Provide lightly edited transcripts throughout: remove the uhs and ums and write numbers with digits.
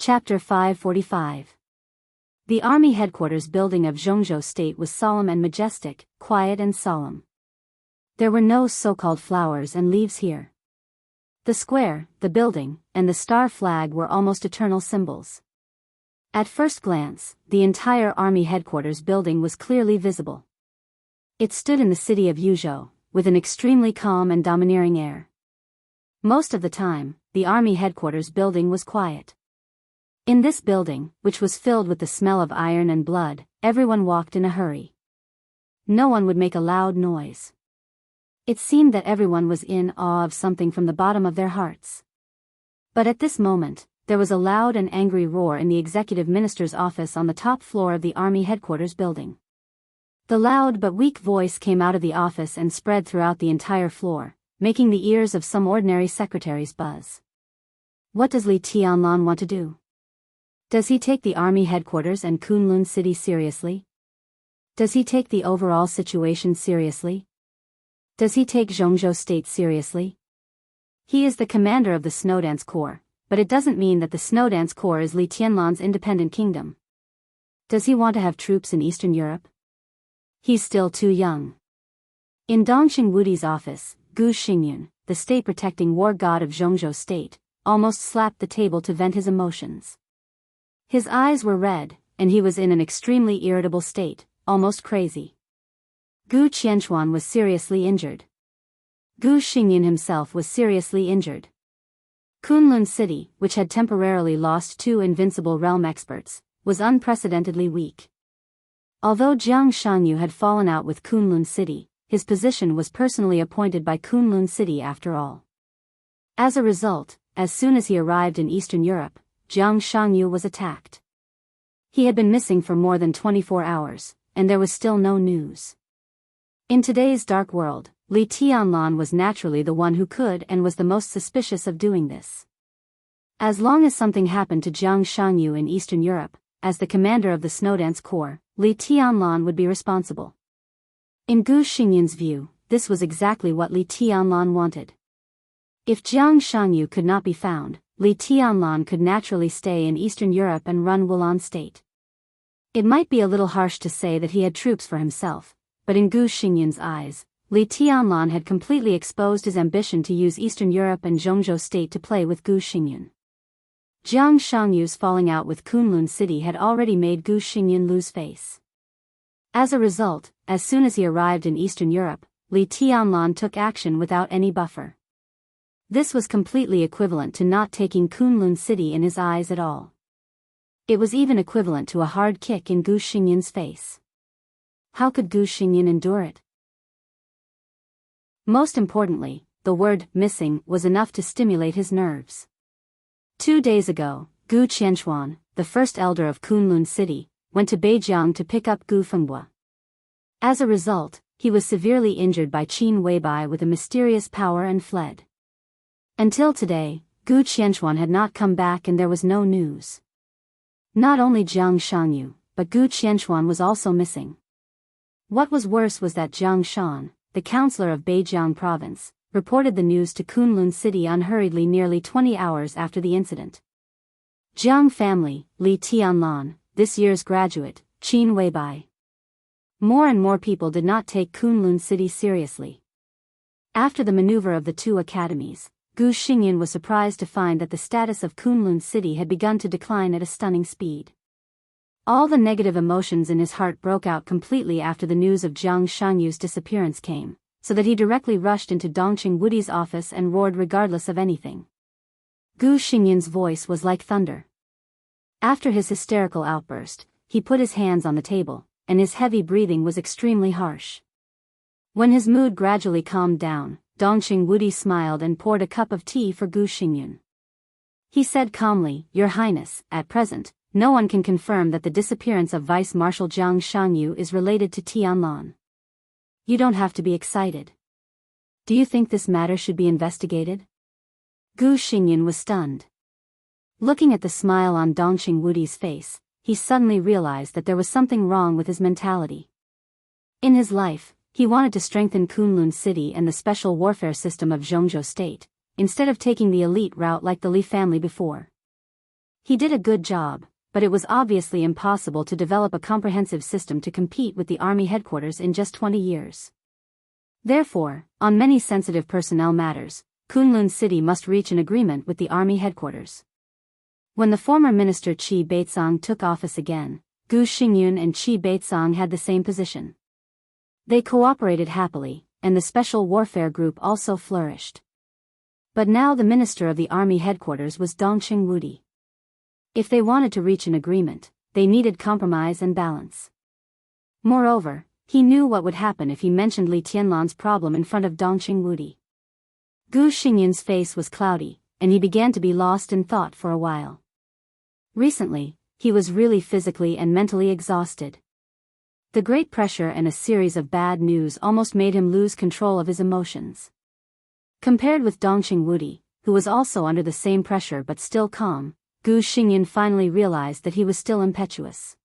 Chapter 545. The army headquarters building of Jianghu State was solemn and majestic, quiet and solemn. There were no so-called flowers and leaves here. The square, the building, and the star flag were almost eternal symbols. At first glance, the entire army headquarters building was clearly visible. It stood in the city of Yuzhou, with an extremely calm and domineering air. Most of the time, the army headquarters building was quiet. In this building, which was filled with the smell of iron and blood, everyone walked in a hurry. No one would make a loud noise. It seemed that everyone was in awe of something from the bottom of their hearts. But at this moment, there was a loud and angry roar in the executive minister's office on the top floor of the army headquarters building. The loud but weak voice came out of the office and spread throughout the entire floor, making the ears of some ordinary secretaries buzz. What does Li Tianlan want to do? Does he take the army headquarters and Kunlun City seriously? Does he take the overall situation seriously? Does he take Jianghu State seriously? He is the commander of the Snowdance Corps, but it doesn't mean that the Snowdance Corps is Li Tianlan's independent kingdom. Does he want to have troops in Eastern Europe? He's still too young. In Dongxing Wudi's office, Gu Xingyun, the state-protecting war god of Jianghu State, almost slapped the table to vent his emotions. His eyes were red, and he was in an extremely irritable state, almost crazy. Gu Qianchuan was seriously injured. Gu Xingyun himself was seriously injured. Kunlun City, which had temporarily lost 2 invincible realm experts, was unprecedentedly weak. Although Jiang Shanyu had fallen out with Kunlun City, his position was personally appointed by Kunlun City after all. As a result, as soon as he arrived in Eastern Europe, Jiang Shanyu was attacked. He had been missing for more than 24 hours, and there was still no news. In today's dark world, Li Tianlan was naturally the one who could and was the most suspicious of doing this. As long as something happened to Jiang Shanyu in Eastern Europe, as the commander of the Snowdance Corps, Li Tianlan would be responsible. In Gu Xingyun's view, this was exactly what Li Tianlan wanted. If Jiang Shanyu could not be found, Li Tianlan could naturally stay in Eastern Europe and run Wulan State. It might be a little harsh to say that he had troops for himself, but in Gu Xingyun's eyes, Li Tianlan had completely exposed his ambition to use Eastern Europe and Jianghu State to play with Gu Xingyun. Jiang Shangyu's falling out with Kunlun City had already made Gu Xingyun lose face. As a result, as soon as he arrived in Eastern Europe, Li Tianlan took action without any buffer. This was completely equivalent to not taking Kunlun City in his eyes at all. It was even equivalent to a hard kick in Gu Xingyun's face. How could Gu Xingyun endure it? Most importantly, the word "missing" was enough to stimulate his nerves. 2 days ago, Gu Qianchuan, the first elder of Kunlun City, went to Beijing to pick up Gu Fengbua. As a result, he was severely injured by Qin Weibai with a mysterious power and fled. Until today, Gu Qianchuan had not come back and there was no news. Not only Jiang Shanyu, but Gu Qianchuan was also missing. What was worse was that Jiang Shan, the councillor of Beijing province, reported the news to Kunlun City unhurriedly nearly 20 hours after the incident. Jiang family, Li Tianlan, this year's graduate, Qin Weibai. More and more people did not take Kunlun City seriously. After the maneuver of the 2 academies, Gu Xingyun was surprised to find that the status of Kunlun City had begun to decline at a stunning speed. All the negative emotions in his heart broke out completely after the news of Jiang Shanyu's disappearance came, so that he directly rushed into Dongqing Wudi's office and roared regardless of anything. Gu Xingyun's voice was like thunder. After his hysterical outburst, he put his hands on the table, and his heavy breathing was extremely harsh. When his mood gradually calmed down, Dongqing Wudi smiled and poured a cup of tea for Gu Xingyun. He said calmly, "Your Highness, at present, no one can confirm that the disappearance of Vice Marshal Jiang Shanyu is related to Tianlan. You don't have to be excited. Do you think this matter should be investigated?" Gu Xingyun was stunned. Looking at the smile on Dongqing Wudi's face, he suddenly realized that there was something wrong with his mentality. In his life, he wanted to strengthen Kunlun City and the special warfare system of Jianghu State, instead of taking the elite route like the Li family before. He did a good job, but it was obviously impossible to develop a comprehensive system to compete with the army headquarters in just 20 years. Therefore, on many sensitive personnel matters, Kunlun City must reach an agreement with the army headquarters. When the former minister Qi Beizong took office again, Gu Xingyun and Qi Beizong had the same position. They cooperated happily, and the Special Warfare Group also flourished. But now the minister of the army headquarters was Dongqing Wudi. If they wanted to reach an agreement, they needed compromise and balance. Moreover, he knew what would happen if he mentioned Li Tianlan's problem in front of Dongqing Wudi. Gu Xingyun's face was cloudy, and he began to be lost in thought for a while. Recently, he was really physically and mentally exhausted. The great pressure and a series of bad news almost made him lose control of his emotions. Compared with Dongqing Wudi, who was also under the same pressure but still calm, Gu Xingyun finally realized that he was still impetuous.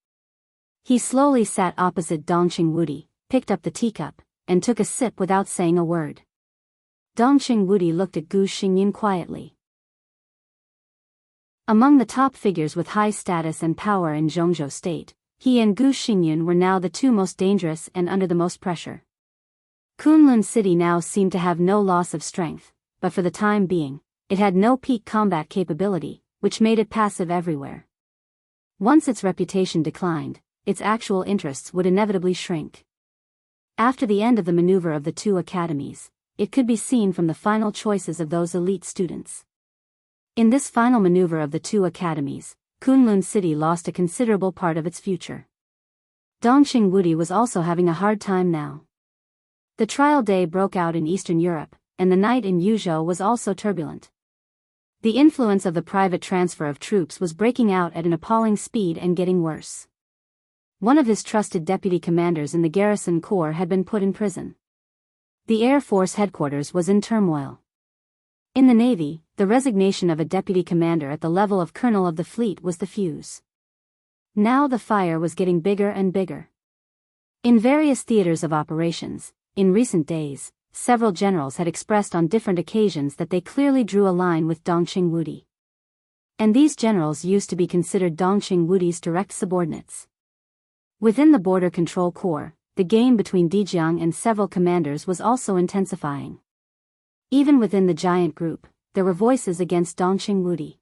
He slowly sat opposite Dongqing Wudi, picked up the teacup, and took a sip without saying a word. Dongqing Wudi looked at Gu Xingyun quietly. Among the top figures with high status and power in Jianghu state, he and Gu Xingyun were now the two most dangerous and under the most pressure. Kunlun City now seemed to have no loss of strength, but for the time being, it had no peak combat capability, which made it passive everywhere. Once its reputation declined, its actual interests would inevitably shrink. After the end of the maneuver of the two academies, it could be seen from the final choices of those elite students. In this final maneuver of the two academies, Kunlun City lost a considerable part of its future. Dongqing Wudi was also having a hard time now. The trial day broke out in Eastern Europe, and the night in Yuzhou was also turbulent. The influence of the private transfer of troops was breaking out at an appalling speed and getting worse. One of his trusted deputy commanders in the garrison corps had been put in prison. The Air Force headquarters was in turmoil. In the Navy, the resignation of a deputy commander at the level of colonel of the fleet was the fuse. Now the fire was getting bigger and bigger. In various theaters of operations, in recent days, several generals had expressed on different occasions that they clearly drew a line with Dongqing Wudi. And these generals used to be considered Dongqing Wudi's direct subordinates. Within the Border Control Corps, the game between Dijiang and several commanders was also intensifying. Even within the giant group, there were voices against Dongqing Wudi.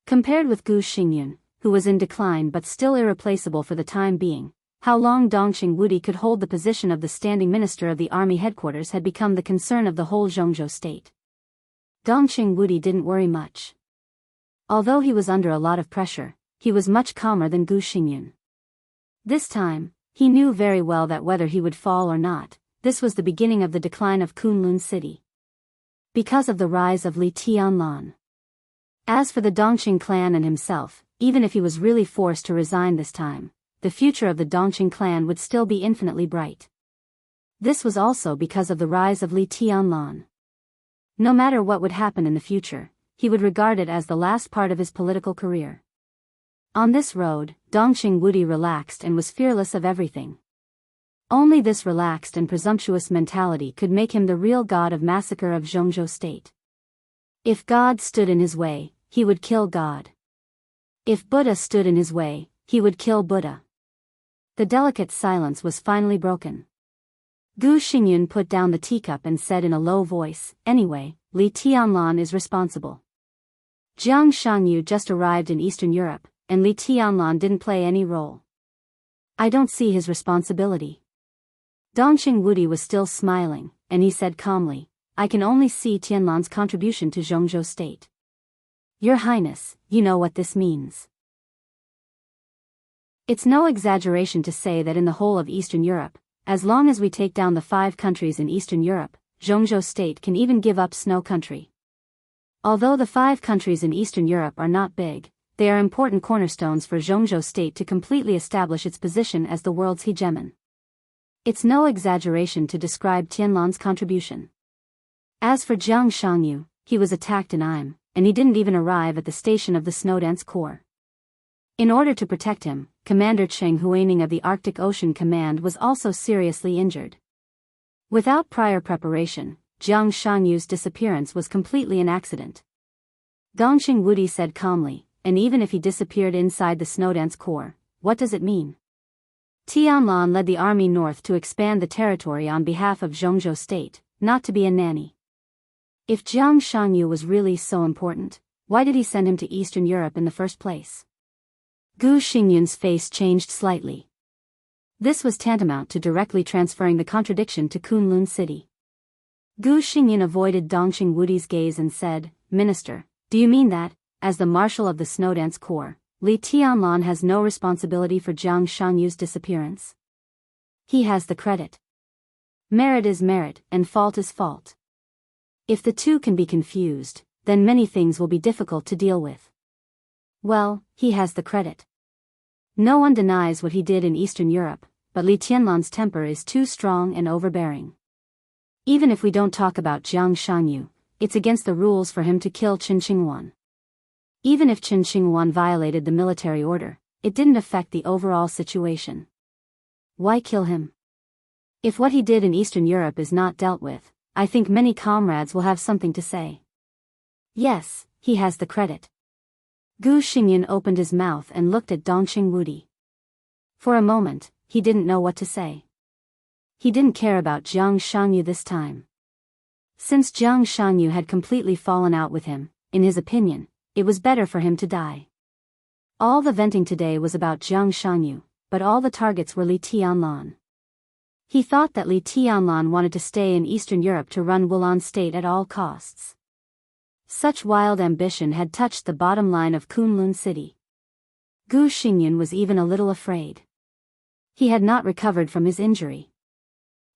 Compared with Gu Xingyun, who was in decline but still irreplaceable for the time being, how long Dongqing Wudi could hold the position of the standing minister of the army headquarters had become the concern of the whole Jianghu state. Dongqing Wudi didn't worry much. Although he was under a lot of pressure, he was much calmer than Gu Xingyun. This time, he knew very well that whether he would fall or not, this was the beginning of the decline of Kunlun City. Because of the rise of Li Tianlan. As for the Dongqing clan and himself, even if he was really forced to resign this time, the future of the Dongqing clan would still be infinitely bright. This was also because of the rise of Li Tianlan. No matter what would happen in the future, he would regard it as the last part of his political career. On this road, Dongqing Wudi relaxed and was fearless of everything. Only this relaxed and presumptuous mentality could make him the real god of massacre of Jianghu state. If God stood in his way, he would kill God. If Buddha stood in his way, he would kill Buddha. The delicate silence was finally broken. Gu Xingyun put down the teacup and said in a low voice, "Anyway, Li Tianlan is responsible. Jianghu just arrived in Eastern Europe, and Li Tianlan didn't play any role. I don't see his responsibility." Dongqing Wudi was still smiling, and he said calmly, "I can only see Tianlan's contribution to Jianghu state. Your Highness, you know what this means. It's no exaggeration to say that in the whole of Eastern Europe, as long as we take down the 5 countries in Eastern Europe, Jianghu state can even give up Snow country. Although the 5 countries in Eastern Europe are not big, they are important cornerstones for Jianghu state to completely establish its position as the world's hegemon. It's no exaggeration to describe Tianlan's contribution. As for Jianghu, he was attacked in Im, and he didn't even arrive at the station of the Snowdance Corps. In order to protect him, Commander Cheng Huaining of the Arctic Ocean Command was also seriously injured. Without prior preparation, Jiang Shangyu's disappearance was completely an accident. Dongqing Wudi said calmly, and even if he disappeared inside the Snowdance core, what does it mean? Tianlan led the army north to expand the territory on behalf of Jianghu state, not to be a nanny. If Jiang Shangyu was really so important, why did he send him to Eastern Europe in the first place? Gu Xingyun's face changed slightly. This was tantamount to directly transferring the contradiction to Kunlun City. Gu Xingyun avoided Dongqing Wudi's gaze and said, Minister, do you mean that, as the marshal of the Snowdance Corps, Li Tianlan has no responsibility for Jiang Shangyu's disappearance? He has the credit. Merit is merit, and fault is fault. If the two can be confused, then many things will be difficult to deal with. Well, he has the credit. No one denies what he did in Eastern Europe, but Li Tianlan's temper is too strong and overbearing. Even if we don't talk about Jiang Shangyu, it's against the rules for him to kill Qin Qingwan. Even if Qin Qingwan violated the military order, it didn't affect the overall situation. Why kill him? If what he did in Eastern Europe is not dealt with, I think many comrades will have something to say. Yes, he has the credit. Gu Xingyun opened his mouth and looked at Dongqing Wudi. For a moment, he didn't know what to say. He didn't care about Jiang Shangyu this time. Since Jiang Shangyu had completely fallen out with him, in his opinion, it was better for him to die. All the venting today was about Jiang Shangyu, but all the targets were Li Tianlan. He thought that Li Tianlan wanted to stay in Eastern Europe to run Wulan state at all costs. Such wild ambition had touched the bottom line of Kunlun City. Gu Xingyun was even a little afraid. He had not recovered from his injury.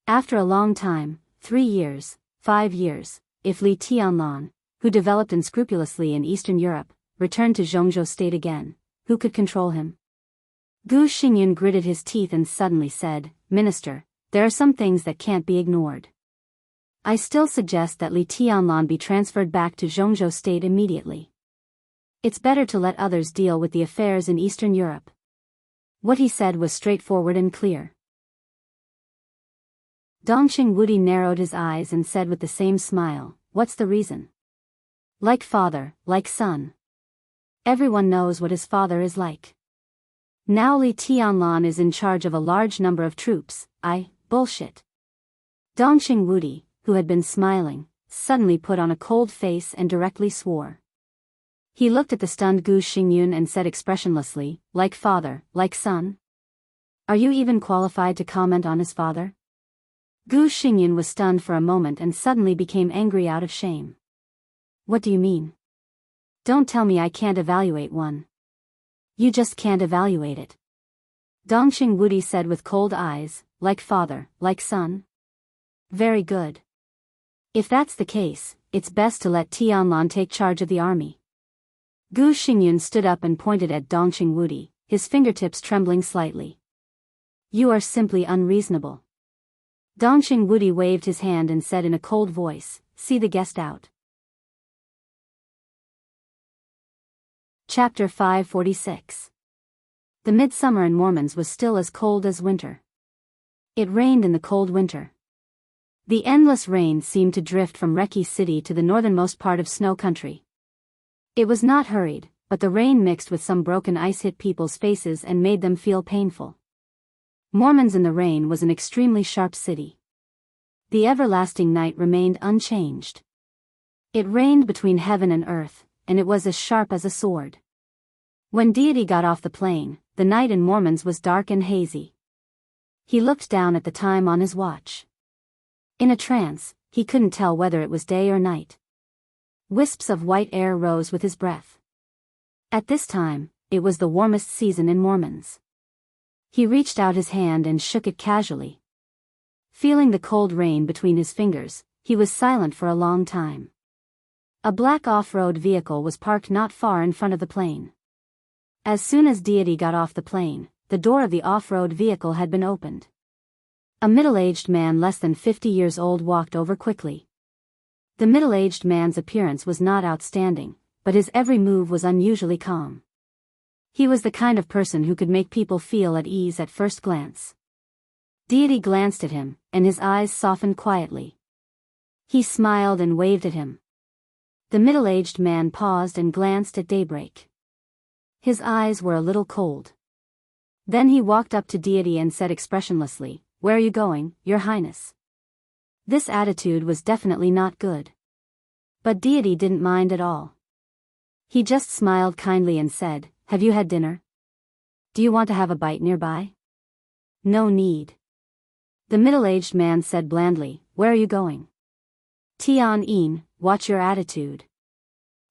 After a long time, 3 years, 5 years, if Li Tianlan, who developed unscrupulously in Eastern Europe, returned to Jianghu state again, who could control him? Gu Xingyun gritted his teeth and suddenly said, Minister, there are some things that can't be ignored. I still suggest that Li Tianlan be transferred back to Jianghu state immediately. It's better to let others deal with the affairs in Eastern Europe. What he said was straightforward and clear. Dongqing Wudi narrowed his eyes and said with the same smile, What's the reason? Like father, like son. Everyone knows what his father is like. Now Li Tianlan is in charge of a large number of troops. Bullshit. Dongqing Wudi, who had been smiling, suddenly put on a cold face and directly swore. He looked at the stunned Gu Xingyun and said expressionlessly, Like father, like son? Are you even qualified to comment on his father? Gu Xingyun was stunned for a moment and suddenly became angry out of shame. What do you mean? Don't tell me I can't evaluate one. You just can't evaluate it. Dongqing Wudi said with cold eyes, Like father, like son? Very good. If that's the case, it's best to let Tianlan take charge of the army. Gu Xingyun stood up and pointed at Dongqing Wudi, his fingertips trembling slightly. You are simply unreasonable. Dongqing Wudi waved his hand and said in a cold voice, See the guest out. Chapter 546. The midsummer in Mormons was still as cold as winter. It rained in the cold winter. The endless rain seemed to drift from Reki City to the northernmost part of snow country. It was not hurried, but the rain mixed with some broken ice hit people's faces and made them feel painful. Mormons in the rain was an extremely sharp city. The everlasting night remained unchanged. It rained between heaven and earth, and it was as sharp as a sword. When Deity got off the plane, the night in Mormons was dark and hazy. He looked down at the time on his watch. In a trance, he couldn't tell whether it was day or night. Wisps of white air rose with his breath. At this time, it was the warmest season in Mormons. He reached out his hand and shook it casually. Feeling the cold rain between his fingers, he was silent for a long time. A black off-road vehicle was parked not far in front of the plane. As soon as Deity got off the plane, the door of the off-road vehicle had been opened. A middle-aged man less than 50 years old walked over quickly. The middle-aged man's appearance was not outstanding, but his every move was unusually calm. He was the kind of person who could make people feel at ease at first glance. Deity glanced at him, and his eyes softened quietly. He smiled and waved at him. The middle-aged man paused and glanced at Daybreak. His eyes were a little cold. Then he walked up to deity and said expressionlessly, "Where are you going, Your Highness?" This attitude was definitely not good. But deity didn't mind at all. He just smiled kindly and said, "Have you had dinner? Do you want to have a bite nearby?" "No need." The middle-aged man said blandly, "Where are you going?" "Tian-yin, watch your attitude."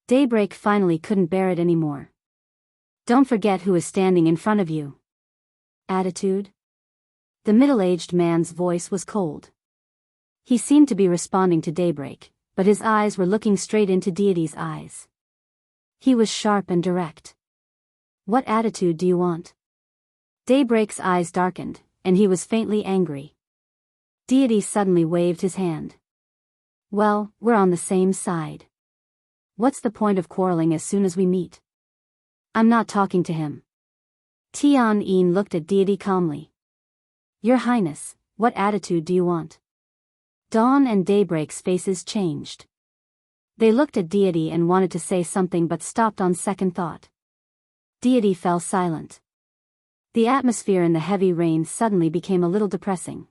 Daybreak finally couldn't bear it anymore. "Don't forget who is standing in front of you." "Attitude?" The middle-aged man's voice was cold. He seemed to be responding to Daybreak, but his eyes were looking straight into deity's eyes. He was sharp and direct. "What attitude do you want?" Daybreak's eyes darkened, and he was faintly angry. Deity suddenly waved his hand. "Well, we're on the same side. What's the point of quarreling as soon as we meet?" "I'm not talking to him." Tian-yin looked at deity calmly. "Your Highness, what attitude do you want?" Dawn and Daybreak's faces changed. They looked at deity and wanted to say something but stopped on second thought. Deity fell silent. The atmosphere in the heavy rain suddenly became a little depressing.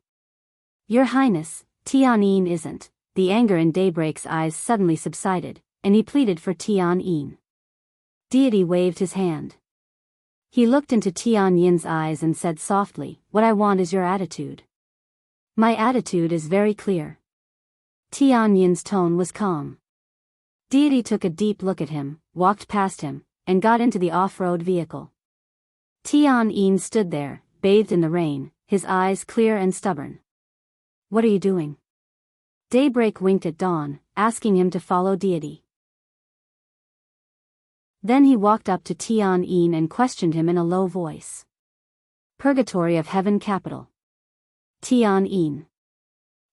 "Your Highness, Tian-yin isn't." The anger in Daybreak's eyes suddenly subsided, and he pleaded for Tian-yin. Deity waved his hand. He looked into Tian-yin's eyes and said softly, "What I want is your attitude." "My attitude is very clear." Tian-yin's tone was calm. Deity took a deep look at him, walked past him, and got into the off-road vehicle. Tian-yin stood there, bathed in the rain, his eyes clear and stubborn. "What are you doing?" Daybreak winked at Dawn, asking him to follow deity. Then he walked up to Tian-yin and questioned him in a low voice. "Purgatory of Heaven Capital." Tian-yin.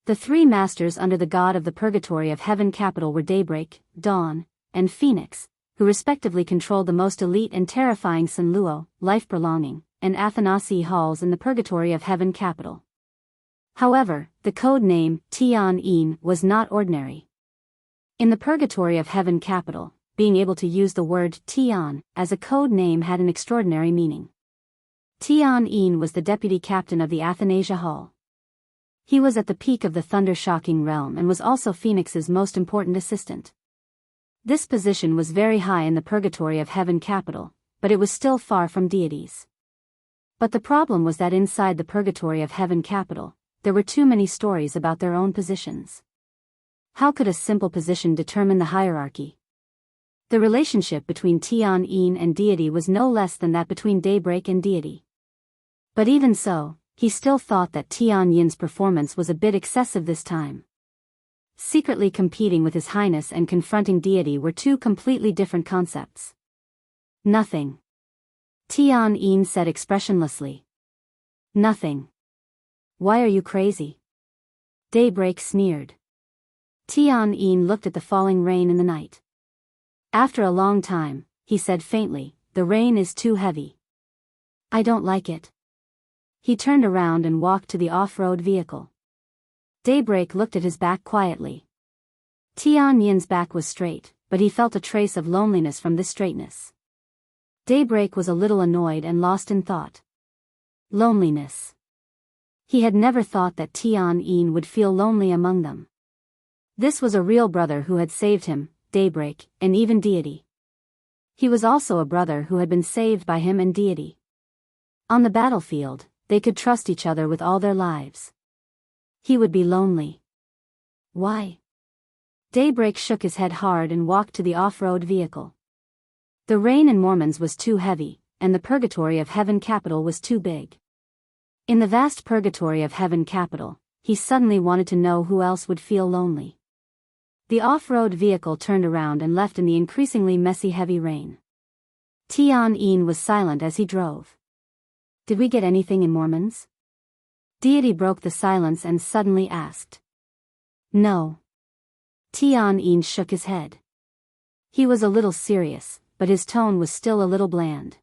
The three masters under the god of the Purgatory of Heaven Capital were Daybreak, Dawn, and Phoenix, who respectively controlled the most elite and terrifying Sunluo, life-prolonging, and Athanasi halls in the Purgatory of Heaven Capital. However, the code name, Tian-yin, was not ordinary. In the Purgatory of Heaven Capital, being able to use the word Tian as a code name had an extraordinary meaning. Tian-yin was the deputy captain of the Athanasia Hall. He was at the peak of the thunder-shocking realm and was also Phoenix's most important assistant. This position was very high in the Purgatory of Heaven Capital, but it was still far from deities. But the problem was that inside the Purgatory of Heaven Capital, there were too many stories about their own positions. How could a simple position determine the hierarchy? The relationship between Tian-yin and deity was no less than that between Daybreak and deity. But even so, he still thought that Tian-yin's performance was a bit excessive this time. Secretly competing with His Highness and confronting deity were two completely different concepts. "Nothing." Tian-yin said expressionlessly. "Nothing. Why are you crazy?" Daybreak sneered. Tian-yin looked at the falling rain in the night. After a long time, he said faintly, "The rain is too heavy. I don't like it." He turned around and walked to the off-road vehicle. Daybreak looked at his back quietly. Tian-yin's back was straight, but he felt a trace of loneliness from this straightness. Daybreak was a little annoyed and lost in thought. Loneliness. He had never thought that Tian-yin would feel lonely among them. This was a real brother who had saved him, Daybreak, and even deity. He was also a brother who had been saved by him and deity. On the battlefield, they could trust each other with all their lives. He would be lonely. Why? Daybreak shook his head hard and walked to the off-road vehicle. The rain in Mormons was too heavy, and the Purgatory of Heaven Capital was too big. In the vast Purgatory of Heaven Capital, he suddenly wanted to know who else would feel lonely. The off-road vehicle turned around and left in the increasingly messy heavy rain. Tian-yin was silent as he drove. "Did we get anything in Mormons?" Deity broke the silence and suddenly asked. "No." Tian-yin shook his head. He was a little serious, but his tone was still a little bland.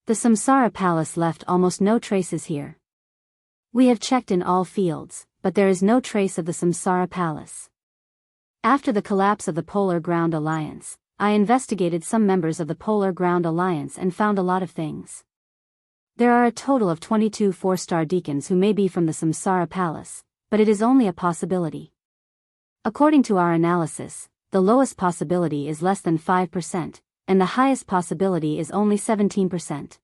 "The Samsara Palace left almost no traces here. We have checked in all fields, but there is no trace of the Samsara Palace. After the collapse of the Polar Ground Alliance, I investigated some members of the Polar Ground Alliance and found a lot of things. There are a total of 22 four-star deacons who may be from the Samsara Palace, but it is only a possibility. According to our analysis, the lowest possibility is less than 5%, and the highest possibility is only 17%.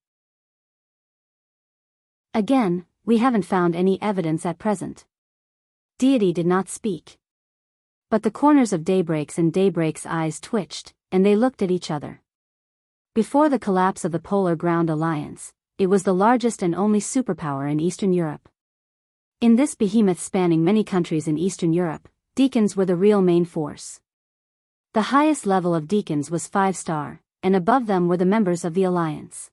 Again, we haven't found any evidence at present. Deity did not speak. But the corners of Daybreak's and Daybreak's eyes twitched, and they looked at each other. Before the collapse of the Polar Ground Alliance, it was the largest and only superpower in Eastern Europe. In this behemoth spanning many countries in Eastern Europe, deacons were the real main force. The highest level of deacons was 5-star, and above them were the members of the alliance.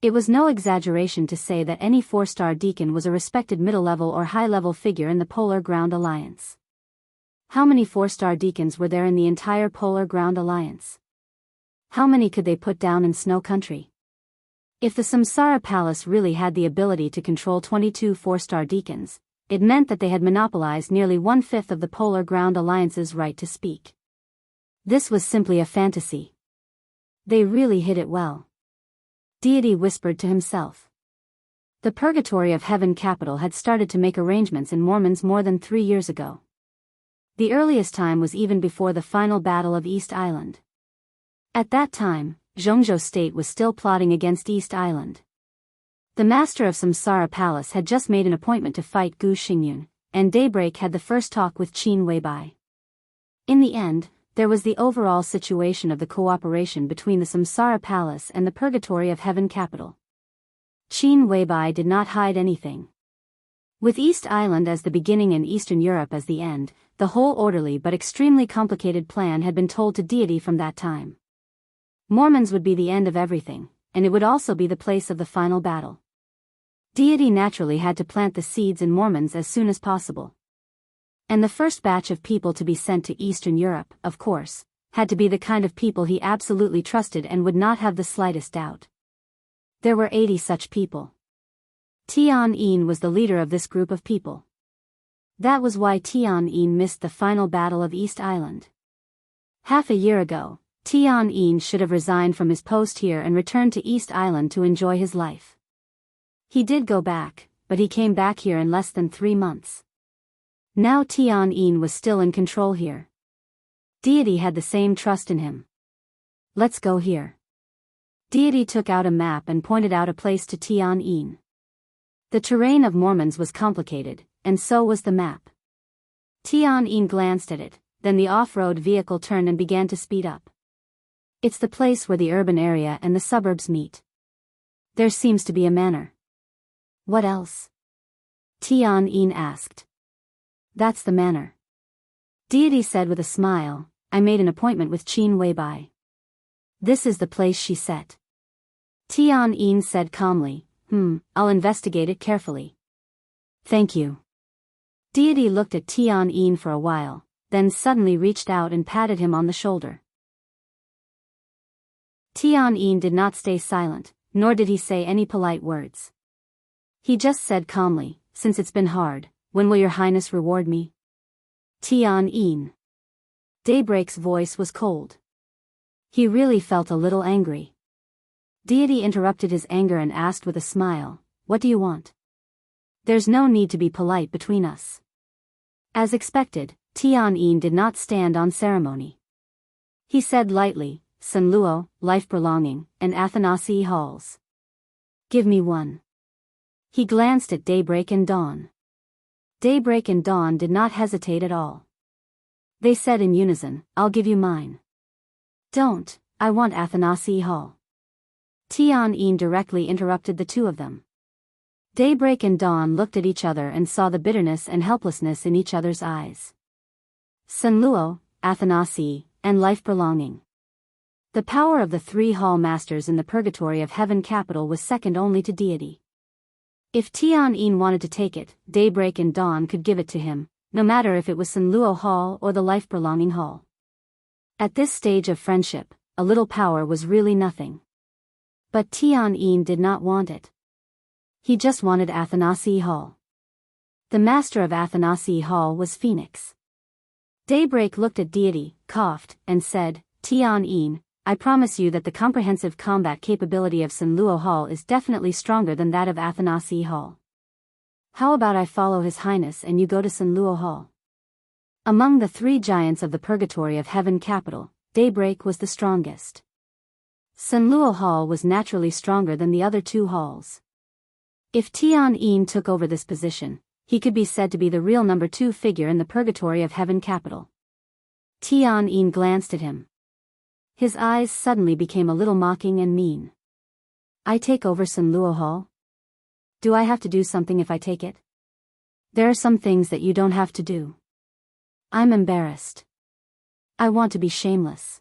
It was no exaggeration to say that any 4-star deacon was a respected middle-level or high-level figure in the Polar Ground Alliance. How many 4-star deacons were there in the entire Polar Ground Alliance? How many could they put down in Snow Country? If the Samsara Palace really had the ability to control 22 4-star deacons, it meant that they had monopolized nearly 1/5 of the Polar Ground Alliance's right to speak. This was simply a fantasy. They really hid it well. Deity whispered to himself. The Purgatory of Heaven capital had started to make arrangements in Mormons more than 3 years ago. The earliest time was even before the final battle of East Island. At that time, Jianghu state was still plotting against East Island. The master of Samsara Palace had just made an appointment to fight Gu Xingyun, and Daybreak had the first talk with Qin Weibai. In the end, there was the overall situation of the cooperation between the Samsara Palace and the Purgatory of Heaven capital. Qin Weibai did not hide anything. With East Island as the beginning and Eastern Europe as the end, the whole orderly but extremely complicated plan had been told to Deity from that time. Mormons would be the end of everything, and it would also be the place of the final battle. Deity naturally had to plant the seeds in Mormons as soon as possible. And the first batch of people to be sent to Eastern Europe, of course, had to be the kind of people he absolutely trusted and would not have the slightest doubt. There were 80 such people. Tian-Yin was the leader of this group of people. That was why Tian-Yin missed the final battle of East Island. Half a year ago, Tian-Yin should have resigned from his post here and returned to East Island to enjoy his life. He did go back, but he came back here in less than 3 months. Now Tian-Yin was still in control here. Deity had the same trust in him. Let's go here. Deity took out a map and pointed out a place to Tian-Yin. The terrain of Mormons was complicated, and so was the map. Tian-Yin glanced at it, then the off-road vehicle turned and began to speed up. It's the place where the urban area and the suburbs meet. There seems to be a manor. What else? Tian-Yin asked. That's the manor. Deity said with a smile, I made an appointment with Qin Weibai. This is the place she set. Tian-Yin said calmly, I'll investigate it carefully. Thank you. Deity looked at Tian-Yin for a while, then suddenly reached out and patted him on the shoulder. Tian-Yin did not stay silent, nor did he say any polite words. He just said calmly, since it's been hard, when will your highness reward me? Tian-Yin. Daybreak's voice was cold. He really felt a little angry. Deity interrupted his anger and asked with a smile, what do you want? There's no need to be polite between us. As expected, Tian-Yin did not stand on ceremony. He said lightly, San Luo, life prolonging, and Athanasi halls. Give me one. He glanced at Daybreak and Dawn. Daybreak and Dawn did not hesitate at all. They said in unison, I'll give you mine. Don't, I want Athanasi hall. Tian-Yin directly interrupted the two of them. Daybreak and Dawn looked at each other and saw the bitterness and helplessness in each other's eyes. San Luo, Athanasi, and life prolonging. The power of the 3 hall masters in the Purgatory of Heaven capital was second only to Deity. If Tian-Yin wanted to take it, Daybreak and Dawn could give it to him, no matter if it was San Luo Hall or the life prolonging hall. At this stage of friendship, a little power was really nothing. But Tian-Yin did not want it. He just wanted Athanasi hall. The master of Athanasi hall was Phoenix. Daybreak looked at Deity, coughed, and said, Tian, I promise you that the comprehensive combat capability of Sun Luo Hall is definitely stronger than that of Athanasi Hall. How about I follow His Highness and you go to Sun Luo Hall? Among the 3 giants of the purgatory of Heaven Capital, Daybreak was the strongest. Sun Luo Hall was naturally stronger than the other 2 halls. If Tian took over this position, he could be said to be the real number 2 figure in the purgatory of Heaven Capital. Tian glanced at him. His eyes suddenly became a little mocking and mean. I take over Sun Luo Hall? Do I have to do something if I take it? There are some things that you don't have to do. I'm embarrassed. I want to be shameless.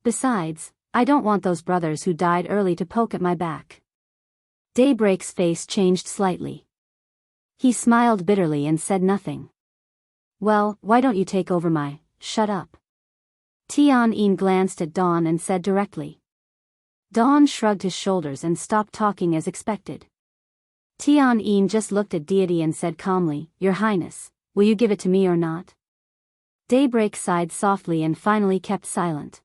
Besides, I don't want those brothers who died early to poke at my back. Daybreak's face changed slightly. He smiled bitterly and said nothing. Well, why don't you take over my, shut up. Tian glanced at Dawn and said directly. Dawn shrugged his shoulders and stopped talking as expected. Tian just looked at Deity and said calmly, Your Highness, will you give it to me or not? Daybreak sighed softly and finally kept silent.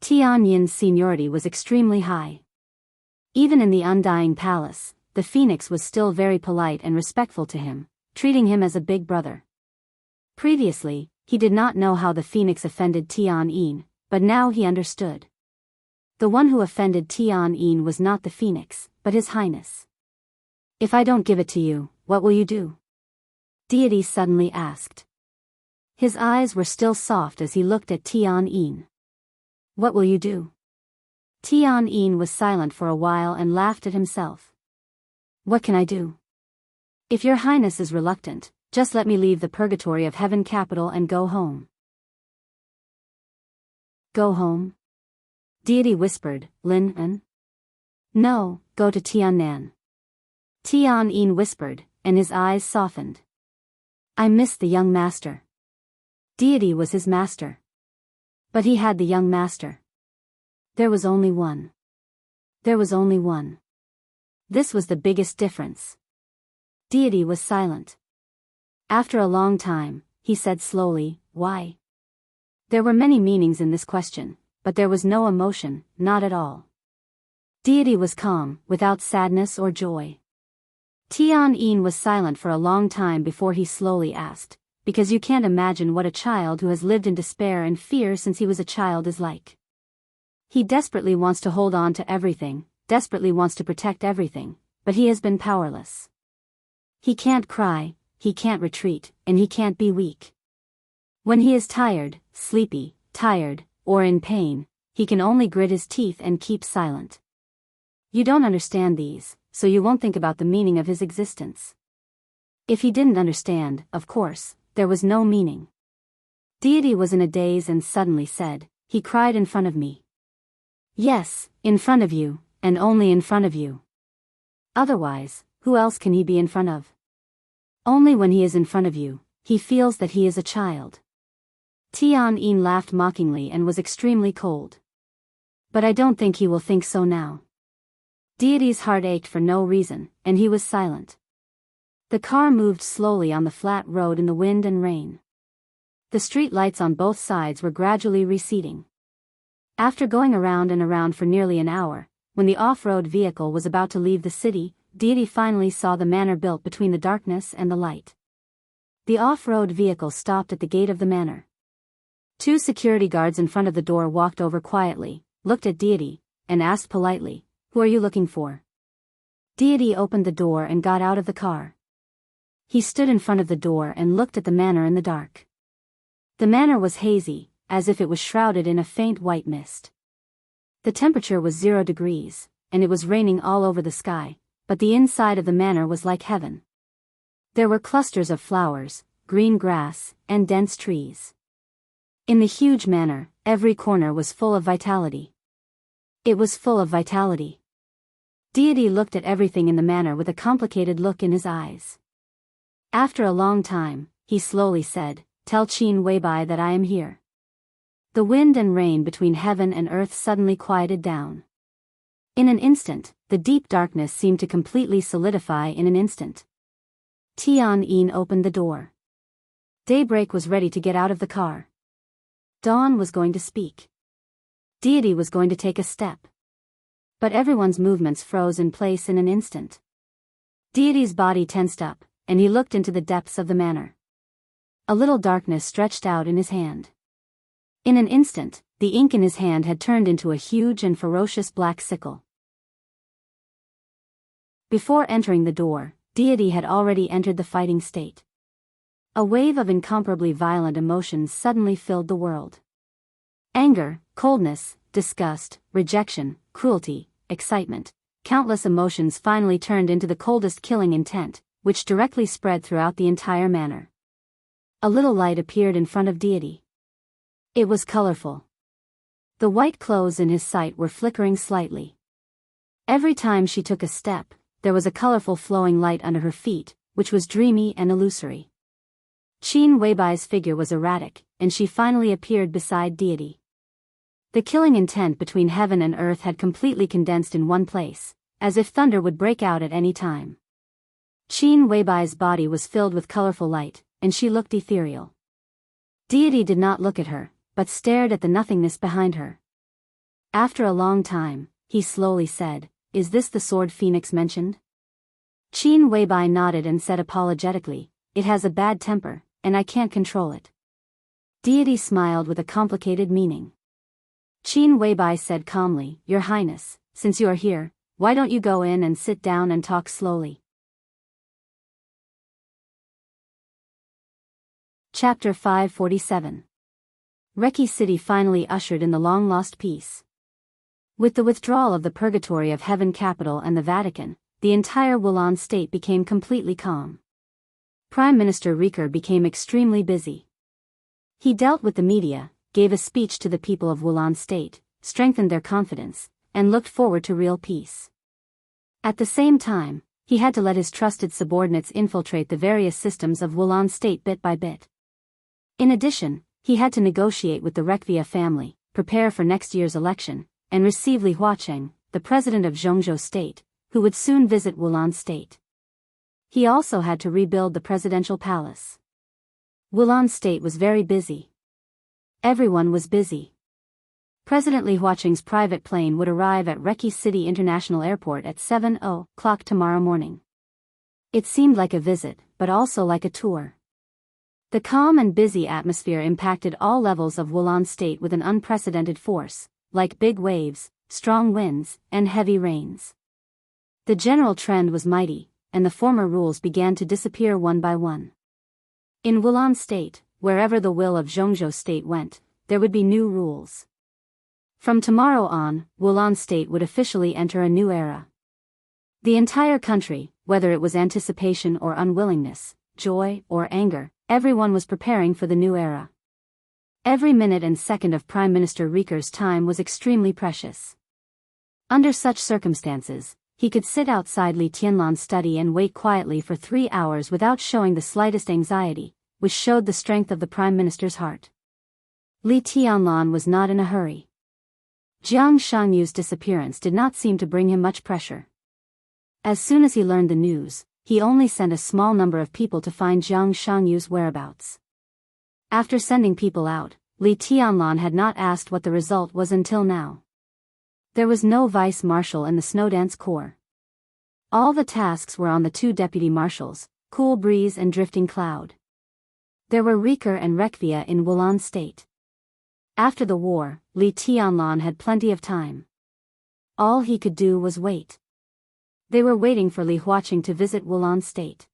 Tian's seniority was extremely high. Even in the Undying Palace, the Phoenix was still very polite and respectful to him, treating him as a big brother. Previously, he did not know how the Phoenix offended Tian, but now he understood. The one who offended Tian was not the Phoenix, but His Highness. If I don't give it to you, what will you do? Deity suddenly asked. His eyes were still soft as he looked at Tian. What will you do? Tian was silent for a while and laughed at himself. What can I do? If Your Highness is reluctant, just let me leave the purgatory of Heaven Capital and go home. Go home? Deity whispered, Lin. No, go to Tiannan. Tian whispered, and his eyes softened. I miss the young master. Deity was his master. But he had the young master. There was only one. There was only one. This was the biggest difference. Deity was silent. After a long time, he said slowly, Why? There were many meanings in this question, but there was no emotion, not at all. Deity was calm, without sadness or joy. Tian was silent for a long time before he slowly asked, Because you can't imagine what a child who has lived in despair and fear since he was a child is like. He desperately wants to hold on to everything, desperately wants to protect everything, but he has been powerless. He can't cry, he can't retreat, and he can't be weak. When he is tired, sleepy, tired, or in pain, he can only grit his teeth and keep silent. You don't understand these, so you won't think about the meaning of his existence. If he didn't understand, of course, there was no meaning. Deity was in a daze and suddenly said, He cried in front of me. Yes, in front of you, and only in front of you. Otherwise, who else can he be in front of? Only when he is in front of you, he feels that he is a child. Tian laughed mockingly and was extremely cold. But I don't think he will think so now. Deity's heart ached for no reason, and he was silent. The car moved slowly on the flat road in the wind and rain. The street lights on both sides were gradually receding. After going around and around for nearly an hour, when the off-road vehicle was about to leave the city, Deity finally saw the manor built between the darkness and the light. The off-road vehicle stopped at the gate of the manor. 2 security guards in front of the door walked over quietly, looked at Deity, and asked politely, Who are you looking for? Deity opened the door and got out of the car. He stood in front of the door and looked at the manor in the dark. The manor was hazy, as if it was shrouded in a faint white mist. The temperature was 0 degrees, and it was raining all over the sky, but the inside of the manor was like heaven. There were clusters of flowers, green grass, and dense trees. In the huge manor, every corner was full of vitality. It was full of vitality. Deity looked at everything in the manor with a complicated look in his eyes. After a long time, he slowly said, Tell Qin Weibai that I am here. The wind and rain between heaven and earth suddenly quieted down. In an instant, the deep darkness seemed to completely solidify in an instant. Tian opened the door. Daybreak was ready to get out of the car. Dawn was going to speak. Deity was going to take a step. But everyone's movements froze in place in an instant. Deity's body tensed up, and he looked into the depths of the manor. A little darkness stretched out in his hand. In an instant, the ink in his hand had turned into a huge and ferocious black sickle. Before entering the door, Deity had already entered the fighting state. A wave of incomparably violent emotions suddenly filled the world. Anger, coldness, disgust, rejection, cruelty, excitement, countless emotions finally turned into the coldest killing intent, which directly spread throughout the entire manor. A little light appeared in front of Deity. It was colorful. The white clothes in his sight were flickering slightly. Every time she took a step, there was a colorful flowing light under her feet, which was dreamy and illusory. Qin Weibai's figure was erratic, and she finally appeared beside Deity. The killing intent between heaven and earth had completely condensed in one place, as if thunder would break out at any time. Qin Weibai's body was filled with colorful light, and she looked ethereal. Deity did not look at her, but stared at the nothingness behind her. After a long time, he slowly said, "Is this the sword Phoenix mentioned?" Qin Weibai nodded and said apologetically, "It has a bad temper, and I can't control it." Deity smiled with a complicated meaning. Qin Weibai said calmly, "Your Highness, since you are here, why don't you go in and sit down and talk slowly?" Chapter 547. Reki City finally ushered in the long-lost peace. With the withdrawal of the Purgatory of Heaven capital and the Vatican, the entire Wulan state became completely calm. Prime Minister Riker became extremely busy. He dealt with the media, gave a speech to the people of Wulan state, strengthened their confidence, and looked forward to real peace. At the same time, he had to let his trusted subordinates infiltrate the various systems of Wulan state bit by bit. In addition, he had to negotiate with the Rekvia family, prepare for next year's election, and receive Li Huacheng, the president of Jianghu state, who would soon visit Wulan state. He also had to rebuild the presidential palace. Wulan state was very busy. Everyone was busy. President Li Huacheng's private plane would arrive at Reki City International Airport at 7:00 tomorrow morning. It seemed like a visit, but also like a tour. The calm and busy atmosphere impacted all levels of Wulan state with an unprecedented force, like big waves, strong winds, and heavy rains. The general trend was mighty, and the former rules began to disappear one by one. In Wulan state, wherever the will of Jianghu state went, there would be new rules. From tomorrow on, Wulan state would officially enter a new era. The entire country, whether it was anticipation or unwillingness, joy or anger, everyone was preparing for the new era. Every minute and second of Prime Minister Riker's time was extremely precious. Under such circumstances, he could sit outside Li Tianlan's study and wait quietly for 3 hours without showing the slightest anxiety, which showed the strength of the Prime Minister's heart. Li Tianlan was not in a hurry. Jiang Shangyu's disappearance did not seem to bring him much pressure. As soon as he learned the news, he only sent a small number of people to find Jiang Shangyu's whereabouts. After sending people out, Li Tianlan had not asked what the result was until now. There was no vice-marshal in the Snowdance Corps. All the tasks were on the 2 deputy marshals, Cool Breeze and Drifting Cloud. There were Riker and Rekvia in Wulan state. After the war, Li Tianlan had plenty of time. All he could do was wait. They were waiting for Li Huacheng to visit Wulan state.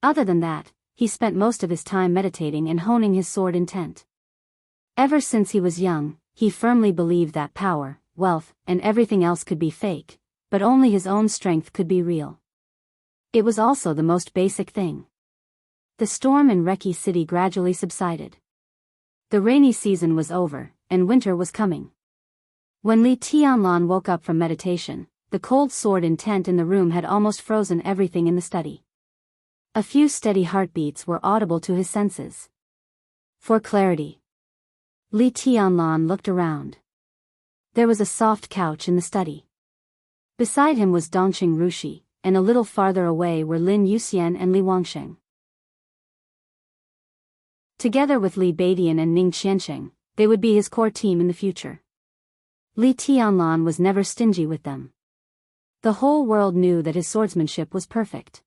Other than that, he spent most of his time meditating and honing his sword intent. Ever since he was young, he firmly believed that power, wealth, and everything else could be fake, but only his own strength could be real. It was also the most basic thing. The storm in Reki City gradually subsided. The rainy season was over, and winter was coming. When Li Tianlan woke up from meditation, the cold sword intent in the room had almost frozen everything in the study. A few steady heartbeats were audible to his senses. For clarity, Li Tianlan looked around. There was a soft couch in the study. Beside him was Dongqing Rushi, and a little farther away were Lin Yuxian and Li Wangsheng. Together with Li Beidian and Ning Qiansheng, they would be his core team in the future. Li Tianlan was never stingy with them. The whole world knew that his swordsmanship was perfect.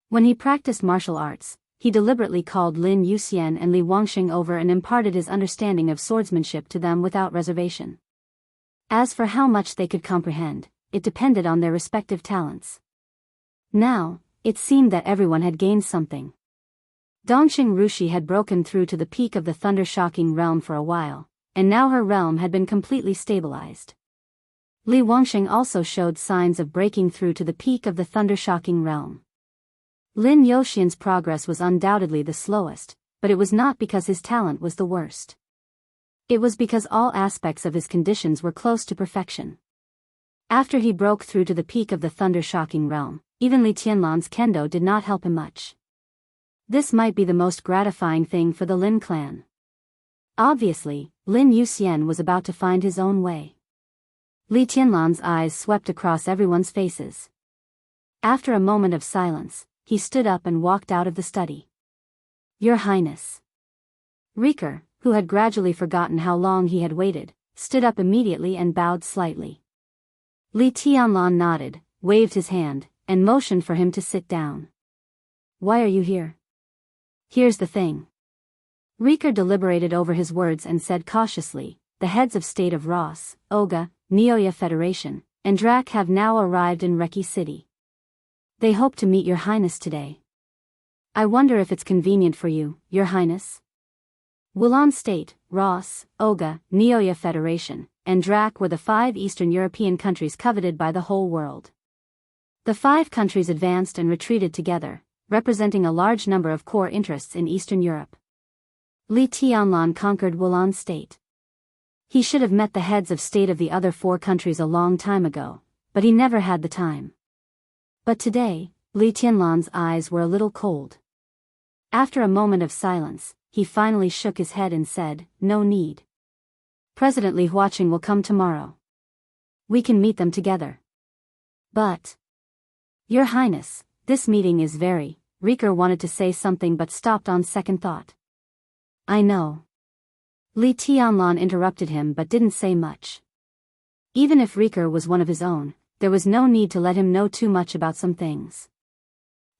When he practiced martial arts, he deliberately called Lin Yuxian and Li Wangxing over and imparted his understanding of swordsmanship to them without reservation. As for how much they could comprehend, it depended on their respective talents. Now, it seemed that everyone had gained something. Dongxing Rushi had broken through to the peak of the thunder-shocking realm for a while, and now her realm had been completely stabilized. Li Wangxing also showed signs of breaking through to the peak of the thunder-shocking realm. Lin Yuxian's progress was undoubtedly the slowest, but it was not because his talent was the worst. It was because all aspects of his conditions were close to perfection. After he broke through to the peak of the thunder-shocking realm, even Li Tianlan's kendo did not help him much. This might be the most gratifying thing for the Lin clan. Obviously, Lin Yuxian was about to find his own way. Li Tianlan's eyes swept across everyone's faces. After a moment of silence, he stood up and walked out of the study. Your Highness. Rieker, who had gradually forgotten how long he had waited, stood up immediately and bowed slightly. Li Tianlan nodded, waved his hand, and motioned for him to sit down. Why are you here? Here's the thing. Rieker deliberated over his words and said cautiously, the heads of state of Ross, Oga, Neoya Federation, and Drac have now arrived in Reki City. They hope to meet Your Highness today. I wonder if it's convenient for you, Your Highness? Wulan State, Ross, Oga, Neoya Federation, and Drac were the 5 Eastern European countries coveted by the whole world. The 5 countries advanced and retreated together, representing a large number of core interests in Eastern Europe. Li Tianlan conquered Wulan State. He should have met the heads of state of the other 4 countries a long time ago, but he never had the time. But today, Li Tianlan's eyes were a little cold. After a moment of silence, he finally shook his head and said, no need. President Li Huaqing will come tomorrow. We can meet them together. But, Your Highness, this meeting is very... Rieker wanted to say something but stopped on second thought. I know. Li Tianlan interrupted him but didn't say much. Even if Rieker was one of his own, there was no need to let him know too much about some things.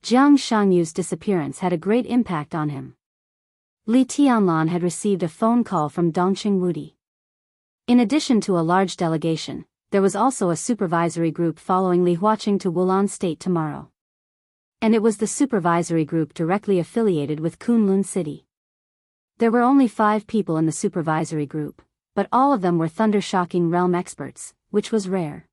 Jiang Shangyu's disappearance had a great impact on him. Li Tianlan had received a phone call from Dongxing Wudi. In addition to a large delegation, there was also a supervisory group following Li Huaqing to Wulan State tomorrow. And it was the supervisory group directly affiliated with Kunlun City. There were only 5 people in the supervisory group, but all of them were thunder-shocking realm experts, which was rare.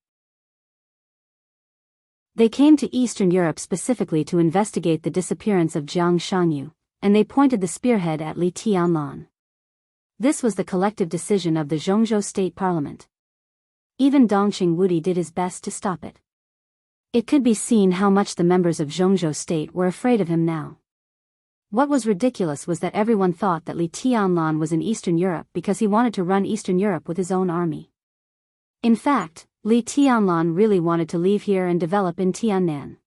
They came to Eastern Europe specifically to investigate the disappearance of Jiang Shangyu, and they pointed the spearhead at Li Tianlan. This was the collective decision of the Zhongzhou State Parliament. Even Dongxing Wudi did his best to stop it. It could be seen how much the members of Zhongzhou State were afraid of him now. What was ridiculous was that everyone thought that Li Tianlan was in Eastern Europe because he wanted to run Eastern Europe with his own army. In fact, Li Tianlan really wanted to leave here and develop in Tiannan.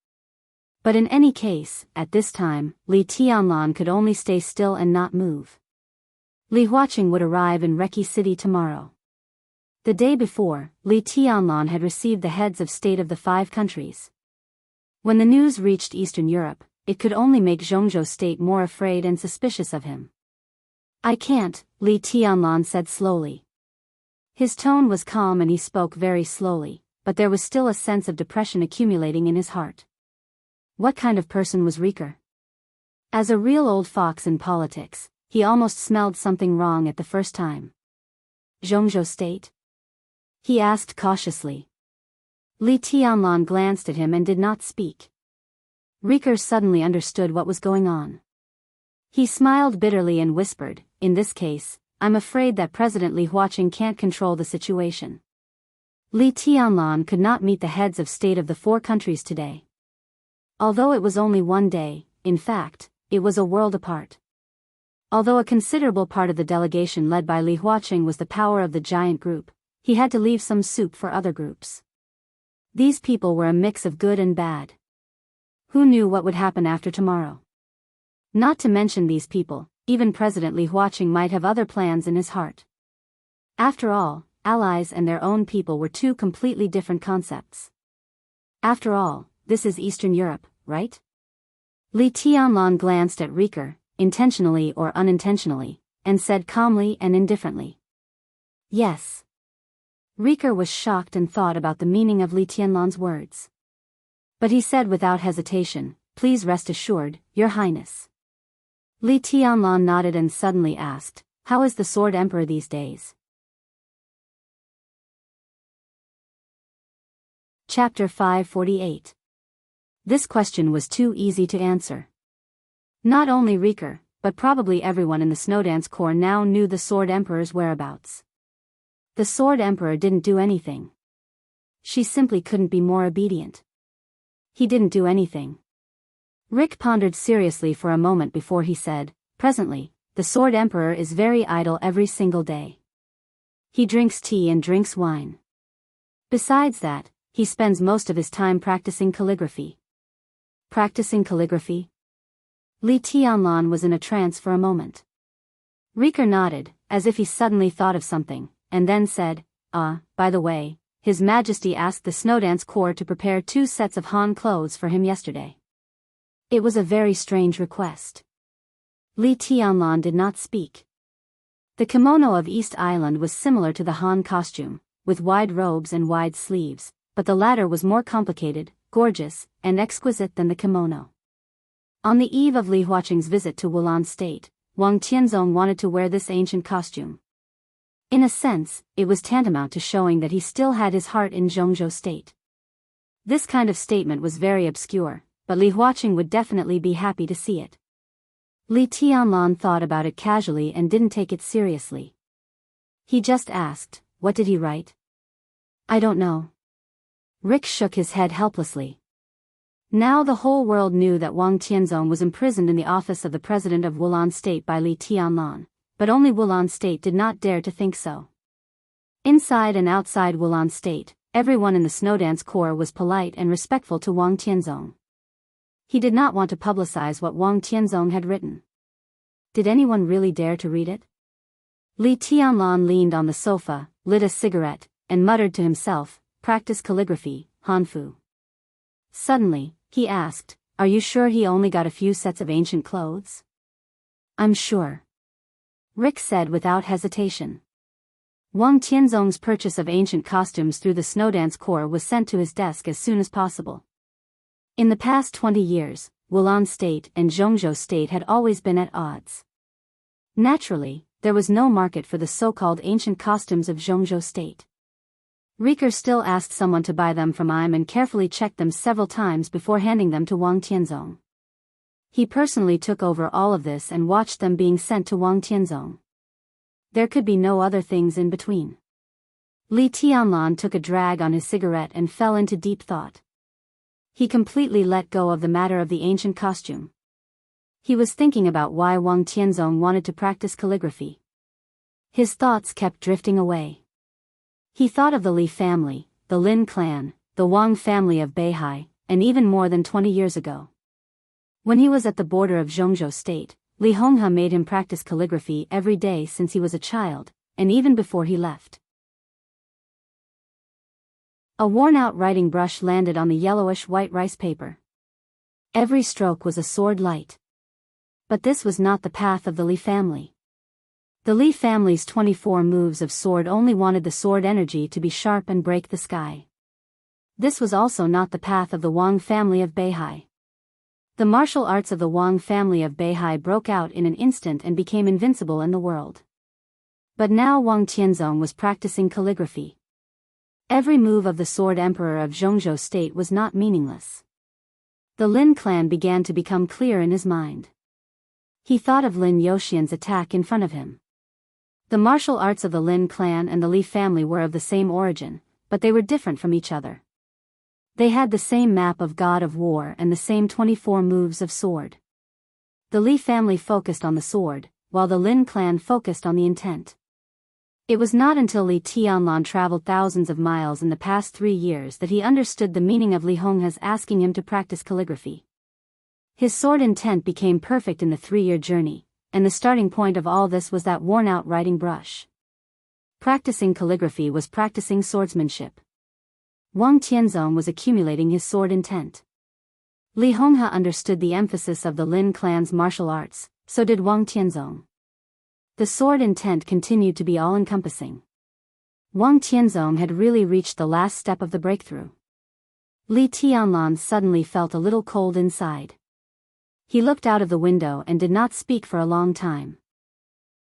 But in any case, at this time, Li Tianlan could only stay still and not move. Li Huaqing would arrive in Reki City tomorrow. The day before, Li Tianlan had received the heads of state of the 5 countries. When the news reached Eastern Europe, it could only make Zhongzhou State more afraid and suspicious of him. I can't, Li Tianlan said slowly. His tone was calm and he spoke very slowly, but there was still a sense of depression accumulating in his heart. What kind of person was Rieker? As a real old fox in politics, he almost smelled something wrong at the first time. Zhongzhou State? He asked cautiously. Li Tianlan glanced at him and did not speak. Rieker suddenly understood what was going on. He smiled bitterly and whispered, in this case, I'm afraid that President Li Huaqing can't control the situation. Li Tianlan could not meet the heads of state of the 4 countries today. Although it was only one day, in fact, it was a world apart. Although a considerable part of the delegation led by Li Huaqing was the power of the giant group, he had to leave some soup for other groups. These people were a mix of good and bad. Who knew what would happen after tomorrow? Not to mention these people, even President Li Huaqing might have other plans in his heart. After all, allies and their own people were two completely different concepts. After all, this is Eastern Europe, right? Li Tianlan glanced at Rieker, intentionally or unintentionally, and said calmly and indifferently. Yes. Rieker was shocked and thought about the meaning of Li Tianlan's words. But he said without hesitation, "Please rest assured, Your Highness." Li Tianlan nodded and suddenly asked, "How is the Sword Emperor these days?" Chapter 548. This question was too easy to answer. Not only Rieker, but probably everyone in the Snowdance Corps now knew the Sword Emperor's whereabouts. The Sword Emperor didn't do anything. She simply couldn't be more obedient. He didn't do anything. Rick pondered seriously for a moment before he said, "Presently, the Sword Emperor is very idle every single day. He drinks tea and drinks wine. Besides that, he spends most of his time practicing calligraphy." Practicing calligraphy? Li Tianlan was in a trance for a moment. Rieker nodded, as if he suddenly thought of something, and then said, By the way, His Majesty asked the Snowdance Corps to prepare 2 sets of Han clothes for him yesterday. It was a very strange request. Li Tianlan did not speak. The kimono of East Island was similar to the Han costume, with wide robes and wide sleeves, but the latter was more complicated, gorgeous, and exquisite than the kimono. On the eve of Li Huaqing's visit to Wulan State, Wang Tianzong wanted to wear this ancient costume. In a sense, it was tantamount to showing that he still had his heart in Jianghu State. This kind of statement was very obscure, but Li Huaqing would definitely be happy to see it. Li Tianlan thought about it casually and didn't take it seriously. He just asked, "What did he write?" "I don't know." Rick shook his head helplessly. Now the whole world knew that Wang Tianzong was imprisoned in the office of the president of Wulan State by Li Tianlan, but only Wulan State did not dare to think so. Inside and outside Wulan State, everyone in the Snowdance Corps was polite and respectful to Wang Tianzong. He did not want to publicize what Wang Tianzong had written. Did anyone really dare to read it? Li Tianlan leaned on the sofa, lit a cigarette, and muttered to himself, "Practice calligraphy, Hanfu." Suddenly, he asked, "Are you sure he only got a few sets of ancient clothes?" "I'm sure," Rick said without hesitation. Wang Tianzong's purchase of ancient costumes through the Snowdance Corps was sent to his desk as soon as possible. In the past 20 years, Wulan State and Jianghu State had always been at odds. Naturally, there was no market for the so-called ancient costumes of Jianghu State. Rieker still asked someone to buy them from him and carefully checked them several times before handing them to Wang Tianzong. He personally took over all of this and watched them being sent to Wang Tianzong. There could be no other things in between. Li Tianlan took a drag on his cigarette and fell into deep thought. He completely let go of the matter of the ancient costume. He was thinking about why Wang Tianzong wanted to practice calligraphy. His thoughts kept drifting away. He thought of the Li family, the Lin clan, the Wang family of Beihai, and even more than 20 years ago. When he was at the border of Jianghu State, Li Honghe made him practice calligraphy every day since he was a child, and even before he left. A worn-out writing brush landed on the yellowish-white rice paper. Every stroke was a sword light. But this was not the path of the Li family. The Li family's 24 moves of sword only wanted the sword energy to be sharp and break the sky. This was also not the path of the Wang family of Beihai. The martial arts of the Wang family of Beihai broke out in an instant and became invincible in the world. But now Wang Tianzong was practicing calligraphy. Every move of the Sword Emperor of Jianghu State was not meaningless. The Lin clan began to become clear in his mind. He thought of Lin Yoxian's attack in front of him. The martial arts of the Lin clan and the Li family were of the same origin, but they were different from each other. They had the same map of God of War and the same 24 moves of sword. The Li family focused on the sword, while the Lin clan focused on the intent. It was not until Li Tianlan traveled thousands of miles in the past 3 years that he understood the meaning of Li Honghe's asking him to practice calligraphy. His sword intent became perfect in the 3-year journey, and the starting point of all this was that worn-out writing brush. Practicing calligraphy was practicing swordsmanship. Wang Tianzong was accumulating his sword intent. Li Honghe understood the emphasis of the Lin clan's martial arts, so did Wang Tianzong. The sword intent continued to be all-encompassing. Wang Tianzong had really reached the last step of the breakthrough. Li Tianlan suddenly felt a little cold inside. He looked out of the window and did not speak for a long time.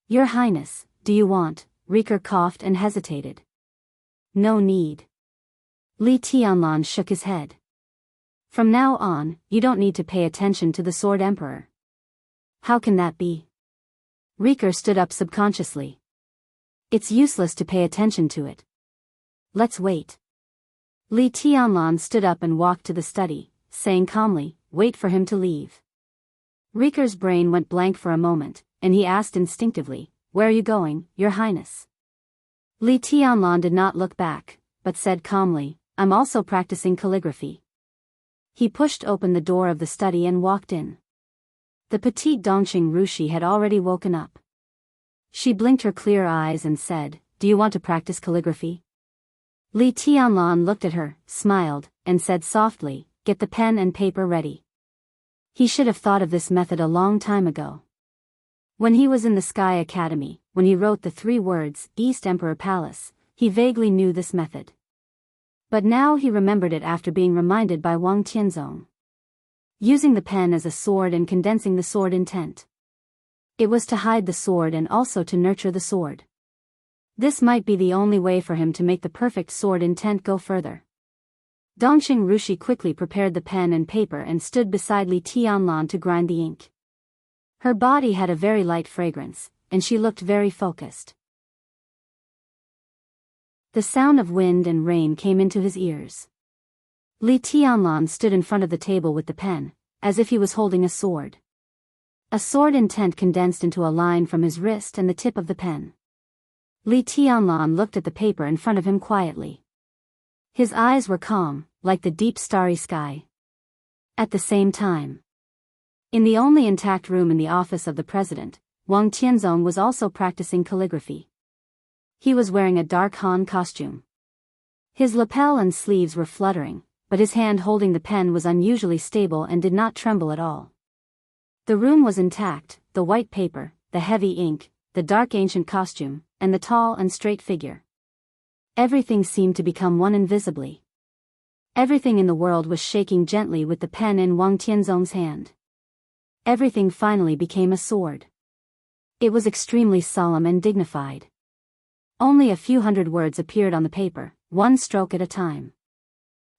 "Your Highness, do you want?" Riker coughed and hesitated. "No need." Li Tianlan shook his head. "From now on, you don't need to pay attention to the Sword Emperor." "How can that be?" Riker stood up subconsciously. "It's useless to pay attention to it. Let's wait." Li Tianlan stood up and walked to the study, saying calmly, "Wait for him to leave." Riker's brain went blank for a moment, and he asked instinctively, "Where are you going, Your Highness?" Li Tianlan did not look back, but said calmly, "I'm also practicing calligraphy." He pushed open the door of the study and walked in. The petite Dongqing Rushi had already woken up. She blinked her clear eyes and said, "Do you want to practice calligraphy?" Li Tianlan looked at her, smiled, and said softly, "Get the pen and paper ready." He should have thought of this method a long time ago. When he was in the Sky Academy, when he wrote the 3 words, East Emperor Palace, he vaguely knew this method. But now he remembered it after being reminded by Wang Tianzong. Using the pen as a sword and condensing the sword intent. It was to hide the sword and also to nurture the sword. This might be the only way for him to make the perfect sword intent go further. Dongqing Rushi quickly prepared the pen and paper and stood beside Li Tianlan to grind the ink. Her body had a very light fragrance, and she looked very focused. The sound of wind and rain came into his ears. Li Tianlan stood in front of the table with the pen, as if he was holding a sword. A sword intent condensed into a line from his wrist and the tip of the pen. Li Tianlan looked at the paper in front of him quietly. His eyes were calm, like the deep starry sky. At the same time, in the only intact room in the office of the president, Wang Tianzong was also practicing calligraphy. He was wearing a dark Han costume. His lapel and sleeves were fluttering, but his hand holding the pen was unusually stable and did not tremble at all. The room was intact, the white paper, the heavy ink, the dark ancient costume, and the tall and straight figure. Everything seemed to become one invisibly. Everything in the world was shaking gently with the pen in Wang Tianzong's hand. Everything finally became a sword. It was extremely solemn and dignified. Only a few hundred words appeared on the paper, one stroke at a time.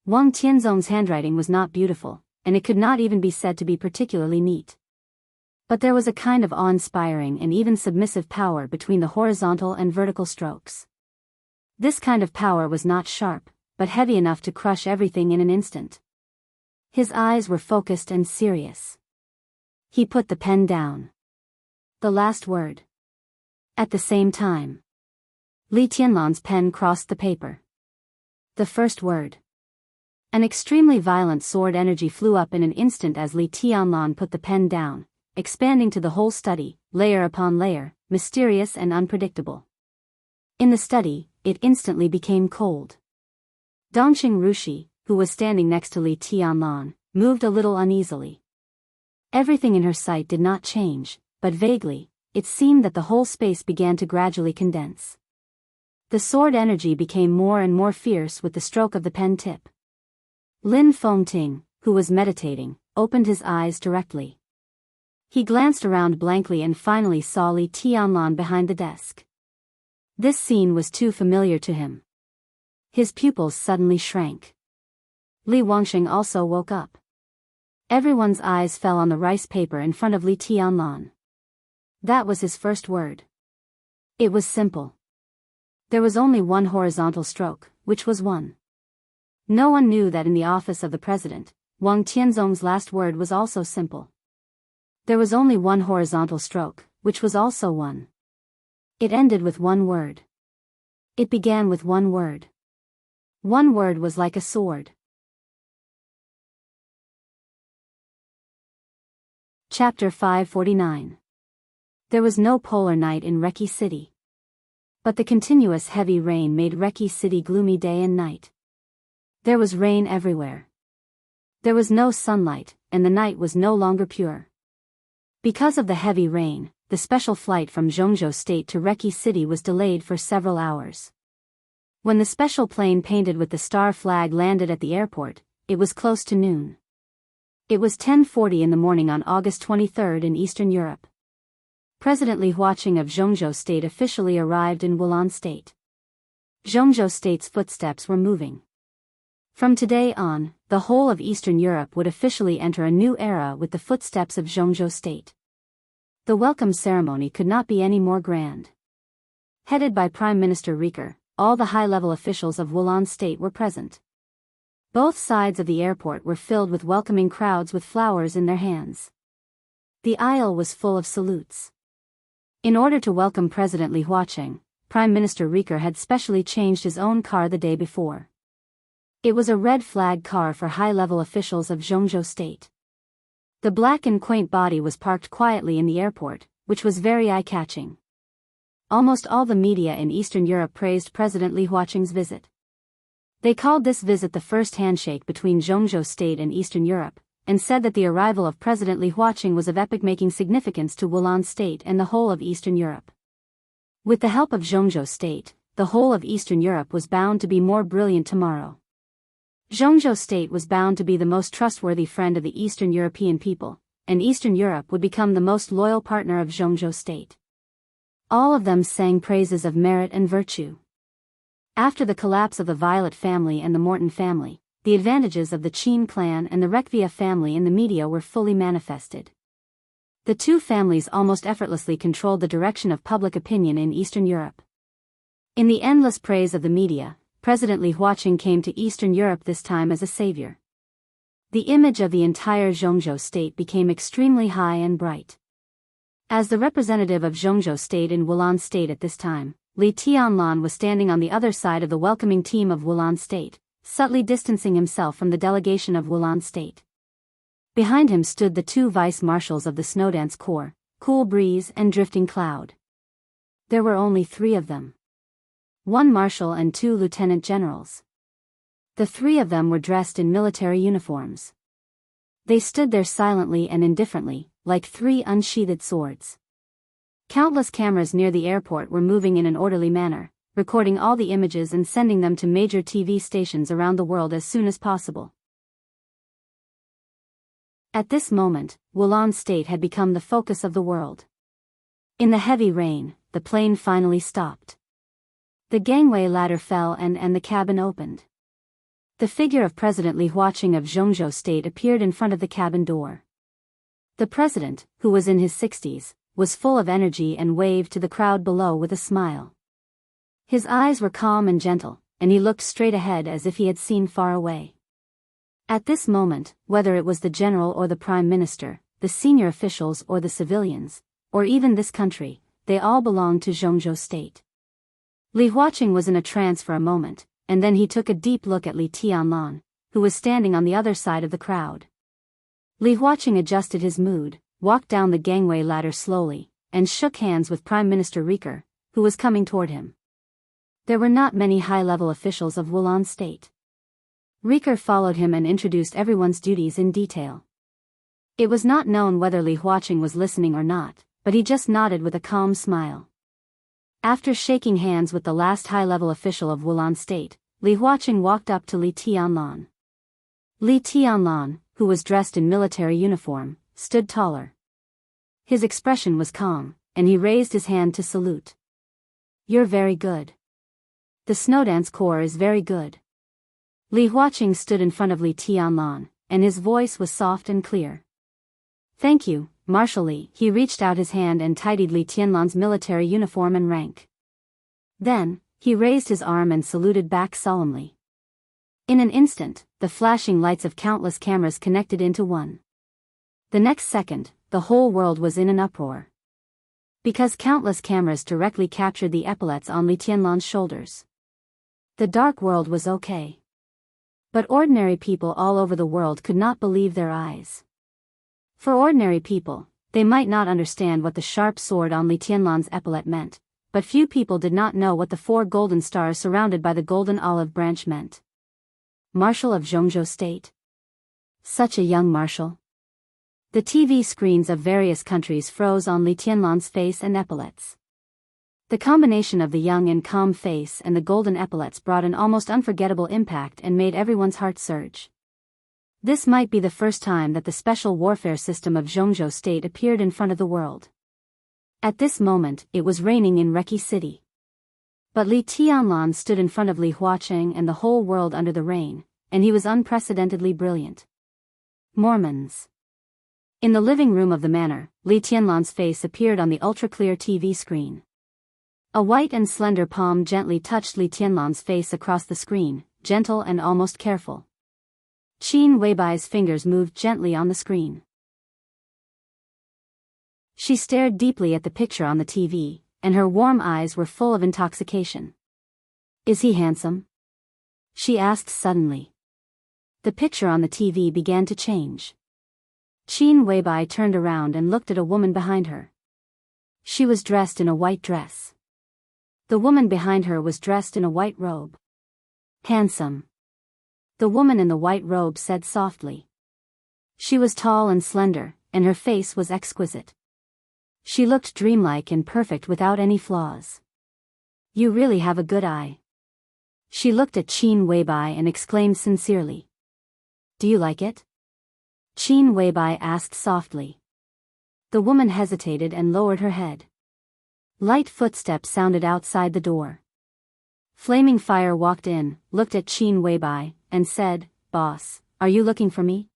Wang Tianzong's handwriting was not beautiful, and it could not even be said to be particularly neat. But there was a kind of awe-inspiring and even submissive power between the horizontal and vertical strokes. This kind of power was not sharp, but heavy enough to crush everything in an instant. His eyes were focused and serious. He put the pen down. The last word. At the same time, Li Tianlan's pen crossed the paper. The first word. An extremely violent sword energy flew up in an instant as Li Tianlan put the pen down, expanding to the whole study, layer upon layer, mysterious and unpredictable. In the study, it instantly became cold. Dongqing Rushi, who was standing next to Li Tianlan, moved a little uneasily. Everything in her sight did not change, but vaguely, it seemed that the whole space began to gradually condense. The sword energy became more and more fierce with the stroke of the pen tip. Lin Fengting, who was meditating, opened his eyes directly. He glanced around blankly and finally saw Li Tianlan behind the desk. This scene was too familiar to him. His pupils suddenly shrank. Li Wangxing also woke up. Everyone's eyes fell on the rice paper in front of Li Tianlan. That was his first word. It was simple. There was only one horizontal stroke, which was one. No one knew that in the office of the president, Wang Tianzong's last word was also simple. There was only one horizontal stroke, which was also one. It ended with one word. It began with one word. One word was like a sword. Chapter 549. There was no polar night in Reki City. But the continuous heavy rain made Reki City gloomy day and night. There was rain everywhere. There was no sunlight, and the night was no longer pure. Because of the heavy rain, the special flight from Jianghu State to Reki City was delayed for several hours. When the special plane painted with the star flag landed at the airport, it was close to noon. It was 10:40 in the morning on August 23 in Eastern Europe. President Li Huaqing of Jianghu State officially arrived in Wulan State. Jianghu State's footsteps were moving. From today on, the whole of Eastern Europe would officially enter a new era with the footsteps of Jianghu State. The welcome ceremony could not be any more grand. Headed by Prime Minister Rieker, all the high-level officials of Wulan State were present. Both sides of the airport were filled with welcoming crowds with flowers in their hands. The aisle was full of salutes. In order to welcome President Li Huaqing, Prime Minister Rieker had specially changed his own car the day before. It was a red flag car for high-level officials of Jianghu State. The black and quaint body was parked quietly in the airport, which was very eye-catching. Almost all the media in Eastern Europe praised President Li Huaqing's visit. They called this visit the first handshake between Jianghu State and Eastern Europe, and said that the arrival of President Li Huaqing was of epoch-making significance to Wulan State and the whole of Eastern Europe. With the help of Jianghu State, the whole of Eastern Europe was bound to be more brilliant tomorrow. Jianghu State was bound to be the most trustworthy friend of the Eastern European people, and Eastern Europe would become the most loyal partner of Jianghu State. All of them sang praises of merit and virtue. After the collapse of the Violet family and the Morton family, the advantages of the Qin clan and the Rekvia family in the media were fully manifested. The two families almost effortlessly controlled the direction of public opinion in Eastern Europe. In the endless praise of the media, President Li Huaqing came to Eastern Europe this time as a savior. The image of the entire Jianghu State became extremely high and bright. As the representative of Jianghu State in Wulan State at this time, Li Tianlan was standing on the other side of the welcoming team of Wulan State, subtly distancing himself from the delegation of Wulan State. Behind him stood the two vice-marshals of the Snowdance Corps, Cool Breeze and Drifting Cloud. There were only 3 of them. 1 marshal and 2 lieutenant generals. The 3 of them were dressed in military uniforms. They stood there silently and indifferently, like 3 unsheathed swords. Countless cameras near the airport were moving in an orderly manner, recording all the images and sending them to major TV stations around the world as soon as possible. At this moment, Wulan State had become the focus of the world. In the heavy rain, the plane finally stopped. The gangway ladder fell and the cabin opened. The figure of President Li Huaqing of Jianghu State appeared in front of the cabin door. The president, who was in his 60s, was full of energy and waved to the crowd below with a smile. His eyes were calm and gentle, and he looked straight ahead as if he had seen far away. At this moment, whether it was the general or the prime minister, the senior officials or the civilians, or even this country, they all belonged to Jianghu State. Li Huaqing was in a trance for a moment, and then he took a deep look at Li Tianlan, who was standing on the other side of the crowd. Li Huaqing adjusted his mood, walked down the gangway ladder slowly, and shook hands with Prime Minister Rieker, who was coming toward him. There were not many high-level officials of Wulan State. Rieker followed him and introduced everyone's duties in detail. It was not known whether Li Huaqing was listening or not, but he just nodded with a calm smile. After shaking hands with the last high-level official of Wulan State, Li Huaqing walked up to Li Tianlan. Li Tianlan, who was dressed in military uniform, stood taller. His expression was calm, and he raised his hand to salute. "You're very good. The Snowdance Corps is very good." Li Huaqing stood in front of Li Tianlan, and his voice was soft and clear. "Thank you, Marshal Li." He reached out his hand and tidied Li Tianlan's military uniform and rank. Then, he raised his arm and saluted back solemnly. In an instant, the flashing lights of countless cameras connected into one. The next second, the whole world was in an uproar. Because countless cameras directly captured the epaulets on Li Tianlan's shoulders. The dark world was okay. But ordinary people all over the world could not believe their eyes. For ordinary people, they might not understand what the sharp sword on Li Tianlan's epaulet meant, but few people did not know what the 4 golden stars surrounded by the golden olive branch meant. Marshal of Jianghu State. Such a young marshal. The TV screens of various countries froze on Li Tianlan's face and epaulets. The combination of the young and calm face and the golden epaulets brought an almost unforgettable impact and made everyone's heart surge. This might be the first time that the special warfare system of Jianghu State appeared in front of the world. At this moment, it was raining in Reki City. But Li Tianlan stood in front of Li Huaqing and the whole world under the rain, and he was unprecedentedly brilliant. Mormons. In the living room of the manor, Li Tianlan's face appeared on the ultra-clear TV screen. A white and slender palm gently touched Li Tianlan's face across the screen, gentle and almost careful. Qin Weibai's fingers moved gently on the screen. She stared deeply at the picture on the TV, and her warm eyes were full of intoxication. "Is he handsome?" she asked suddenly. The picture on the TV began to change. Qin Weibai turned around and looked at a woman behind her. She was dressed in a white dress. The woman behind her was dressed in a white robe. "Handsome," the woman in the white robe said softly. She was tall and slender, and her face was exquisite. She looked dreamlike and perfect without any flaws. "You really have a good eye." She looked at Qin Weibai and exclaimed sincerely. "Do you like it?" Qin Weibai asked softly. The woman hesitated and lowered her head. Light footsteps sounded outside the door. Flaming Fire walked in, looked at Qin Weibai, and said, "Boss, are you looking for me?"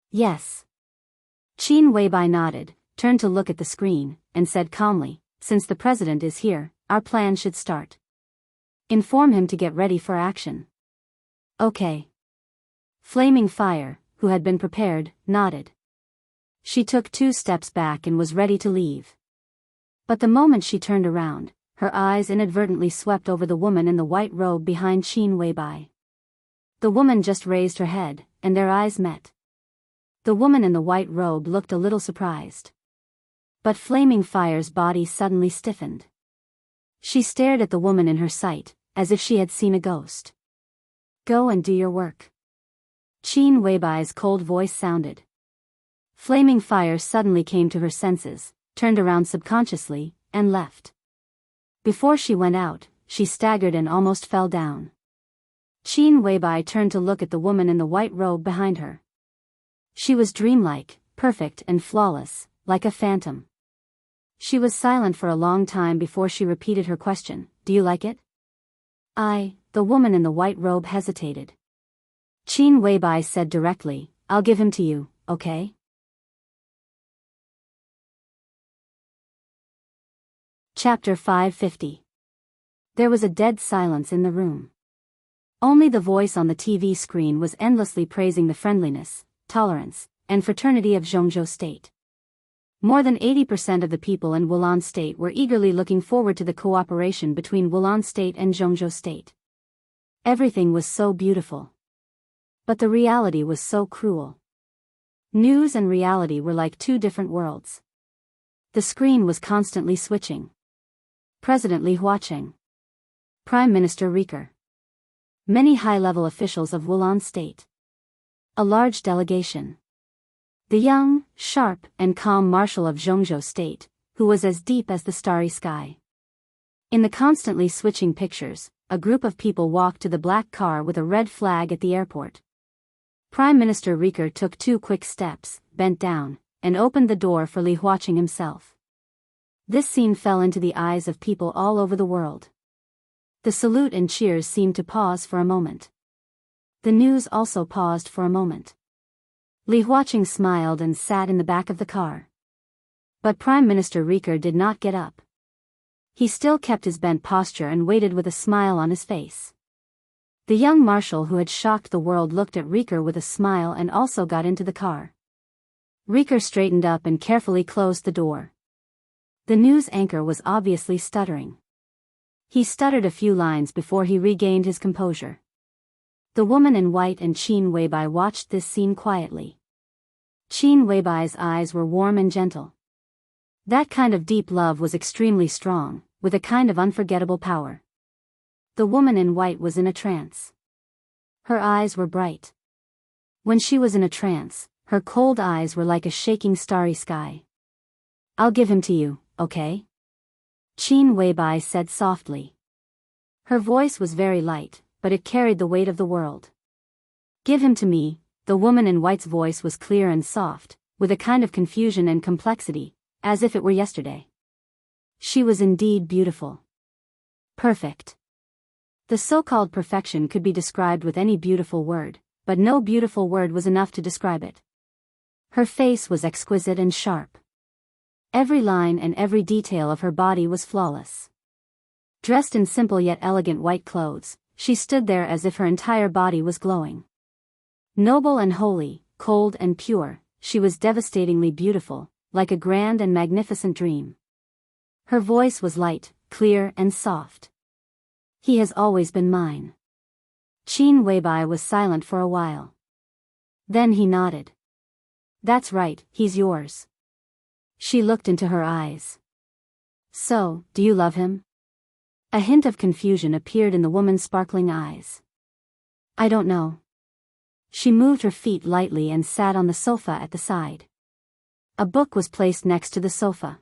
"Yes." Qin Weibai nodded, turned to look at the screen, and said calmly, "Since the president is here, our plan should start. Inform him to get ready for action." "Okay." Flaming Fire, who had been prepared, nodded. She took 2 steps back and was ready to leave. But the moment she turned around, her eyes inadvertently swept over the woman in the white robe behind Qin Weibai. The woman just raised her head, and their eyes met. The woman in the white robe looked a little surprised. But Flaming Fire's body suddenly stiffened. She stared at the woman in her sight, as if she had seen a ghost. "Go and do your work." Qin Weibai's cold voice sounded. Flaming Fire suddenly came to her senses, turned around subconsciously, and left. Before she went out, she staggered and almost fell down. Qin Weibai turned to look at the woman in the white robe behind her. She was dreamlike, perfect and flawless, like a phantom. She was silent for a long time before she repeated her question, "Do you like it?" The woman in the white robe hesitated. Qin Weibai said directly, "I'll give him to you, okay?" Chapter 550. There was a dead silence in the room. Only the voice on the TV screen was endlessly praising the friendliness, tolerance, and fraternity of Jianghu State. More than 80% of the people in Wulan State were eagerly looking forward to the cooperation between Wulan State and Jianghu State. Everything was so beautiful. But the reality was so cruel. News and reality were like 2 different worlds. The screen was constantly switching. President Li Huaqing. Prime Minister Riker. Many high-level officials of Wulan State. A large delegation. The young, sharp, and calm marshal of Jianghu State, who was as deep as the starry sky. In the constantly switching pictures, a group of people walked to the black car with a red flag at the airport. Prime Minister Riker took 2 quick steps, bent down, and opened the door for Li Huaqing himself. This scene fell into the eyes of people all over the world. The salute and cheers seemed to pause for a moment. The news also paused for a moment. Li Huaqing smiled and sat in the back of the car. But Prime Minister Riker did not get up. He still kept his bent posture and waited with a smile on his face. The young marshal who had shocked the world looked at Riker with a smile and also got into the car. Riker straightened up and carefully closed the door. The news anchor was obviously stuttering. He stuttered a few lines before he regained his composure. The woman in white and Qin Weibai watched this scene quietly. Qin Weibai's eyes were warm and gentle. That kind of deep love was extremely strong, with a kind of unforgettable power. The woman in white was in a trance. Her eyes were bright. When she was in a trance, her cold eyes were like a shaking starry sky. "I'll give him to you, okay?" Qin Weibai said softly. Her voice was very light, but it carried the weight of the world. "Give him to me." The woman in white's voice was clear and soft, with a kind of confusion and complexity, as if it were yesterday. She was indeed beautiful. Perfect. The so-called perfection could be described with any beautiful word, but no beautiful word was enough to describe it. Her face was exquisite and sharp. Every line and every detail of her body was flawless. Dressed in simple yet elegant white clothes, she stood there as if her entire body was glowing. Noble and holy, cold and pure, she was devastatingly beautiful, like a grand and magnificent dream. Her voice was light, clear and soft. "He has always been mine." Qin Weibai was silent for a while. Then he nodded. "That's right, he's yours." She looked into her eyes. "So, do you love him?" A hint of confusion appeared in the woman's sparkling eyes. "I don't know." She moved her feet lightly and sat on the sofa at the side. A book was placed next to the sofa.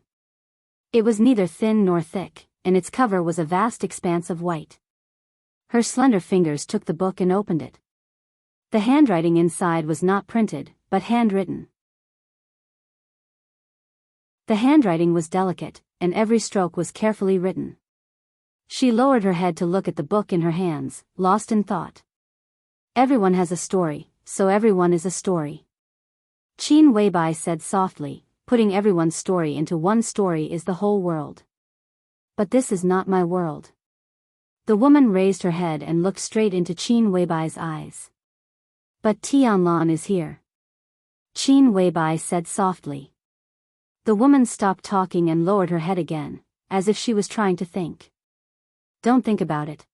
It was neither thin nor thick, and its cover was a vast expanse of white. Her slender fingers took the book and opened it. The handwriting inside was not printed, but handwritten. The handwriting was delicate, and every stroke was carefully written. She lowered her head to look at the book in her hands, lost in thought. "Everyone has a story, so everyone is a story." Qin Weibai said softly, "Putting everyone's story into one story is the whole world. But this is not my world." The woman raised her head and looked straight into Qin Weibai's eyes. "But Tianlan is here." Qin Weibai said softly. The woman stopped talking and lowered her head again, as if she was trying to think. "Don't think about it."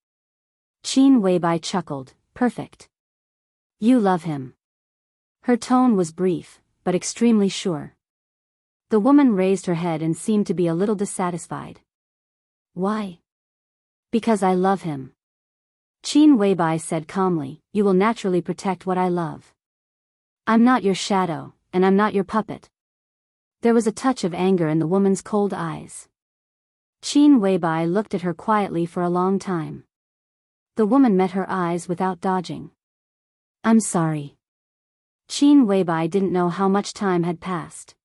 Qin Weibai chuckled. "Perfect. You love him." Her tone was brief, but extremely sure. The woman raised her head and seemed to be a little dissatisfied. "Why?" "Because I love him." Qin Weibai said calmly, "You will naturally protect what I love. I'm not your shadow, and I'm not your puppet." There was a touch of anger in the woman's cold eyes. Qin Weibai looked at her quietly for a long time. The woman met her eyes without dodging. "I'm sorry." Qin Weibai didn't know how much time had passed.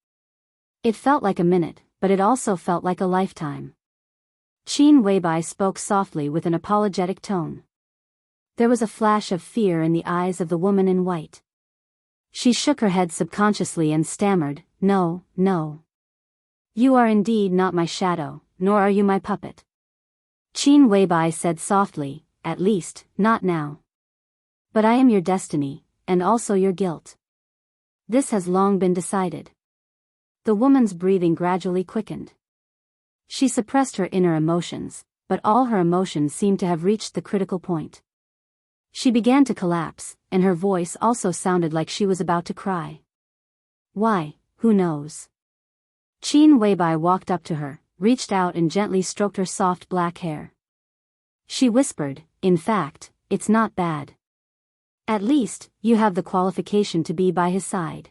It felt like a minute, but it also felt like a lifetime. Qin Weibai spoke softly with an apologetic tone. There was a flash of fear in the eyes of the woman in white. She shook her head subconsciously and stammered, "No, no. You are indeed not my shadow, nor are you my puppet." Qin Weibai said softly, "At least, not now. But I am your destiny, and also your guilt. This has long been decided." The woman's breathing gradually quickened. She suppressed her inner emotions, but all her emotions seemed to have reached the critical point. She began to collapse, and her voice also sounded like she was about to cry. "Why, who knows?" Qin Weibai walked up to her, reached out and gently stroked her soft black hair. She whispered, "In fact, it's not bad. At least, you have the qualification to be by his side."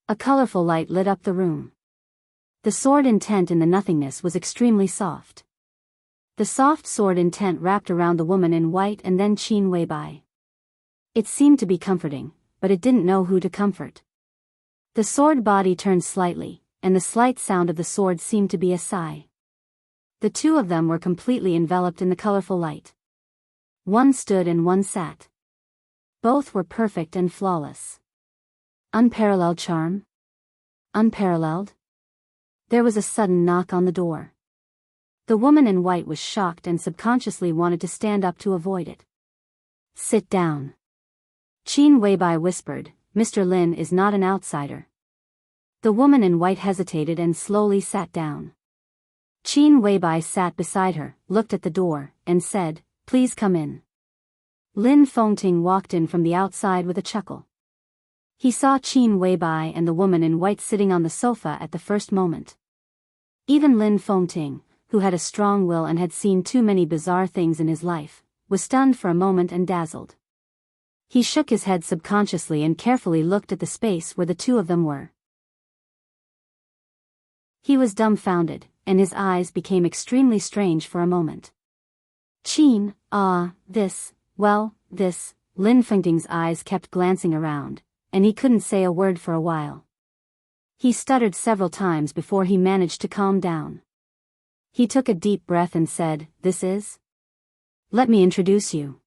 A colorful light lit up the room. The sword intent in the nothingness was extremely soft. The soft sword intent wrapped around the woman in white and then Qin Weibai. It seemed to be comforting, but it didn't know who to comfort. The sword body turned slightly, and the slight sound of the sword seemed to be a sigh. The two of them were completely enveloped in the colorful light. One stood and one sat. Both were perfect and flawless. Unparalleled charm? Unparalleled? There was a sudden knock on the door. The woman in white was shocked and subconsciously wanted to stand up to avoid it. "Sit down." Qin Weibai whispered, "Mr. Lin is not an outsider." The woman in white hesitated and slowly sat down. Qin Weibai sat beside her, looked at the door, and said, "Please come in." Lin Fengting walked in from the outside with a chuckle. He saw Qin Weibai and the woman in white sitting on the sofa at the first moment. Even Lin Fengting, who had a strong will and had seen too many bizarre things in his life, was stunned for a moment and dazzled. He shook his head subconsciously and carefully looked at the space where the two of them were. He was dumbfounded, and his eyes became extremely strange for a moment. Lin Fengting's eyes kept glancing around, and he couldn't say a word for a while. He stuttered several times before he managed to calm down. He took a deep breath and said, "This is? Let me introduce you."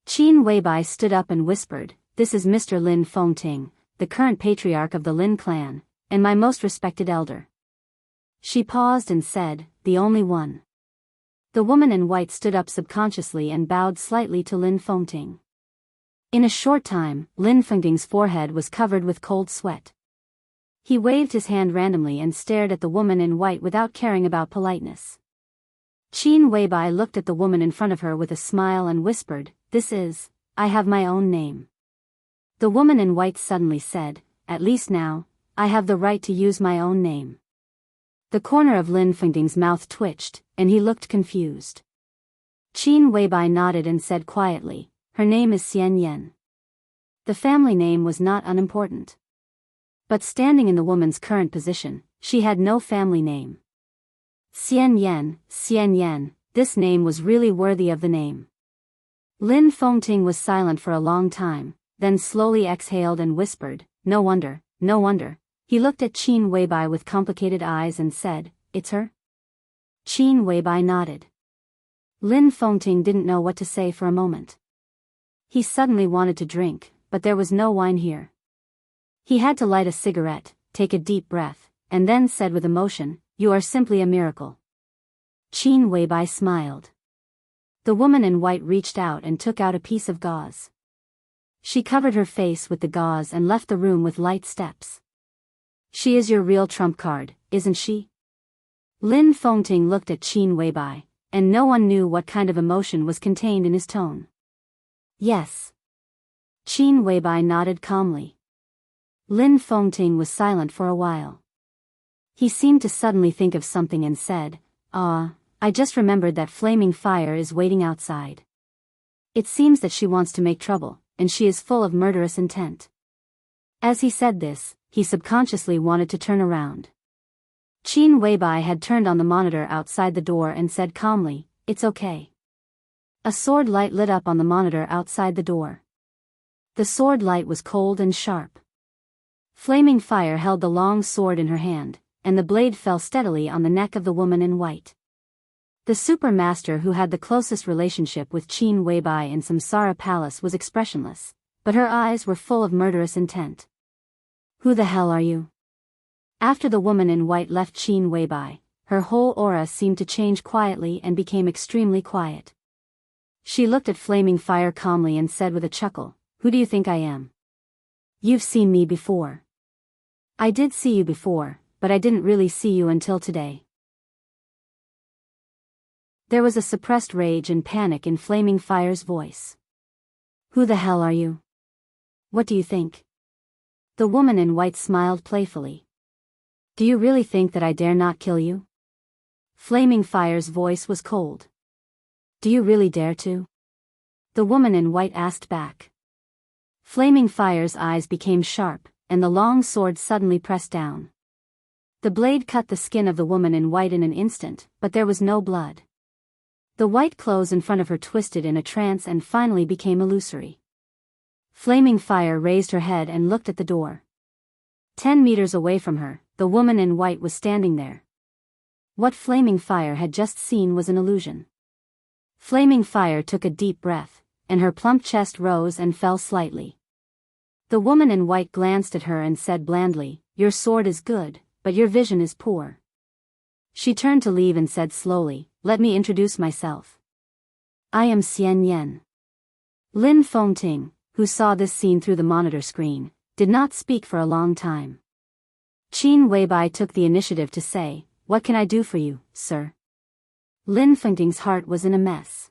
Qin Weibai stood up and whispered, "This is Mr. Lin Fengting, the current patriarch of the Lin clan, and my most respected elder." She paused and said, "The only one." The woman in white stood up subconsciously and bowed slightly to Lin Fengting. In a short time, Lin Fengting's forehead was covered with cold sweat. He waved his hand randomly and stared at the woman in white without caring about politeness. Qin Weibai looked at the woman in front of her with a smile and whispered, I have my own name." The woman in white suddenly said, "At least now, I have the right to use my own name." The corner of Lin Fengting's mouth twitched, and he looked confused. Qin Weibai nodded and said quietly, "Her name is Xianxia." The family name was not unimportant. But standing in the woman's current position, she had no family name. Xianxia, this name was really worthy of the name. Lin Fengting was silent for a long time, then slowly exhaled and whispered, no wonder. He looked at Qin Weibai with complicated eyes and said, "It's her?" Qin Weibai nodded. Lin Fengting didn't know what to say for a moment. He suddenly wanted to drink, but there was no wine here. He had to light a cigarette, take a deep breath, and then said with emotion, "You are simply a miracle." Qin Weibai smiled. The woman in white reached out and took out a piece of gauze. She covered her face with the gauze and left the room with light steps. "She is your real trump card, isn't she?" Lin Fengting looked at Qin Weibai, and no one knew what kind of emotion was contained in his tone. "Yes." Qin Weibai nodded calmly. Lin Fengting was silent for a while. He seemed to suddenly think of something and said, I just remembered that flaming fire is waiting outside. It seems that she wants to make trouble, and she is full of murderous intent." As he said this, he subconsciously wanted to turn around. Qin Weibai had turned on the monitor outside the door and said calmly, "It's okay." A sword light lit up on the monitor outside the door. The sword light was cold and sharp. Flaming fire held the long sword in her hand, and the blade fell steadily on the neck of the woman in white. The supermaster who had the closest relationship with Qin Weibai in Samsara Palace was expressionless, but her eyes were full of murderous intent. "Who the hell are you?" After the woman in white left Qin Weibai, her whole aura seemed to change quietly and became extremely quiet. She looked at flaming fire calmly and said with a chuckle, "Who do you think I am? You've seen me before." "I did see you before, but I didn't really see you until today." There was a suppressed rage and panic in Flaming Fire's voice. "Who the hell are you? What do you think?" The woman in white smiled playfully. "Do you really think that I dare not kill you?" Flaming Fire's voice was cold. "Do you really dare to?" The woman in white asked back. Flaming Fire's eyes became sharp, and the long sword suddenly pressed down. The blade cut the skin of the woman in white in an instant, but there was no blood. The white clothes in front of her twisted in a trance and finally became illusory. Flaming Fire raised her head and looked at the door. 10 meters away from her, the woman in white was standing there. What Flaming Fire had just seen was an illusion. Flaming Fire took a deep breath, and her plump chest rose and fell slightly. The woman in white glanced at her and said blandly, "Your sword is good, but your vision is poor." She turned to leave and said slowly, "Let me introduce myself. I am Xianxia." Lin Fengting, who saw this scene through the monitor screen, did not speak for a long time. Qin Weibai took the initiative to say, "What can I do for you, sir?" Lin Fengting's heart was in a mess.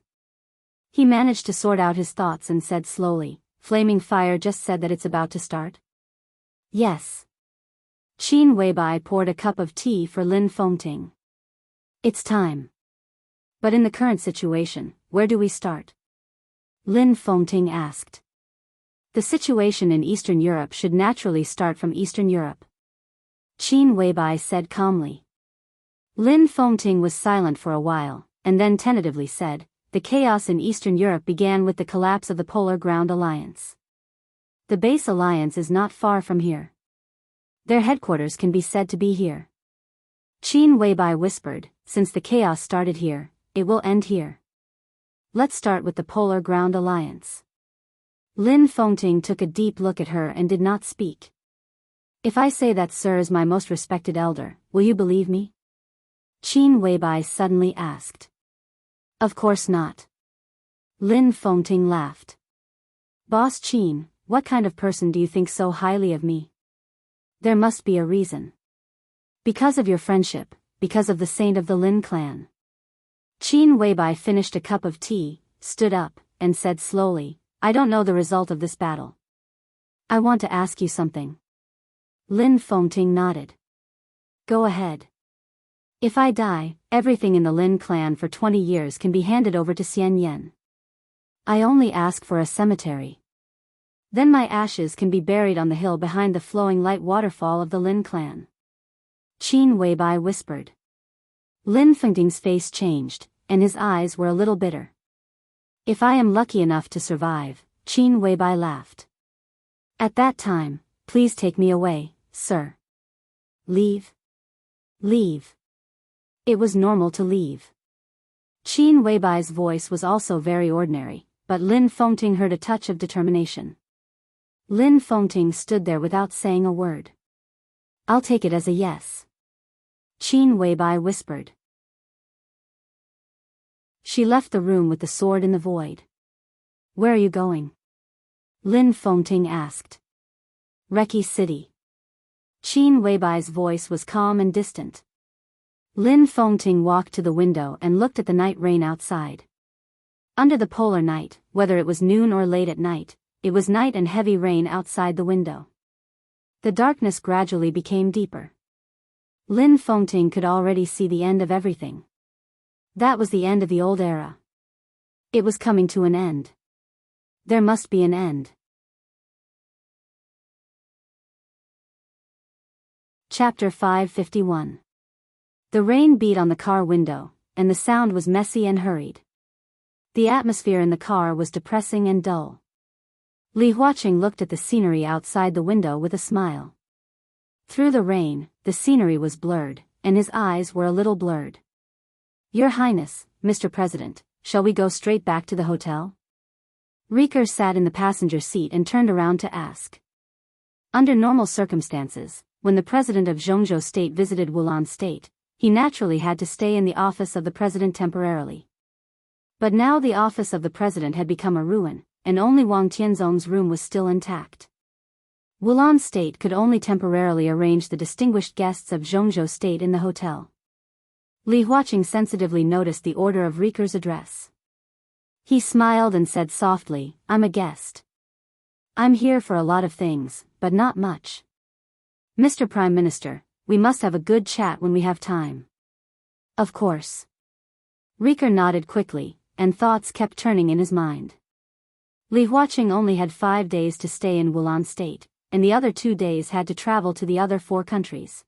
He managed to sort out his thoughts and said slowly, "Flaming Fire just said that it's about to start?" "Yes." Qin Weibai poured a cup of tea for Lin Fengting. It's time. But in the current situation, where do we start? Lin Fengting asked. The situation in Eastern Europe should naturally start from Eastern Europe. Qin Weibai said calmly. Lin Fengting was silent for a while, and then tentatively said, the chaos in Eastern Europe began with the collapse of the Polar Ground Alliance. The base alliance is not far from here. Their headquarters can be said to be here. Qin Weibai whispered, since the chaos started here, it will end here. Let's start with the Polar Ground Alliance. Lin Fengting took a deep look at her and did not speak. If I say that Sir is my most respected elder, will you believe me? Qin Weibai suddenly asked. Of course not. Lin Fengting laughed. Boss Qin, what kind of person do you think so highly of me? There must be a reason. Because of your friendship, because of the saint of the Lin clan. Qin Weibai finished a cup of tea, stood up, and said slowly, I don't know the result of this battle. I want to ask you something. Lin Fengting nodded. Go ahead. If I die, everything in the Lin clan for 20 years can be handed over to Xian Yan. I only ask for a cemetery. Then my ashes can be buried on the hill behind the flowing light waterfall of the Lin clan. Qin Weibai whispered. Lin Fengting's face changed, and his eyes were a little bitter. If I am lucky enough to survive, Qin Weibai laughed. At that time, please take me away, sir. Leave. Leave. It was normal to leave. Qin Weibai's voice was also very ordinary, but Lin Fengting heard a touch of determination. Lin Fengting stood there without saying a word. I'll take it as a yes. Qin Weibai whispered. She left the room with the sword in the void. Where are you going? Lin Fengting asked. Reki City. Qin Weibai's voice was calm and distant. Lin Fengting walked to the window and looked at the night rain outside. Under the polar night, whether it was noon or late at night, it was night and heavy rain outside the window. The darkness gradually became deeper. Lin Fengting could already see the end of everything. That was the end of the old era. It was coming to an end. There must be an end. Chapter 551. The rain beat on the car window, and the sound was messy and hurried. The atmosphere in the car was depressing and dull. Li Huaqing looked at the scenery outside the window with a smile. Through the rain, the scenery was blurred, and his eyes were a little blurred. Your Highness, Mr. President, shall we go straight back to the hotel? Riker sat in the passenger seat and turned around to ask. Under normal circumstances, when the president of Jianghu State visited Wulan State, he naturally had to stay in the office of the president temporarily. But now the office of the president had become a ruin, and only Wang Tianzong's room was still intact. Wulan State could only temporarily arrange the distinguished guests of Jianghu State in the hotel. Li Huaqing sensitively noticed the order of Riker's address. He smiled and said softly, I'm a guest. I'm here for a lot of things, but not much. Mr. Prime Minister, we must have a good chat when we have time. Of course. Riker nodded quickly, and thoughts kept turning in his mind. Li Huaqing only had 5 days to stay in Wulan State, and the other 2 days had to travel to the other 4 countries.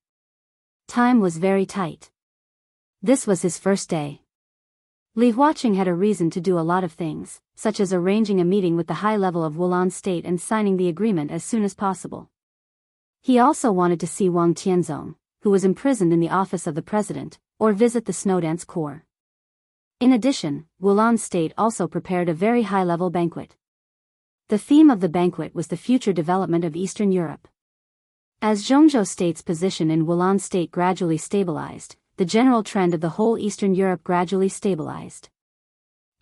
Time was very tight. This was his first day. Li Huaqing had a reason to do a lot of things, such as arranging a meeting with the high level of Wulan State and signing the agreement as soon as possible. He also wanted to see Wang Tianzong, who was imprisoned in the office of the president, or visit the Snowdance Corps. In addition, Wulan State also prepared a very high-level banquet. The theme of the banquet was the future development of Eastern Europe. As Jianghu State's position in Wulan State gradually stabilized, the general trend of the whole Eastern Europe gradually stabilized.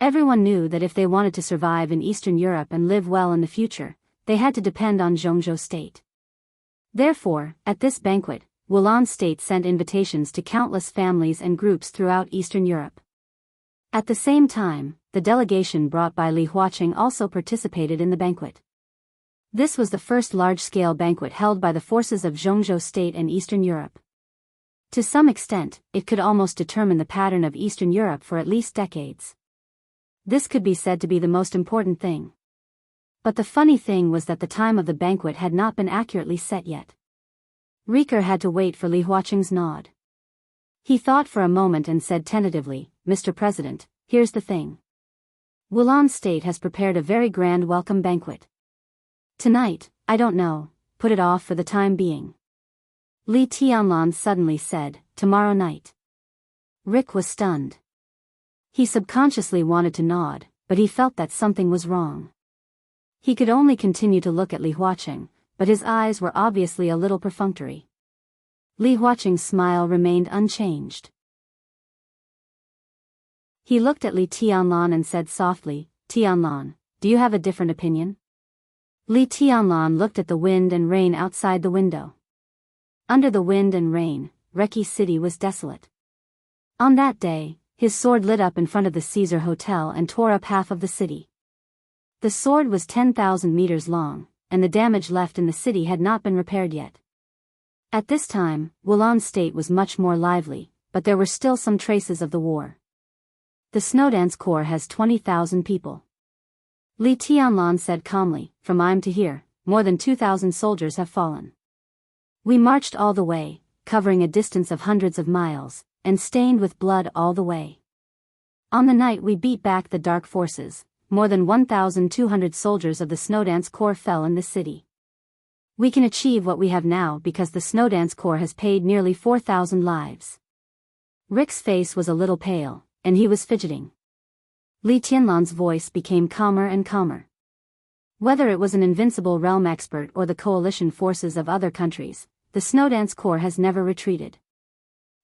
Everyone knew that if they wanted to survive in Eastern Europe and live well in the future, they had to depend on Jianghu State. Therefore, at this banquet, Wulan State sent invitations to countless families and groups throughout Eastern Europe. At the same time, the delegation brought by Li Huaqing also participated in the banquet. This was the first large-scale banquet held by the forces of Jianghu State and Eastern Europe. To some extent, it could almost determine the pattern of Eastern Europe for at least decades. This could be said to be the most important thing. But the funny thing was that the time of the banquet had not been accurately set yet. Riker had to wait for Li Huaqing's nod. He thought for a moment and said tentatively, "Mr. President, here's the thing. Wulan State has prepared a very grand welcome banquet. Tonight, I don't know, put it off for the time being." Li Tianlan suddenly said, "Tomorrow night." Rick was stunned. He subconsciously wanted to nod, but he felt that something was wrong. He could only continue to look at Li Huaqing, but his eyes were obviously a little perfunctory. Li Huaqing's smile remained unchanged. He looked at Li Tianlan and said softly, "Tianlan, do you have a different opinion?" Li Tianlan looked at the wind and rain outside the window. Under the wind and rain, Reki City was desolate. On that day, his sword lit up in front of the Caesar Hotel and tore up half of the city. The sword was 10,000 meters long, and the damage left in the city had not been repaired yet. At this time, Wulan State was much more lively, but there were still some traces of the war. The Snowdance Corps has 20,000 people. Li Tianlan said calmly, "From I'm to here, more than 2,000 soldiers have fallen. We marched all the way, covering a distance of hundreds of miles, and stained with blood all the way. On the night we beat back the dark forces, more than 1,200 soldiers of the Snowdance Corps fell in the city. We can achieve what we have now because the Snowdance Corps has paid nearly 4,000 lives." Rick's face was a little pale, and he was fidgeting. Li Tianlan's voice became calmer and calmer. Whether it was an invincible realm expert or the coalition forces of other countries, the Snowdance Corps has never retreated.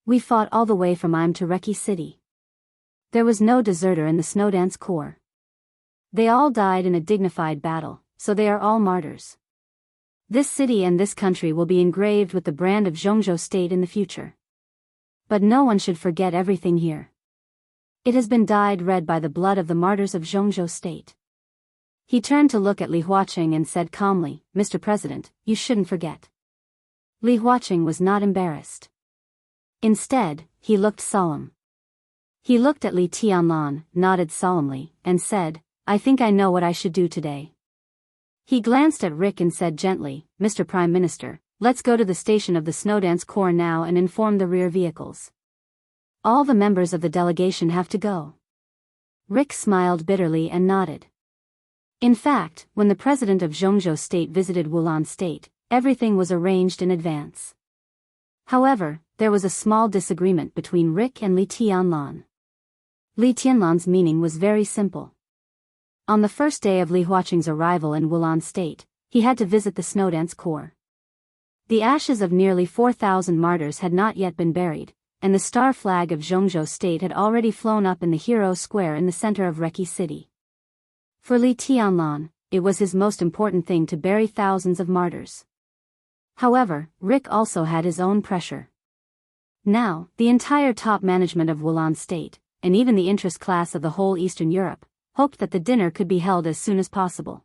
We fought all the way from Im to Reki City. There was no deserter in the Snowdance Corps. They all died in a dignified battle, so they are all martyrs. This city and this country will be engraved with the brand of Jianghu State in the future. But no one should forget everything here. It has been dyed red by the blood of the martyrs of Jianghu State. He turned to look at Li Huaqing and said calmly, "Mr. President, you shouldn't forget." Li Huaqing was not embarrassed. Instead, he looked solemn. He looked at Li Tianlan, nodded solemnly, and said, "I think I know what I should do today." He glanced at Rick and said gently, "Mr. Prime Minister, let's go to the station of the Snowdance Corps now and inform the rear vehicles. All the members of the delegation have to go." Rick smiled bitterly and nodded. In fact, when the president of Jianghu State visited Wulan State, everything was arranged in advance. However, there was a small disagreement between Rick and Li Tianlan. Li Tianlan's meaning was very simple. On the first day of Li Huaqing's arrival in Wulan State, he had to visit the Snowdance Corps. The ashes of nearly 4,000 martyrs had not yet been buried, and the star flag of Jianghu State had already flown up in the Hero Square in the center of Reki City. For Li Tianlan, it was his most important thing to bury thousands of martyrs. However, Rick also had his own pressure. Now, the entire top management of Wulan State, and even the interest class of the whole Eastern Europe, hoped that the dinner could be held as soon as possible.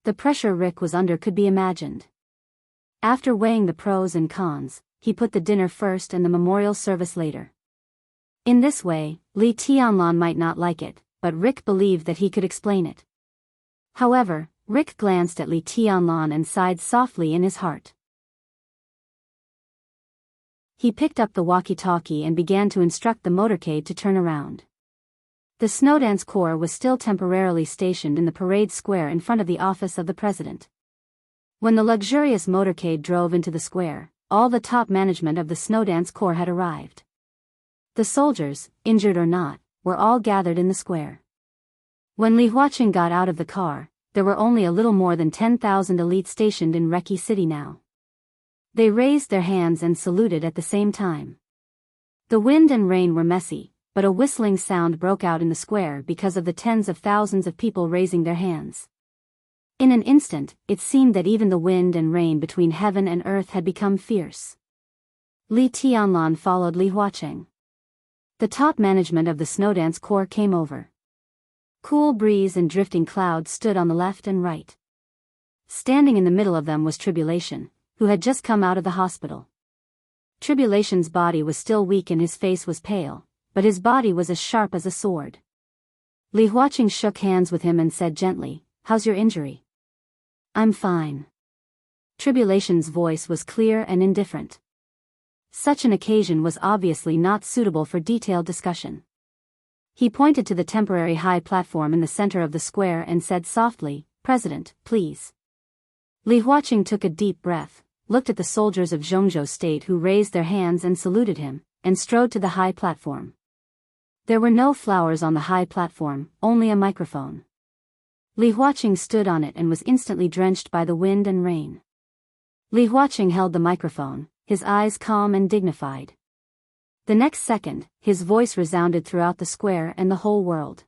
The pressure Rick was under could be imagined. After weighing the pros and cons, he put the dinner first and the memorial service later. In this way, Li Tianlan might not like it, but Rick believed that he could explain it. However, Rick glanced at Li Tianlan and sighed softly in his heart. He picked up the walkie-talkie and began to instruct the motorcade to turn around. The Snowdance Corps was still temporarily stationed in the parade square in front of the office of the president. When the luxurious motorcade drove into the square, all the top management of the Snowdance Corps had arrived. The soldiers, injured or not, were all gathered in the square. When Li Huaqing got out of the car, there were only a little more than 10,000 elites stationed in Reki City now. They raised their hands and saluted at the same time. The wind and rain were messy, but a whistling sound broke out in the square because of the tens of thousands of people raising their hands. In an instant, it seemed that even the wind and rain between heaven and earth had become fierce. Li Tianlan followed Li Huaqing. The top management of the Snowdance Corps came over. Cool breeze and drifting clouds stood on the left and right. Standing in the middle of them was Tribulation, who had just come out of the hospital. Tribulation's body was still weak and his face was pale, but his body was as sharp as a sword. Li Huaqing shook hands with him and said gently, "How's your injury?" "I'm fine." Tribulation's voice was clear and indifferent. Such an occasion was obviously not suitable for detailed discussion. He pointed to the temporary high platform in the center of the square and said softly, "President, please." Li Huaqing took a deep breath, looked at the soldiers of Jianghu state who raised their hands and saluted him, and strode to the high platform. There were no flowers on the high platform, only a microphone. Li Huaqing stood on it and was instantly drenched by the wind and rain. Li Huaqing held the microphone, his eyes calm and dignified. The next second, his voice resounded throughout the square and the whole world.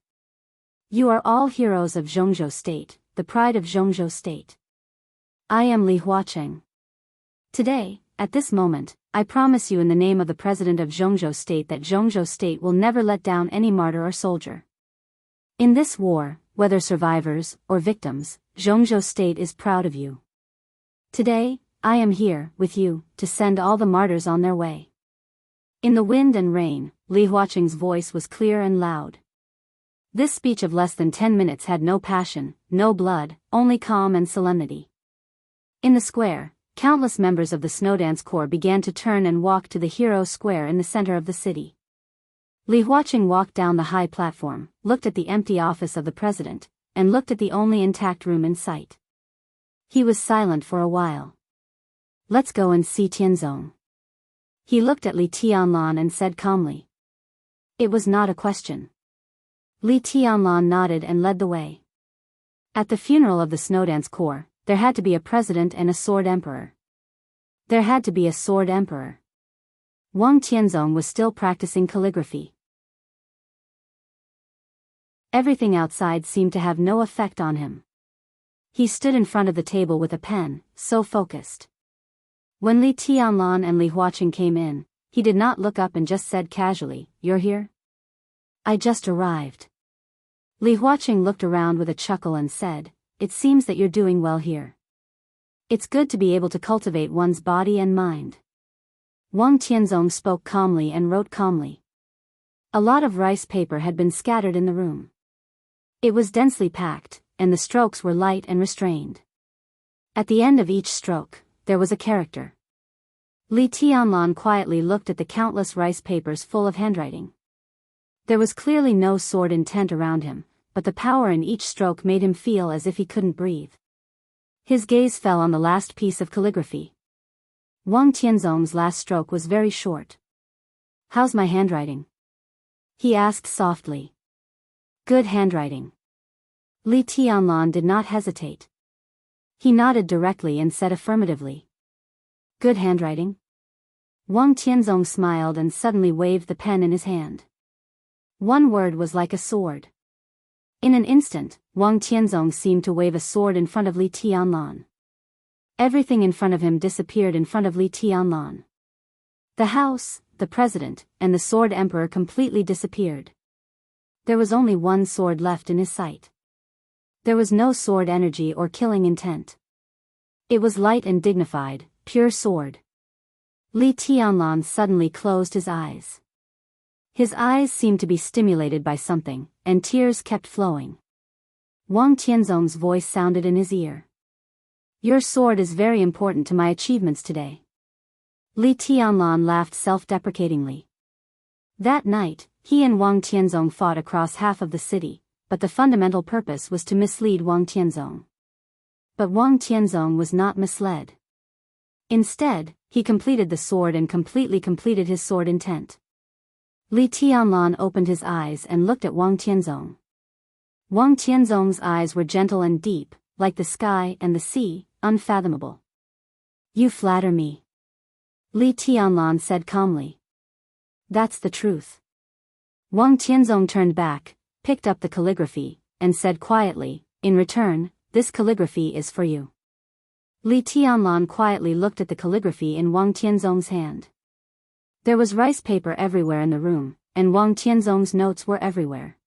"You are all heroes of Jianghu state, the pride of Jianghu state. I am Li Huaqing. Today, at this moment, I promise you in the name of the President of Jianghu State that Jianghu State will never let down any martyr or soldier. In this war, whether survivors or victims, Jianghu State is proud of you. Today, I am here, with you, to send all the martyrs on their way." In the wind and rain, Li Huaqing's voice was clear and loud. This speech of less than 10 minutes had no passion, no blood, only calm and solemnity. In the square, countless members of the Snowdance Corps began to turn and walk to the Hero Square in the center of the city. Li Huaqing walked down the high platform, looked at the empty office of the president, and looked at the only intact room in sight. He was silent for a while. "Let's go and see Tianzong." He looked at Li Tianlan and said calmly. It was not a question. Li Tianlan nodded and led the way. At the funeral of the Snowdance Corps, there had to be a president and a sword emperor. There had to be a sword emperor. Wang Tianzong was still practicing calligraphy. Everything outside seemed to have no effect on him. He stood in front of the table with a pen, so focused. When Li Tianlan and Li Huaqing came in, he did not look up and just said casually, "You're here?" "I just arrived." Li Huaqing looked around with a chuckle and said, "It seems that you're doing well here. It's good to be able to cultivate one's body and mind." Wang Tianzong spoke calmly and wrote calmly. A lot of rice paper had been scattered in the room. It was densely packed, and the strokes were light and restrained. At the end of each stroke, there was a character. Li Tianlan quietly looked at the countless rice papers full of handwriting. There was clearly no sword intent around him, but the power in each stroke made him feel as if he couldn't breathe. His gaze fell on the last piece of calligraphy. Wang Tianzong's last stroke was very short. "How's my handwriting?" he asked softly. "Good handwriting." Li Tianlan did not hesitate. He nodded directly and said affirmatively. "Good handwriting?" Wang Tianzong smiled and suddenly waved the pen in his hand. One word was like a sword. In an instant, Wang Tianzong seemed to wave a sword in front of Li Tianlan. Everything in front of him disappeared in front of Li Tianlan. The house, the president, and the sword emperor completely disappeared. There was only one sword left in his sight. There was no sword energy or killing intent. It was light and dignified, pure sword. Li Tianlan suddenly closed his eyes. His eyes seemed to be stimulated by something, and tears kept flowing. Wang Tianzong's voice sounded in his ear. "Your sword is very important to my achievements today." Li Tianlan laughed self-deprecatingly. That night, he and Wang Tianzong fought across half of the city, but the fundamental purpose was to mislead Wang Tianzong. But Wang Tianzong was not misled. Instead, he completed the sword and completely completed his sword intent. Li Tianlan opened his eyes and looked at Wang Tianzong. Wang Tianzong's eyes were gentle and deep, like the sky and the sea, unfathomable. "You flatter me," Li Tianlan said calmly. "That's the truth." Wang Tianzong turned back, picked up the calligraphy, and said quietly, "In return, this calligraphy is for you." Li Tianlan quietly looked at the calligraphy in Wang Tianzong's hand. There was rice paper everywhere in the room, and Wang Tianzong's notes were everywhere.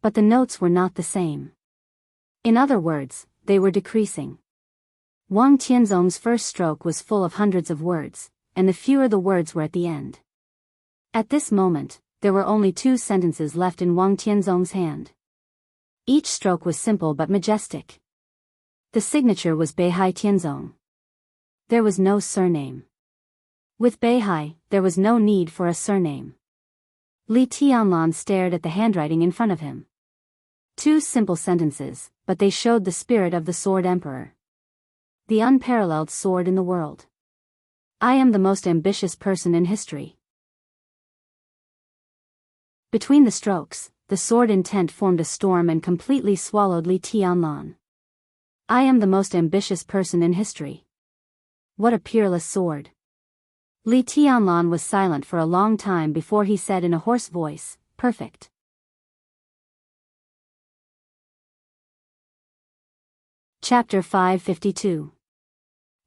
But the notes were not the same. In other words, they were decreasing. Wang Tianzong's first stroke was full of hundreds of words, and the fewer the words were at the end. At this moment, there were only 2 sentences left in Wang Tianzong's hand. Each stroke was simple but majestic. The signature was Beihai Tianzong. There was no surname. With Beihai, there was no need for a surname. Li Tianlan stared at the handwriting in front of him. 2 simple sentences, but they showed the spirit of the Sword Emperor. The unparalleled sword in the world. I am the most ambitious person in history. Between the strokes, the sword intent formed a storm and completely swallowed Li Tianlan. I am the most ambitious person in history. What a peerless sword. Li Tianlan was silent for a long time before he said in a hoarse voice, perfect. Chapter 552.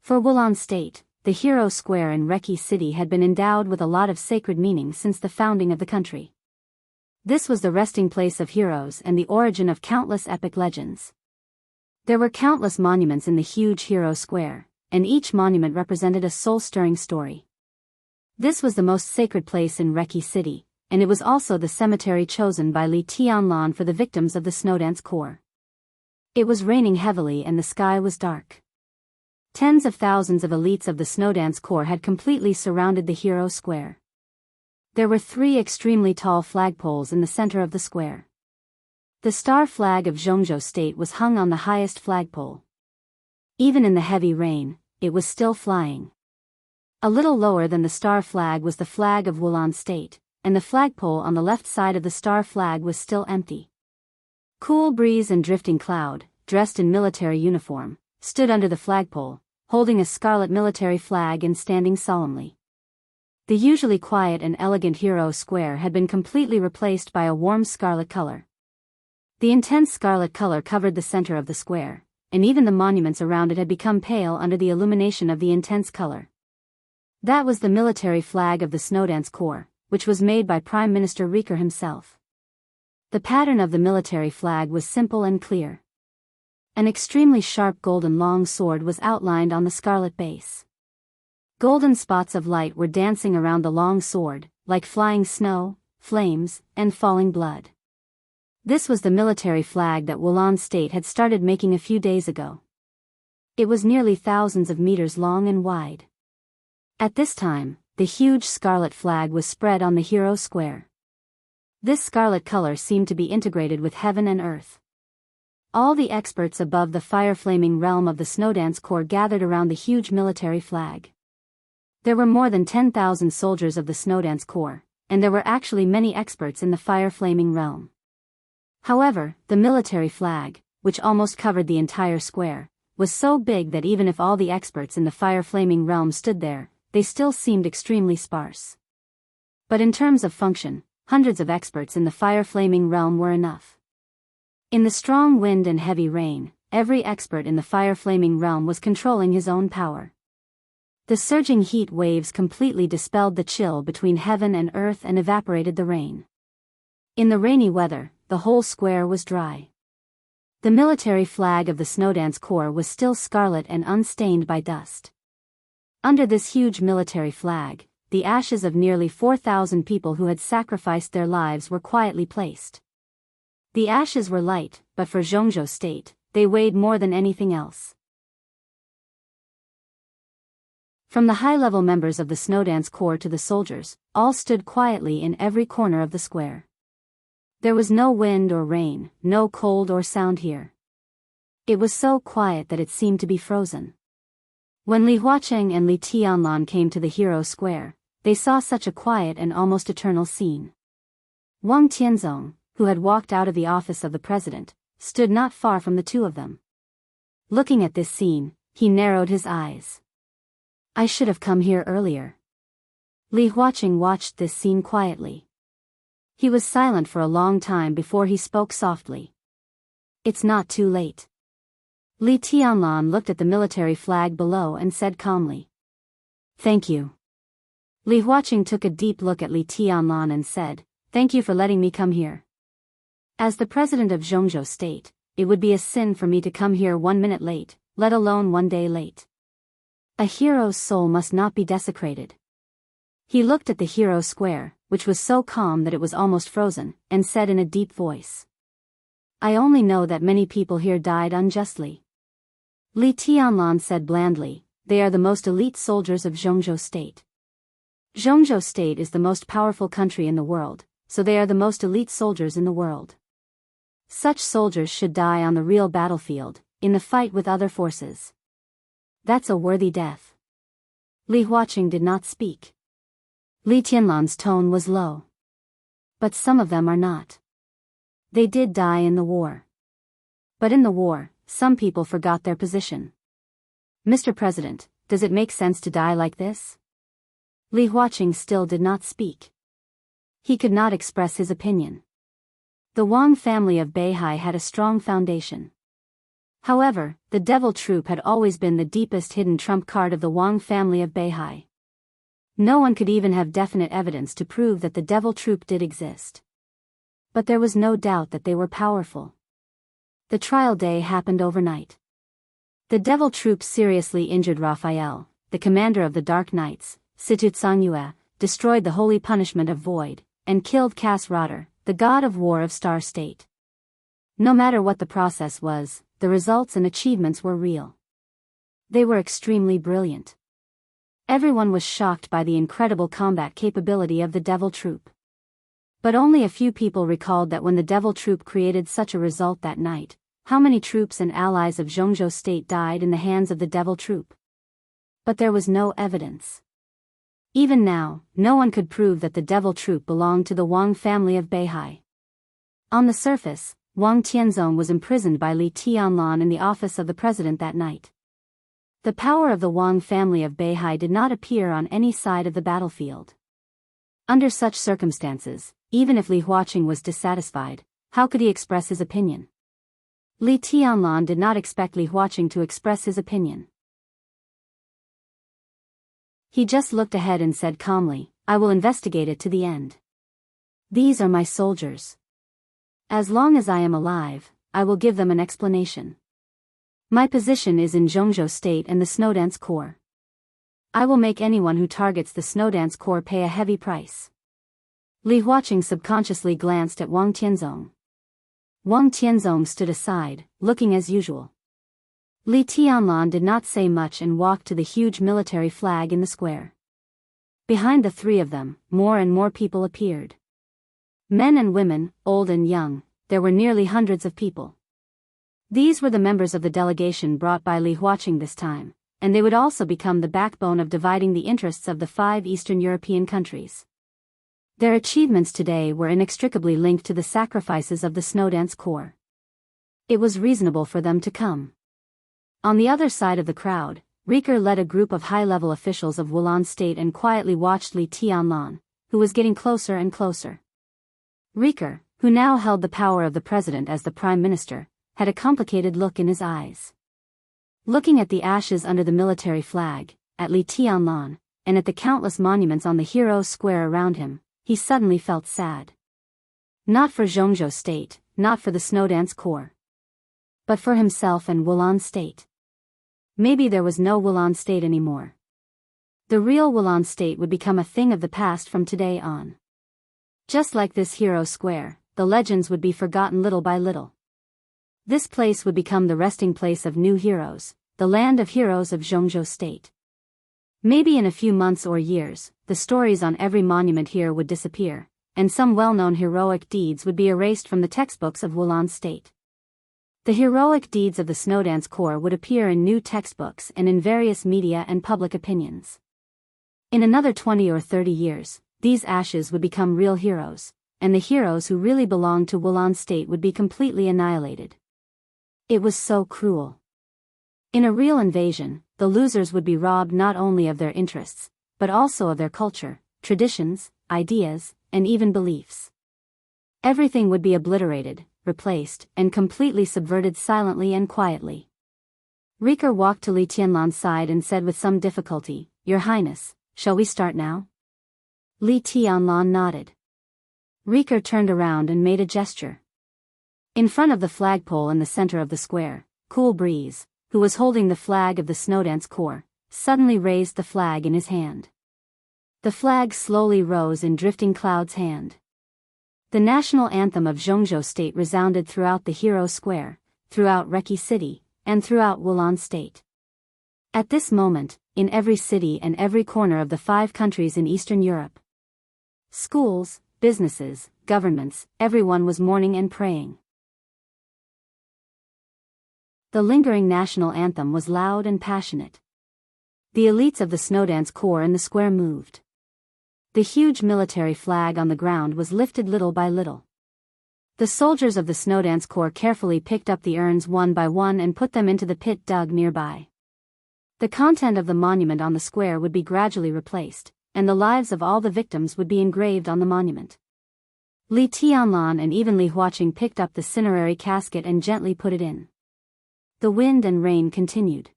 For Wulan State, the hero square in Reki City had been endowed with a lot of sacred meaning since the founding of the country. This was the resting place of heroes and the origin of countless epic legends. There were countless monuments in the huge hero square, and each monument represented a soul-stirring story. This was the most sacred place in Reki City, and it was also the cemetery chosen by Li Tianlan for the victims of the Snowdance Corps. It was raining heavily and the sky was dark. Tens of thousands of elites of the Snowdance Corps had completely surrounded the hero square. There were 3 extremely tall flagpoles in the center of the square. The star flag of Jianghu State was hung on the highest flagpole. Even in the heavy rain, it was still flying. A little lower than the star flag was the flag of Wulan State, and the flagpole on the left side of the star flag was still empty. Cool breeze and drifting cloud, dressed in military uniform, stood under the flagpole, holding a scarlet military flag and standing solemnly. The usually quiet and elegant hero square had been completely replaced by a warm scarlet color. The intense scarlet color covered the center of the square, and even the monuments around it had become pale under the illumination of the intense color. That was the military flag of the Snowdance Corps, which was made by Prime Minister Riker himself. The pattern of the military flag was simple and clear. An extremely sharp golden long sword was outlined on the scarlet base. Golden spots of light were dancing around the long sword, like flying snow, flames, and falling blood. This was the military flag that Wulan State had started making a few days ago. It was nearly thousands of meters long and wide. At this time, the huge scarlet flag was spread on the hero square. This scarlet color seemed to be integrated with heaven and earth. All the experts above the fire-flaming realm of the Snowdance Corps gathered around the huge military flag. There were more than 10,000 soldiers of the Snowdance Corps, and there were actually many experts in the fire-flaming realm. However, the military flag, which almost covered the entire square, was so big that even if all the experts in the fire-flaming realm stood there, they still seemed extremely sparse. But in terms of function, hundreds of experts in the fire-flaming realm were enough. In the strong wind and heavy rain, every expert in the fire-flaming realm was controlling his own power. The surging heat waves completely dispelled the chill between heaven and earth and evaporated the rain. In the rainy weather, the whole square was dry. The military flag of the Snowdance Corps was still scarlet and unstained by dust. Under this huge military flag, the ashes of nearly 4,000 people who had sacrificed their lives were quietly placed. The ashes were light, but for Jianghu State, they weighed more than anything else. From the high-level members of the Snowdance Corps to the soldiers, all stood quietly in every corner of the square. There was no wind or rain, no cold or sound here. It was so quiet that it seemed to be frozen. When Li Huacheng and Li Tianlan came to the hero square, they saw such a quiet and almost eternal scene. Wang Tianzong, who had walked out of the office of the president, stood not far from the 2 of them. Looking at this scene, he narrowed his eyes. I should have come here earlier. Li Huacheng watched this scene quietly. He was silent for a long time before he spoke softly. It's not too late. Li Tianlan looked at the military flag below and said calmly. Thank you. Li Huacheng took a deep look at Li Tianlan and said, Thank you for letting me come here. As the president of Jianghu State, it would be a sin for me to come here 1 minute late, let alone 1 day late. A hero's soul must not be desecrated, He looked at the hero square, which was so calm that it was almost frozen, and said in a deep voice. I only know that many people here died unjustly. Li Tianlan said blandly, they are the most elite soldiers of Jianghu state. Jianghu state is the most powerful country in the world, so they are the most elite soldiers in the world. Such soldiers should die on the real battlefield, in the fight with other forces. That's a worthy death. Li Huaqing did not speak. Li Tianlan's tone was low. But some of them are not. They did die in the war. But in the war, some people forgot their position. Mr. President, does it make sense to die like this? Li Huaqing still did not speak. He could not express his opinion. The Wang family of Beihai had a strong foundation. However, the devil troop had always been the deepest hidden trump card of the Wang family of Beihai. No one could even have definite evidence to prove that the devil troop did exist. But there was no doubt that they were powerful. The trial day happened overnight. The devil troop seriously injured Raphael, the commander of the Dark Knights, Situtsanyue, destroyed the holy punishment of void, and killed Cass Rotter, the god of war of Star State. No matter what the process was, the results and achievements were real. They were extremely brilliant. Everyone was shocked by the incredible combat capability of the devil troop. But only a few people recalled that when the devil troop created such a result that night, how many troops and allies of Jianghu state died in the hands of the devil troop. But there was no evidence. Even now, no one could prove that the devil troop belonged to the Wang family of Beihai. On the surface, Wang Tianzong was imprisoned by Li Tianlan in the office of the president that night. The power of the Wang family of Beihai did not appear on any side of the battlefield. Under such circumstances, even if Li Huaqing was dissatisfied, how could he express his opinion? Li Tianlan did not expect Li Huaqing to express his opinion. He just looked ahead and said calmly, I will investigate it to the end. These are my soldiers. As long as I am alive, I will give them an explanation. My position is in Jianghu state and the Snowdance Corps. I will make anyone who targets the Snowdance Corps pay a heavy price. Li Huaqing subconsciously glanced at Wang Tianzong. Wang Tianzong stood aside, looking as usual. Li Tianlan did not say much and walked to the huge military flag in the square. Behind the three of them, more and more people appeared. Men and women, old and young, there were nearly hundreds of people. These were the members of the delegation brought by Li Huaqing this time, and they would also become the backbone of dividing the interests of the 5 Eastern European countries. Their achievements today were inextricably linked to the sacrifices of the Snowdance Corps. It was reasonable for them to come. On the other side of the crowd, Riker led a group of high-level officials of Wulan State and quietly watched Li Tianlan, who was getting closer and closer. Riker, who now held the power of the president as the prime minister, had a complicated look in his eyes. Looking at the ashes under the military flag, at Li Tianlan, and at the countless monuments on the heroes' square around him, he suddenly felt sad. Not for Jianghu State, not for the Snowdance Corps. But for himself and Wulan State. Maybe there was no Wulan State anymore. The real Wulan State would become a thing of the past from today on. Just like this hero square, the legends would be forgotten little by little. This place would become the resting place of new heroes, the land of heroes of Jianghu State. Maybe in a few months or years, the stories on every monument here would disappear, and some well-known heroic deeds would be erased from the textbooks of Wulan State. The heroic deeds of the Snowdance Corps would appear in new textbooks and in various media and public opinions. In another 20 or 30 years, these ashes would become real heroes, and the heroes who really belonged to Wulan State would be completely annihilated. It was so cruel. In a real invasion, the losers would be robbed not only of their interests, but also of their culture, traditions, ideas, and even beliefs. Everything would be obliterated, replaced, and completely subverted silently and quietly. Riker walked to Li Tianlan's side and said with some difficulty, Your Highness, shall we start now? Li Tianlan nodded. Riker turned around and made a gesture. In front of the flagpole in the center of the square, Cool Breeze, who was holding the flag of the Snowdance Corps, suddenly raised the flag in his hand. The flag slowly rose in drifting clouds' hand. The national anthem of Jianghu state resounded throughout the Hero Square, throughout Reki City, and throughout Wulan state. At this moment, in every city and every corner of the 5 countries in Eastern Europe, schools, businesses, governments, everyone was mourning and praying. The lingering national anthem was loud and passionate. The elites of the Snowdance Corps in the square moved. The huge military flag on the ground was lifted little by little. The soldiers of the Snowdance Corps carefully picked up the urns one by one and put them into the pit dug nearby. The content of the monument on the square would be gradually replaced, and the lives of all the victims would be engraved on the monument. Li Tianlan and even Li Huaqing picked up the cinerary casket and gently put it in. The wind and rain continued.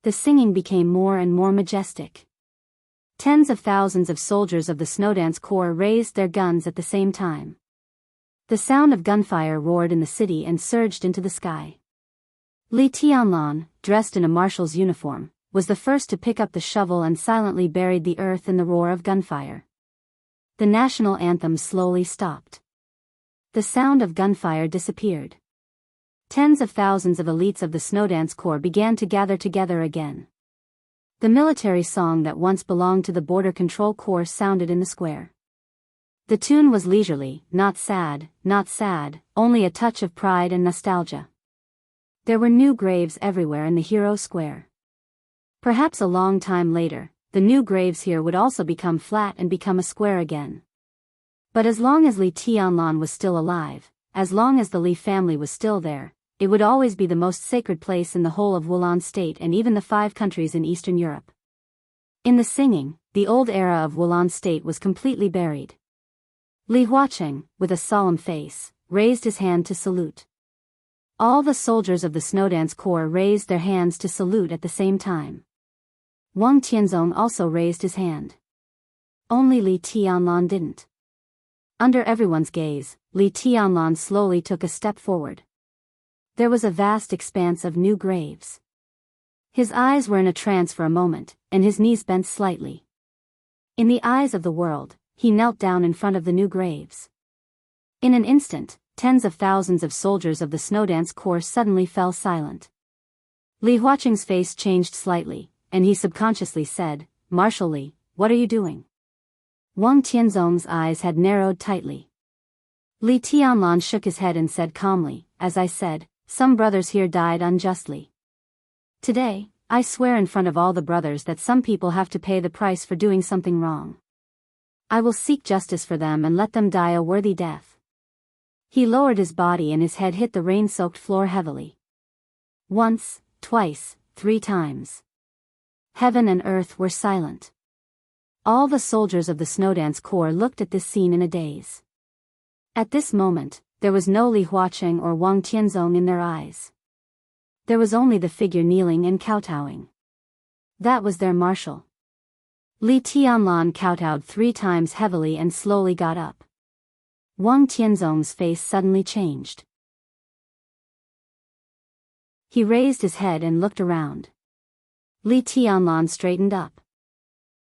The singing became more and more majestic. Tens of thousands of soldiers of the Snowdance Corps raised their guns at the same time. The sound of gunfire roared in the city and surged into the sky. Li Tianlan, dressed in a marshal's uniform, was the first to pick up the shovel and silently buried the earth in the roar of gunfire. The national anthem slowly stopped. The sound of gunfire disappeared. Tens of thousands of elites of the Snowdance Corps began to gather together again. The military song that once belonged to the Border Control Corps sounded in the square. The tune was leisurely, not sad, only a touch of pride and nostalgia. There were new graves everywhere in the Hero Square. Perhaps a long time later, the new graves here would also become flat and become a square again. But as long as Li Tianlan was still alive, as long as the Li family was still there, it would always be the most sacred place in the whole of Wulan state and even the 5 countries in Eastern Europe. In the singing, the old era of Wulan state was completely buried. Li Huaqing, with a solemn face, raised his hand to salute. All the soldiers of the Snowdance Corps raised their hands to salute at the same time. Wang Tianzong also raised his hand. Only Li Tianlan didn't. Under everyone's gaze, Li Tianlan slowly took a step forward. There was a vast expanse of new graves. His eyes were in a trance for a moment, and his knees bent slightly. In the eyes of the world, he knelt down in front of the new graves. In an instant, tens of thousands of soldiers of the Snowdance Corps suddenly fell silent. Li Huaqing's face changed slightly, and he subconsciously said, "Marshal Li, what are you doing?" Wang Tianzong's eyes had narrowed tightly. Li Tianlan shook his head and said calmly, "As I said, some brothers here died unjustly. Today, I swear in front of all the brothers that some people have to pay the price for doing something wrong. I will seek justice for them and let them die a worthy death." He lowered his body and his head hit the rain-soaked floor heavily. Once, twice, 3 times. Heaven and earth were silent. All the soldiers of the Snowdance Corps looked at this scene in a daze. At this moment, there was no Li Huaqing or Wang Tianzong in their eyes. There was only the figure kneeling and kowtowing. That was their marshal. Li Tianlan kowtowed 3 times heavily and slowly got up. Wang Tianzong's face suddenly changed. He raised his head and looked around. Li Tianlan straightened up.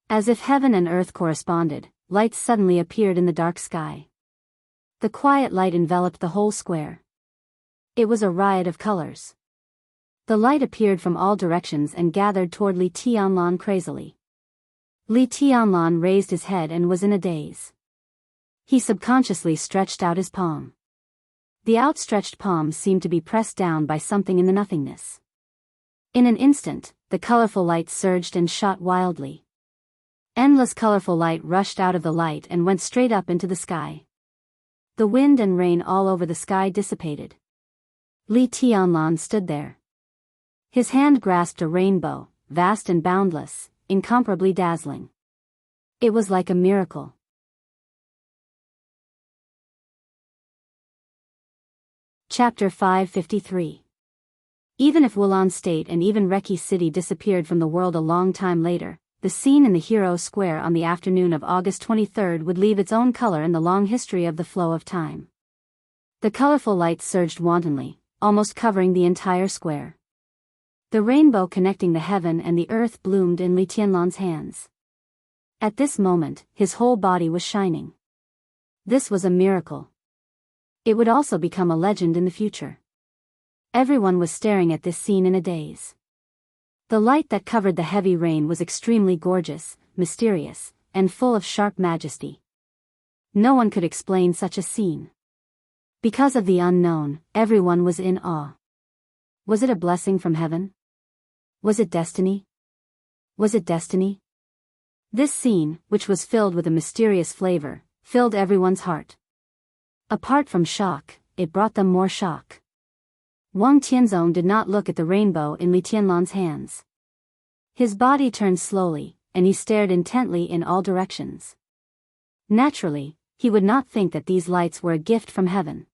As if heaven and earth corresponded, lights suddenly appeared in the dark sky. The quiet light enveloped the whole square. It was a riot of colors. The light appeared from all directions and gathered toward Li Tianlan crazily. Li Tianlan raised his head and was in a daze. He subconsciously stretched out his palm. The outstretched palm seemed to be pressed down by something in the nothingness. In an instant, the colorful light surged and shot wildly. Endless colorful light rushed out of the light and went straight up into the sky. The wind and rain all over the sky dissipated. Li Tianlan stood there. His hand grasped a rainbow, vast and boundless, incomparably dazzling. It was like a miracle. Chapter 553. Even if Wulan State and even Reki City disappeared from the world a long time later, the scene in the Hero Square on the afternoon of August 23 would leave its own color in the long history of the flow of time. The colorful light surged wantonly, almost covering the entire square. The rainbow connecting the heaven and the earth bloomed in Li Tianlan's hands. At this moment, his whole body was shining. This was a miracle. It would also become a legend in the future. Everyone was staring at this scene in a daze. The light that covered the heavy rain was extremely gorgeous, mysterious, and full of sharp majesty. No one could explain such a scene. Because of the unknown, everyone was in awe. Was it a blessing from heaven? Was it destiny? Was it destiny? This scene, which was filled with a mysterious flavor, filled everyone's heart. Apart from shock, it brought them more shock. Wang Tianzong did not look at the rainbow in Li Tianlan's hands. His body turned slowly, and he stared intently in all directions. Naturally, he would not think that these lights were a gift from heaven.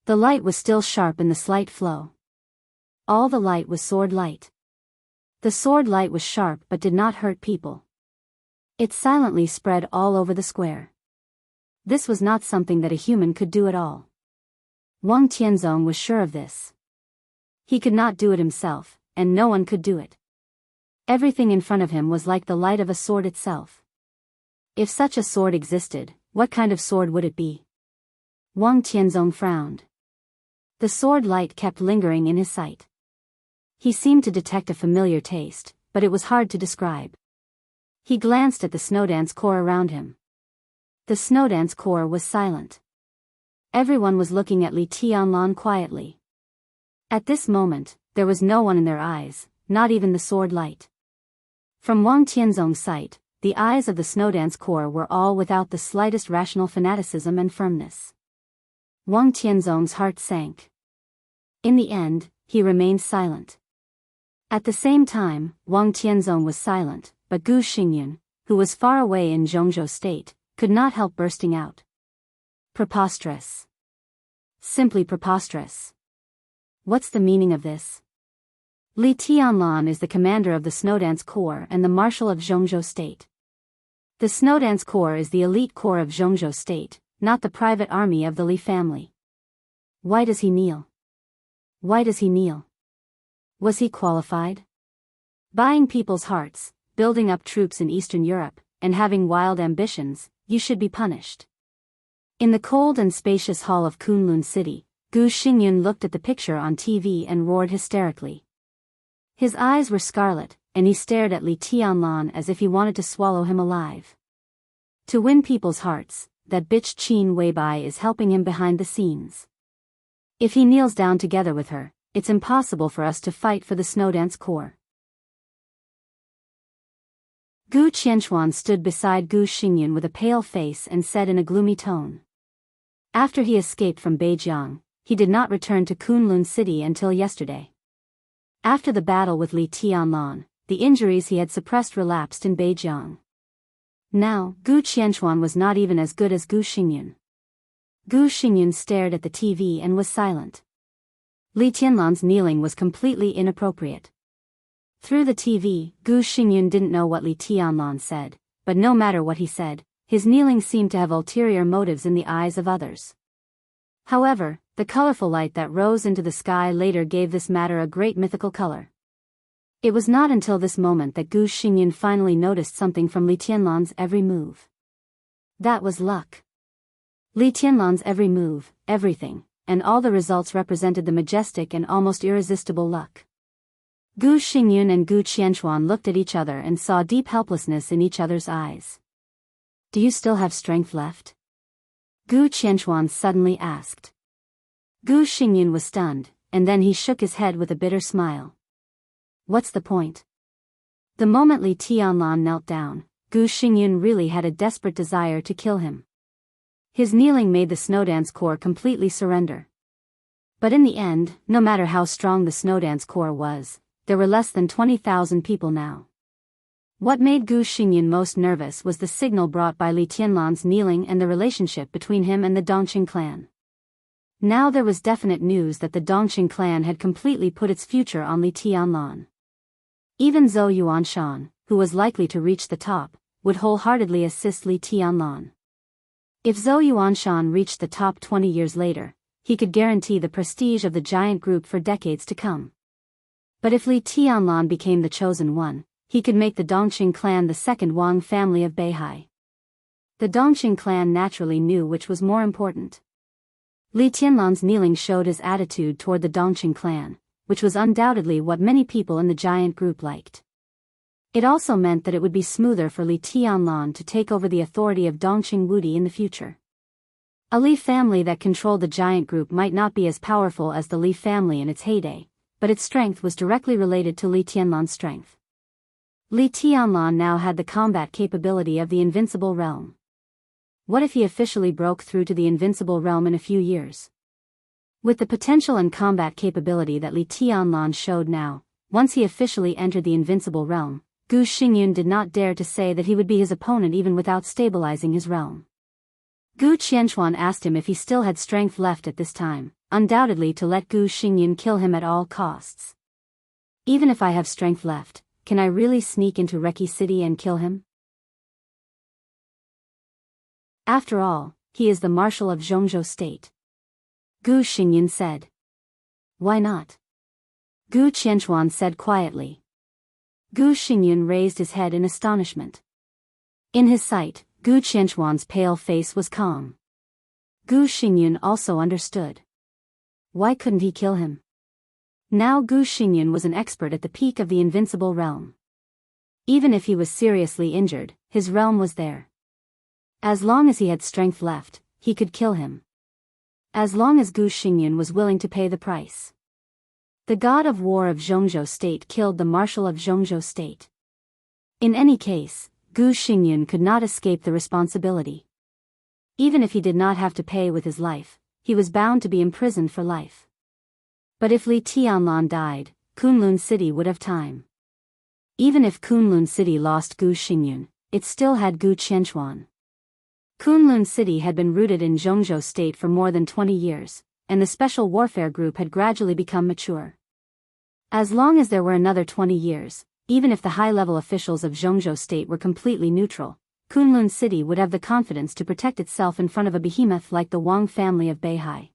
The light was still sharp in the slight flow. All the light was sword light. The sword light was sharp but did not hurt people. It silently spread all over the square. This was not something that a human could do at all. Wang Tianzong was sure of this. He could not do it himself, and no one could do it. Everything in front of him was like the light of a sword itself. If such a sword existed, what kind of sword would it be? Wang Tianzong frowned. The sword light kept lingering in his sight. He seemed to detect a familiar taste, but it was hard to describe. He glanced at the snowdance core around him. The snowdance core was silent. Everyone was looking at Li Tianlan quietly. At this moment, there was no one in their eyes, not even the sword light. From Wang Tianzong's sight, the eyes of the snowdance core were all without the slightest rational fanaticism and firmness. Wang Tianzong's heart sank. In the end, he remained silent. At the same time, Wang Tianzong was silent, but Gu Xingyun, who was far away in Jianghu state, could not help bursting out. Preposterous. Simply preposterous. What's the meaning of this? Li Tianlan is the commander of the Snowdance Corps and the marshal of Jianghu state. The Snowdance Corps is the elite corps of Jianghu state, not the private army of the Li family. Why does he kneel? Why does he kneel? Was he qualified? Buying people's hearts, building up troops in Eastern Europe, and having wild ambitions, you should be punished. In the cold and spacious hall of Kunlun City, Gu Xingyun looked at the picture on TV and roared hysterically. His eyes were scarlet, and he stared at Li Tianlan as if he wanted to swallow him alive. To win people's hearts, that bitch Qin Weibai is helping him behind the scenes. If he kneels down together with her, it's impossible for us to fight for the Snowdance Corps. Gu Qianxuan stood beside Gu Xingyun with a pale face and said in a gloomy tone. After he escaped from Beijiang, he did not return to Kunlun City until yesterday. After the battle with Li Tianlan, the injuries he had suppressed relapsed in Beijiang. Now, Gu Qianxuan was not even as good as Gu Xingyun. Gu Xingyun stared at the TV and was silent. Li Tianlan's kneeling was completely inappropriate. Through the TV, Gu Xingyun didn't know what Li Tianlan said, but no matter what he said, his kneeling seemed to have ulterior motives in the eyes of others. However, the colorful light that rose into the sky later gave this matter a great mythical color. It was not until this moment that Gu Xingyun finally noticed something from Li Tianlan's every move. That was luck. Li Tianlan's every move, everything, and all the results represented the majestic and almost irresistible luck. Gu Xingyun and Gu Qianxuan looked at each other and saw deep helplessness in each other's eyes. Do you still have strength left? Gu Qianxuan suddenly asked. Gu Xingyun was stunned, and then he shook his head with a bitter smile. What's the point? The moment Li Tianlan knelt down, Gu Xingyun really had a desperate desire to kill him. His kneeling made the Snowdance Corps completely surrender. But in the end, no matter how strong the Snowdance Corps was, there were less than 20,000 people now. What made Gu Xingyun most nervous was the signal brought by Li Tianlan's kneeling and the relationship between him and the Dongqing clan. Now there was definite news that the Dongqing clan had completely put its future on Li Tianlan. Even Zhou Yuanshan, who was likely to reach the top, would wholeheartedly assist Li Tianlan. If Zhou Yuanshan reached the top 20 years later, he could guarantee the prestige of the giant group for decades to come. But if Li Tianlan became the chosen one, he could make the Dongqing clan the second Wang family of Beihai. The Dongqing clan naturally knew which was more important. Li Tianlan's kneeling showed his attitude toward the Dongqing clan, which was undoubtedly what many people in the giant group liked. It also meant that it would be smoother for Li Tianlan to take over the authority of Dongqing Wudi in the future. A Li family that controlled the giant group might not be as powerful as the Li family in its heyday, but its strength was directly related to Li Tianlan's strength. Li Tianlan now had the combat capability of the invincible realm. What if he officially broke through to the invincible realm in a few years? With the potential and combat capability that Li Tianlan showed now, once he officially entered the invincible realm, Gu Xingyun did not dare to say that he would be his opponent even without stabilizing his realm. Gu Qianchuan asked him if he still had strength left at this time, undoubtedly to let Gu Xingyun kill him at all costs. Even if I have strength left, can I really sneak into Reki City and kill him? After all, he is the marshal of Jianghu state. Gu Xingyun said. Why not? Gu Qianchuan said quietly. Gu Xingyun raised his head in astonishment. In his sight, Gu Qianchuan's pale face was calm. Gu Xingyun also understood. Why couldn't he kill him? Now Gu Xingyun was an expert at the peak of the invincible realm. Even if he was seriously injured, his realm was there. As long as he had strength left, he could kill him. As long as Gu Xingyun was willing to pay the price. The god of war of Jianghu state killed the marshal of Jianghu state. In any case, Gu Xingyun could not escape the responsibility. Even if he did not have to pay with his life, he was bound to be imprisoned for life. But if Li Tianlan died, Kunlun City would have time. Even if Kunlun City lost Gu Xingyun, it still had Gu Qianchuan. Kunlun City had been rooted in Jianghu state for more than 20 years, and the special warfare group had gradually become mature. As long as there were another 20 years, even if the high-level officials of Jianghu state were completely neutral, Kunlun City would have the confidence to protect itself in front of a behemoth like the Wang family of Beihai.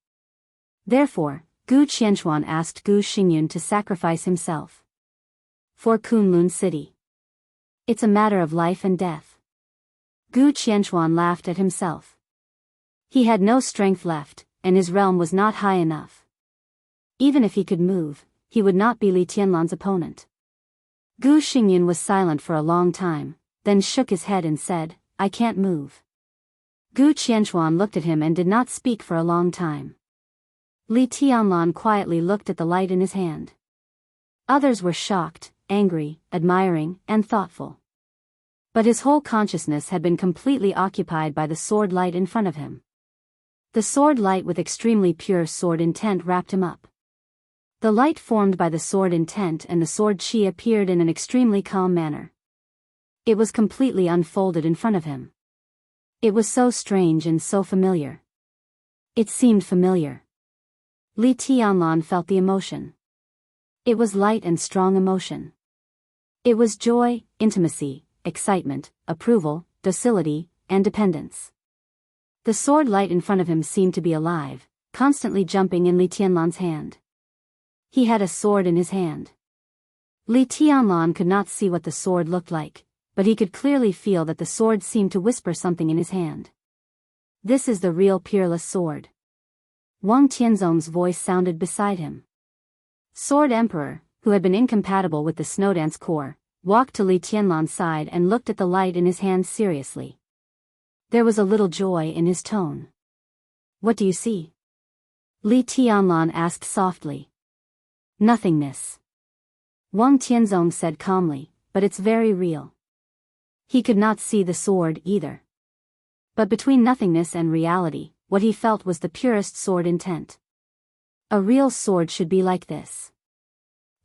Therefore, Gu Qianchuan asked Gu Xingyun to sacrifice himself. For Kunlun City. It's a matter of life and death. Gu Qianchuan laughed at himself. He had no strength left, and his realm was not high enough. Even if he could move, he would not be Li Tianlan's opponent. Gu Xingyun was silent for a long time, then shook his head and said, I can't move. Gu Qianchuan looked at him and did not speak for a long time. Li Tianlan quietly looked at the light in his hand. Others were shocked, angry, admiring, and thoughtful. But his whole consciousness had been completely occupied by the sword light in front of him. The sword light with extremely pure sword intent wrapped him up. The light formed by the sword intent and the sword chi appeared in an extremely calm manner. It was completely unfolded in front of him. It was so strange and so familiar. It seemed familiar. Li Tianlan felt the emotion. It was light and strong emotion. It was joy, intimacy, excitement, approval, docility, and dependence. The sword light in front of him seemed to be alive, constantly jumping in Li Tianlan's hand. He had a sword in his hand. Li Tianlan could not see what the sword looked like, but he could clearly feel that the sword seemed to whisper something in his hand. This is the real peerless sword. Wang Tianzong's voice sounded beside him. Sword Emperor, who had been incompatible with the Snowdance Corps, walked to Li Tianlan's side and looked at the light in his hand seriously. There was a little joy in his tone. What do you see? Li Tianlan asked softly. Nothingness. Wang Tianzong said calmly, but it's very real. He could not see the sword either. But between nothingness and reality, what he felt was the purest sword intent. A real sword should be like this.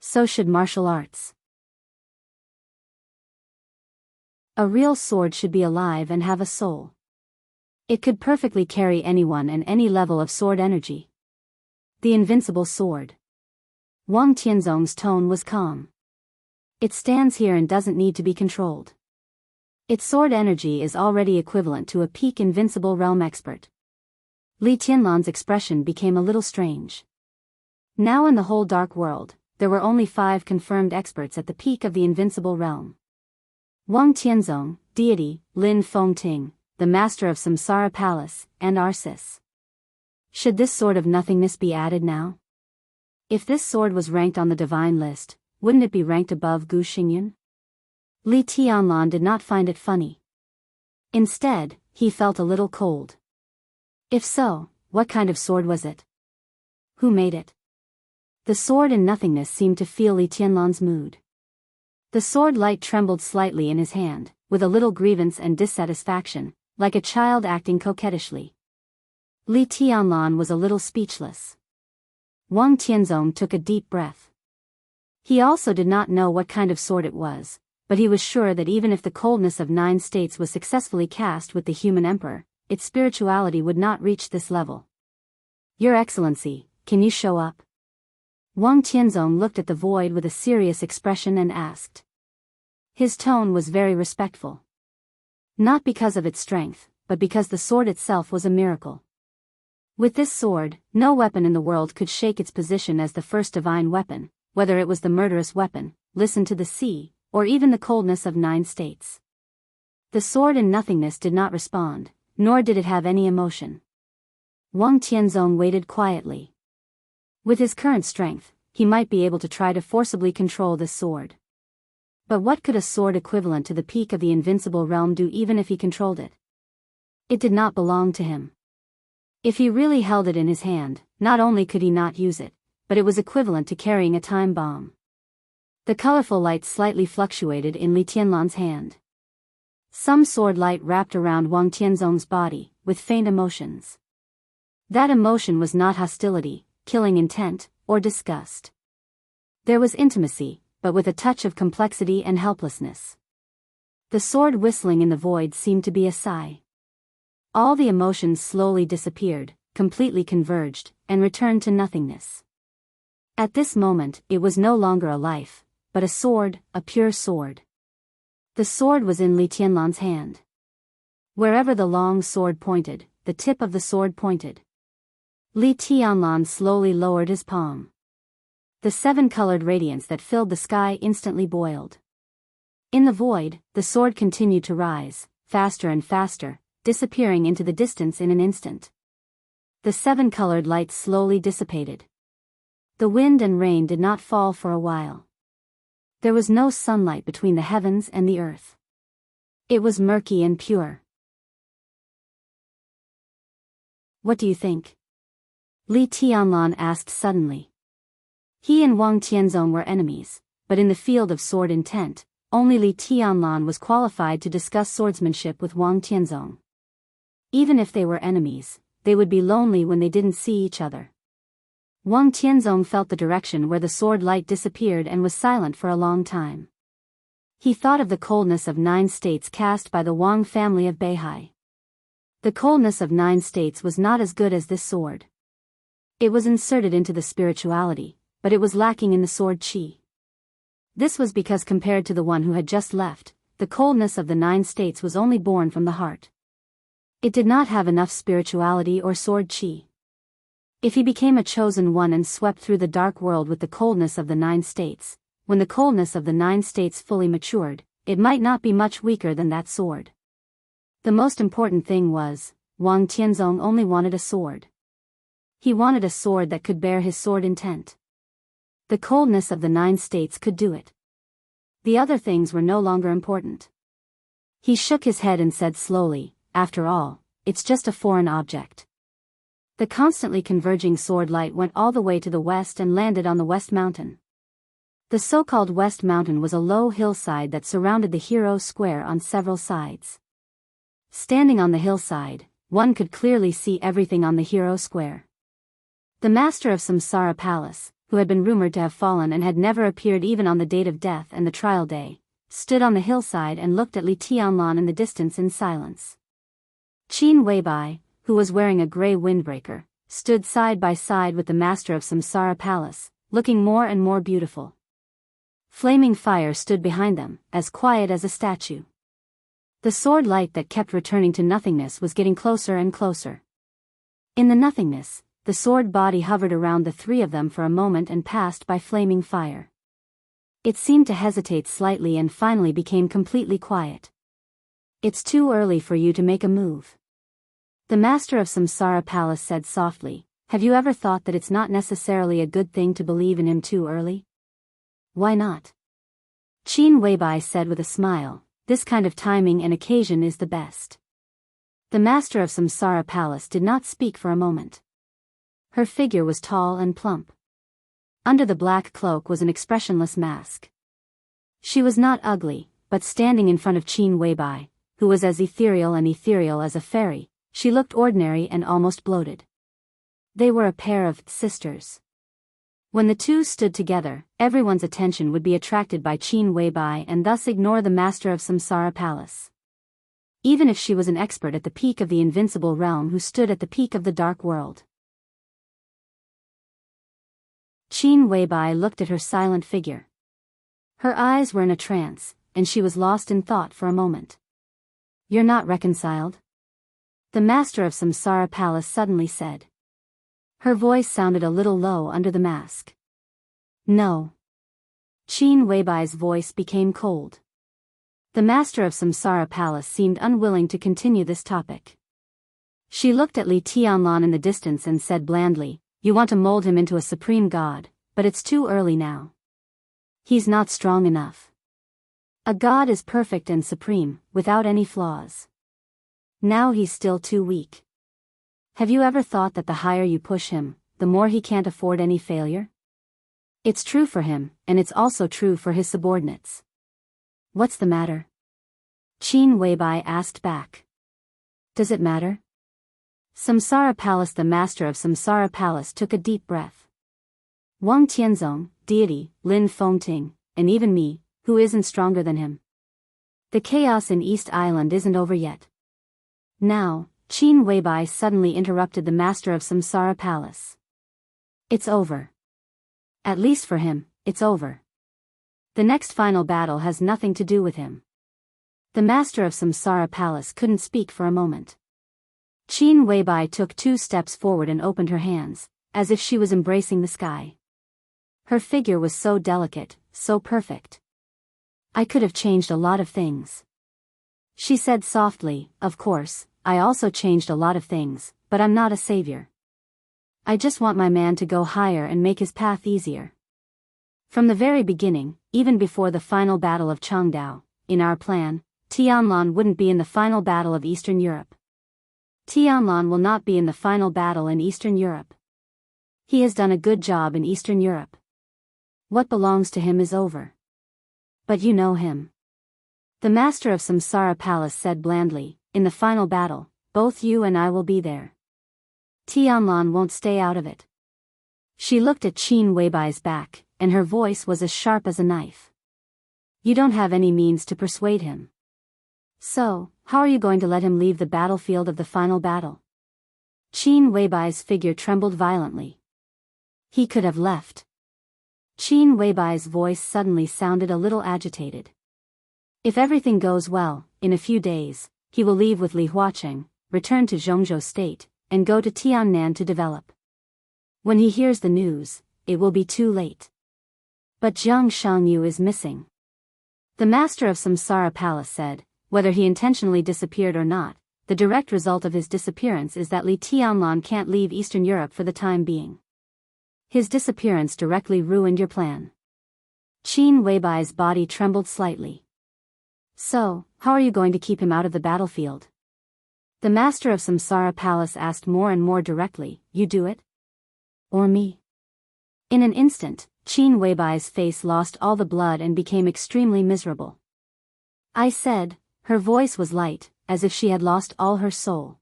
So should martial arts. A real sword should be alive and have a soul. It could perfectly carry anyone and any level of sword energy. The invincible sword. Wang Tianzong's tone was calm. It stands here and doesn't need to be controlled. Its sword energy is already equivalent to a peak invincible realm expert. Li Tianlan's expression became a little strange. Now in the whole dark world, there were only 5 confirmed experts at the peak of the invincible realm. Wang Tianzong, deity, Lin Fengting, the master of Samsara Palace, and Arsis. Should this sword of nothingness be added now? If this sword was ranked on the divine list, wouldn't it be ranked above Gu Xingyun? Li Tianlan did not find it funny. Instead, he felt a little cold. If so, what kind of sword was it? Who made it? The sword in nothingness seemed to feel Li Tianlan's mood. The sword light trembled slightly in his hand, with a little grievance and dissatisfaction, like a child acting coquettishly. Li Tianlan was a little speechless. Wang Tianzong took a deep breath. He also did not know what kind of sword it was, but he was sure that even if the coldness of 9 states was successfully cast with the human emperor, its spirituality would not reach this level. Your Excellency, can you show up? Wang Tianzong looked at the void with a serious expression and asked. His tone was very respectful. Not because of its strength, but because the sword itself was a miracle. With this sword, no weapon in the world could shake its position as the first divine weapon, whether it was the murderous weapon, listen to the sea, or even the coldness of 9 states. The sword in nothingness did not respond, nor did it have any emotion. Wang Tianzong waited quietly. With his current strength, he might be able to try to forcibly control this sword. But what could a sword equivalent to the peak of the invincible realm do even if he controlled it? It did not belong to him. If he really held it in his hand, not only could he not use it, but it was equivalent to carrying a time bomb. The colorful light slightly fluctuated in Li Tianlan's hand. Some sword light wrapped around Wang Tianzong's body, with faint emotions. That emotion was not hostility, killing intent, or disgust. There was intimacy, but with a touch of complexity and helplessness. The sword whistling in the void seemed to be a sigh. All the emotions slowly disappeared, completely converged, and returned to nothingness. At this moment, it was no longer a life, but a sword, a pure sword. The sword was in Li Tianlan's hand. Wherever the long sword pointed, the tip of the sword pointed. Li Tianlan slowly lowered his palm. The 7-colored radiance that filled the sky instantly boiled. In the void, the sword continued to rise, faster and faster, disappearing into the distance in an instant. The 7-colored light slowly dissipated. The wind and rain did not fall for a while. There was no sunlight between the heavens and the earth. It was murky and pure. What do you think? Li Tianlan asked suddenly. He and Wang Tianzong were enemies, but in the field of sword intent, only Li Tianlan was qualified to discuss swordsmanship with Wang Tianzong. Even if they were enemies, they would be lonely when they didn't see each other. Wang Tianzong felt the direction where the sword light disappeared and was silent for a long time. He thought of the coldness of 9 states cast by the Wang family of Beihai. The coldness of 9 states was not as good as this sword. It was inserted into the spirituality, but it was lacking in the sword qi. This was because compared to the one who had just left, the coldness of the 9 states was only born from the heart. It did not have enough spirituality or sword qi. If he became a chosen one and swept through the dark world with the coldness of the 9 states, when the coldness of the 9 states fully matured, it might not be much weaker than that sword. The most important thing was, Wang Tianzong only wanted a sword. He wanted a sword that could bear his sword intent. The coldness of the 9 states could do it. The other things were no longer important. He shook his head and said slowly, after all, it's just a foreign object. The constantly converging sword light went all the way to the west and landed on the West Mountain. The so-called West Mountain was a low hillside that surrounded the Hero Square on several sides. Standing on the hillside, one could clearly see everything on the Hero Square. The master of Samsara Palace, who had been rumored to have fallen and had never appeared even on the date of death and the trial day, stood on the hillside and looked at Li Tianlan in the distance in silence. Qin Weibai, who was wearing a gray windbreaker, stood side by side with the master of Samsara Palace, looking more and more beautiful. Flaming fire stood behind them, as quiet as a statue. The sword light that kept returning to nothingness was getting closer and closer. In the nothingness, the sword body hovered around the 3 of them for a moment and passed by flaming fire. It seemed to hesitate slightly and finally became completely quiet. It's too early for you to make a move. The master of Samsara Palace said softly, have you ever thought that it's not necessarily a good thing to believe in him too early? Why not? Qin Weibai said with a smile, this kind of timing and occasion is the best. The master of Samsara Palace did not speak for a moment. Her figure was tall and plump. Under the black cloak was an expressionless mask. She was not ugly, but standing in front of Qin Weibai, who was as ethereal as a fairy, she looked ordinary and almost bloated. They were a pair of sisters. When the two stood together, everyone's attention would be attracted by Qin Weibai and thus ignore the master of Samsara Palace. Even if she was an expert at the peak of the invincible realm who stood at the peak of the dark world. Qin Weibai looked at her silent figure. Her eyes were in a trance, and she was lost in thought for a moment. You're not reconciled? The master of Samsara Palace suddenly said. Her voice sounded a little low under the mask. No. Qin Weibai's voice became cold. The master of Samsara Palace seemed unwilling to continue this topic. She looked at Li Tianlan in the distance and said blandly, you want to mold him into a supreme god, but it's too early now. He's not strong enough. A god is perfect and supreme, without any flaws. Now he's still too weak. Have you ever thought that the higher you push him, the more he can't afford any failure? It's true for him, and it's also true for his subordinates. What's the matter? Qin Weibai asked back. Does it matter? Samsara Palace. The master of Samsara Palace took a deep breath. Wang Tianzong, deity, Lin Fengting, and even me, who isn't stronger than him. The chaos in East Island isn't over yet. Now, Qin Weibai suddenly interrupted the master of Samsara Palace. It's over. At least for him, it's over. The next final battle has nothing to do with him. The master of Samsara Palace couldn't speak for a moment. Qin Weibai took 2 steps forward and opened her hands, as if she was embracing the sky. Her figure was so delicate, so perfect. I could have changed a lot of things. She said softly, of course, I also changed a lot of things, but I'm not a savior. I just want my man to go higher and make his path easier. From the very beginning, even before the final battle of Changdao, in our plan, Tianlan wouldn't be in the final battle of Eastern Europe. Tianlan will not be in the final battle in Eastern Europe. He has done a good job in Eastern Europe. What belongs to him is over. But you know him. The master of Samsara Palace said blandly, in the final battle, both you and I will be there. Tianlan won't stay out of it. She looked at Qin Weibai's back, and her voice was as sharp as a knife. You don't have any means to persuade him. So, how are you going to let him leave the battlefield of the final battle? Qin Weibai's figure trembled violently. He could have left. Qin Weibai's voice suddenly sounded a little agitated. If everything goes well, in a few days, he will leave with Li Huacheng, return to Jianghu state, and go to Tiannan to develop. When he hears the news, it will be too late. But Jiang Shangyu is missing. The master of Samsara Palace said, whether he intentionally disappeared or not, the direct result of his disappearance is that Li Tianlan can't leave Eastern Europe for the time being. His disappearance directly ruined your plan. Qin Weibai's body trembled slightly. So, how are you going to keep him out of the battlefield? The master of Samsara Palace asked more and more directly, you do it? Or me? In an instant, Qin Weibai's face lost all the blood and became extremely miserable. I said, her voice was light, as if she had lost all her soul.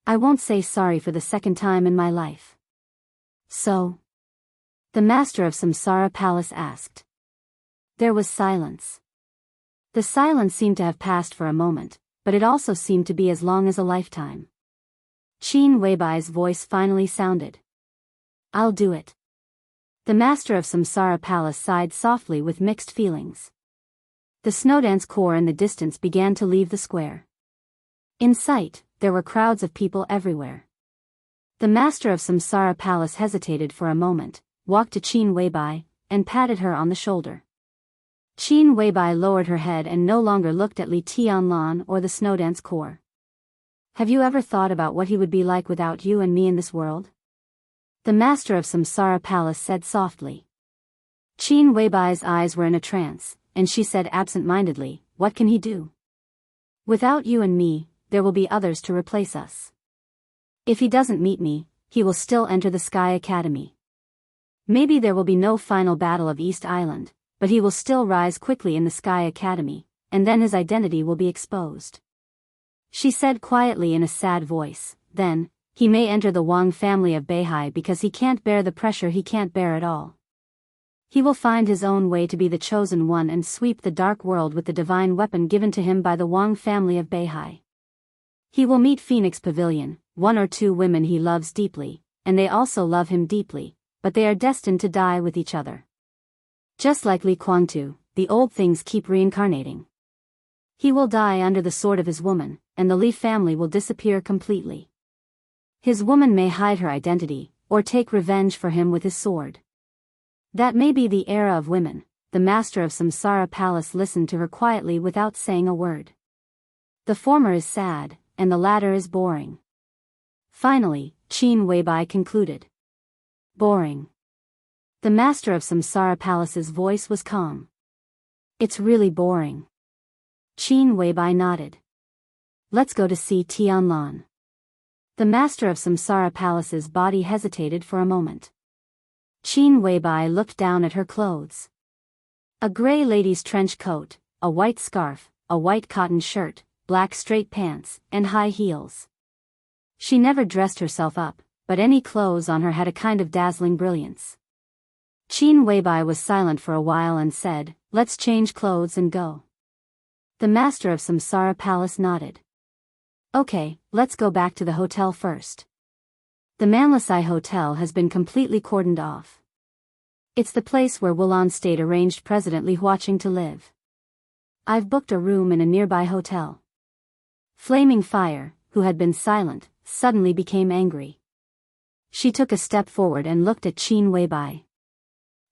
I won't say sorry for the second time in my life. So? The master of Samsara Palace asked. There was silence. The silence seemed to have passed for a moment, but it also seemed to be as long as a lifetime. Qin Weibai's voice finally sounded. I'll do it. The master of Samsara Palace sighed softly with mixed feelings. The Snowdance Corps in the distance began to leave the square. In sight, there were crowds of people everywhere. The master of Samsara Palace hesitated for a moment, walked to Qin Weibai, and patted her on the shoulder. Qin Weibai lowered her head and no longer looked at Li Tianlan or the Snowdance Corps. Have you ever thought about what he would be like without you and me in this world? The master of Samsara Palace said softly. Qin Weibai's eyes were in a trance, and she said absent-mindedly, what can he do? Without you and me, there will be others to replace us. If he doesn't meet me, he will still enter the Sky Academy. Maybe there will be no final battle of East Island, but he will still rise quickly in the Sky Academy, and then his identity will be exposed. She said quietly in a sad voice, then, he may enter the Wang family of Beihai because he can't bear the pressure he can't bear at all. He will find his own way to be the chosen one and sweep the dark world with the divine weapon given to him by the Wang family of Beihai. He will meet Phoenix Pavilion, 1 or 2 women he loves deeply, and they also love him deeply, but they are destined to die with each other. Just like Li Kuangtu, the old things keep reincarnating. He will die under the sword of his woman, and the Li family will disappear completely. His woman may hide her identity, or take revenge for him with his sword. That may be the era of women. The master of Samsara Palace listened to her quietly without saying a word. The former is sad, and the latter is boring. Finally, Qin Weibai concluded. Boring. The master of Samsara Palace's voice was calm. It's really boring. Qin Weibai nodded. Let's go to see Tianlan. The master of Samsara Palace's body hesitated for a moment. Qin Weibai looked down at her clothes. A gray lady's trench coat, a white scarf, a white cotton shirt, black straight pants, and high heels. She never dressed herself up, but any clothes on her had a kind of dazzling brilliance. Qin Weibai was silent for a while and said, let's change clothes and go. The master of Samsara Palace nodded. Okay, let's go back to the hotel first. The Manlasai Hotel has been completely cordoned off. It's the place where Wulan State arranged President Li Huaqing to live. I've booked a room in a nearby hotel. Flaming Fire, who had been silent, suddenly became angry. She took a step forward and looked at Qin Weibai.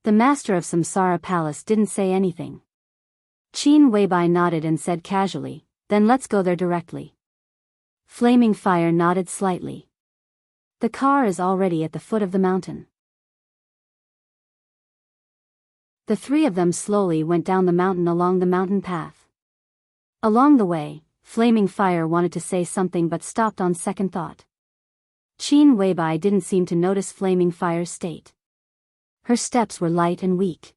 The master of Samsara Palace didn't say anything. Qin Weibai nodded and said casually, then let's go there directly. Flaming Fire nodded slightly. The car is already at the foot of the mountain. The 3 of them slowly went down the mountain along the mountain path. Along the way, Flaming Fire wanted to say something but stopped on second thought. Qin Weibai didn't seem to notice Flaming Fire's state. Her steps were light and weak.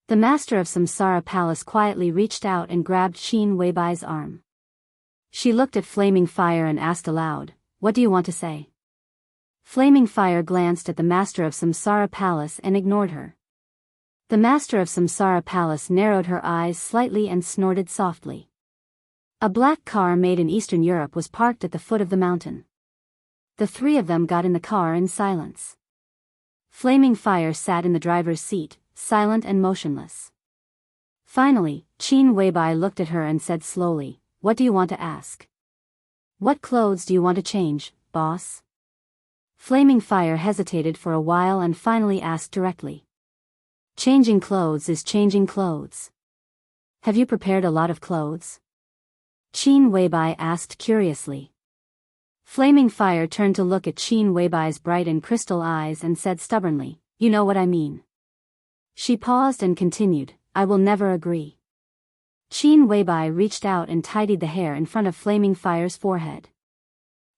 The master of Samsara Palace quietly reached out and grabbed Qin Weibai's arm. She looked at Flaming Fire and asked aloud, what do you want to say? Flaming Fire glanced at the master of Samsara Palace and ignored her. The master of Samsara Palace narrowed her eyes slightly and snorted softly. A black car made in Eastern Europe was parked at the foot of the mountain. The 3 of them got in the car in silence. Flaming Fire sat in the driver's seat, silent and motionless. Finally, Qin Weibai looked at her and said slowly, what do you want to ask? What clothes do you want to change, boss? Flaming Fire hesitated for a while and finally asked directly. Changing clothes is changing clothes. Have you prepared a lot of clothes? Qin Weibai asked curiously. Flaming Fire turned to look at Qin Weibai's bright and crystal eyes and said stubbornly, you know what I mean. She paused and continued, I will never agree. Qin Weibai reached out and tidied the hair in front of Flaming Fire's forehead.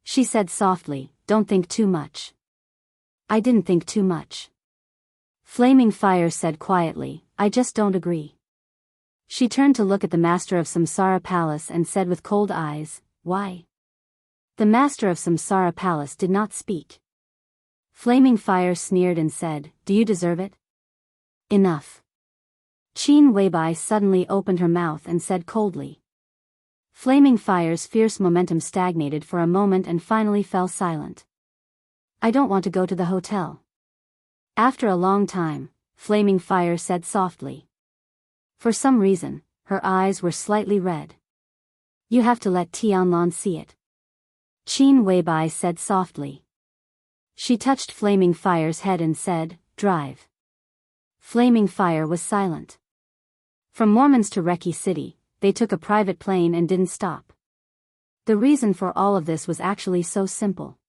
She said softly, don't think too much. I didn't think too much. Flaming Fire said quietly, I just don't agree. She turned to look at the master of Samsara Palace and said with cold eyes, why? The master of Samsara Palace did not speak. Flaming Fire sneered and said, do you deserve it? Enough. Qin Weibai suddenly opened her mouth and said coldly. Flaming Fire's fierce momentum stagnated for a moment and finally fell silent. I don't want to go to the hotel. After a long time, Flaming Fire said softly. For some reason, her eyes were slightly red. You have to let Tianlan see it. Qin Weibai said softly. She touched Flaming Fire's head and said, drive. Flaming fire was silent. From Mormons to Reki City, they took a private plane and didn't stop. The reason for all of this was actually so simple.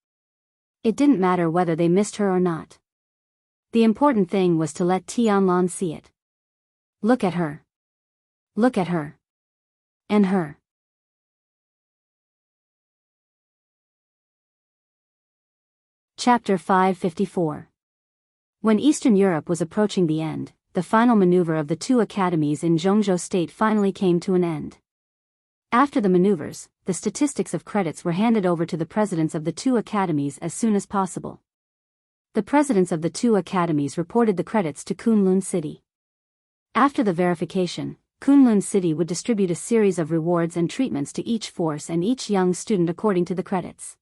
It didn't matter whether they missed her or not. The important thing was to let Tianlan see it. Look at her. Look at her. And her. Chapter 554. When Eastern Europe was approaching the end, the final maneuver of the two academies in Jianghu state finally came to an end. After the maneuvers, the statistics of credits were handed over to the presidents of the two academies as soon as possible. The presidents of the two academies reported the credits to Kunlun City. After the verification, Kunlun City would distribute a series of rewards and treatments to each force and each young student according to the credits.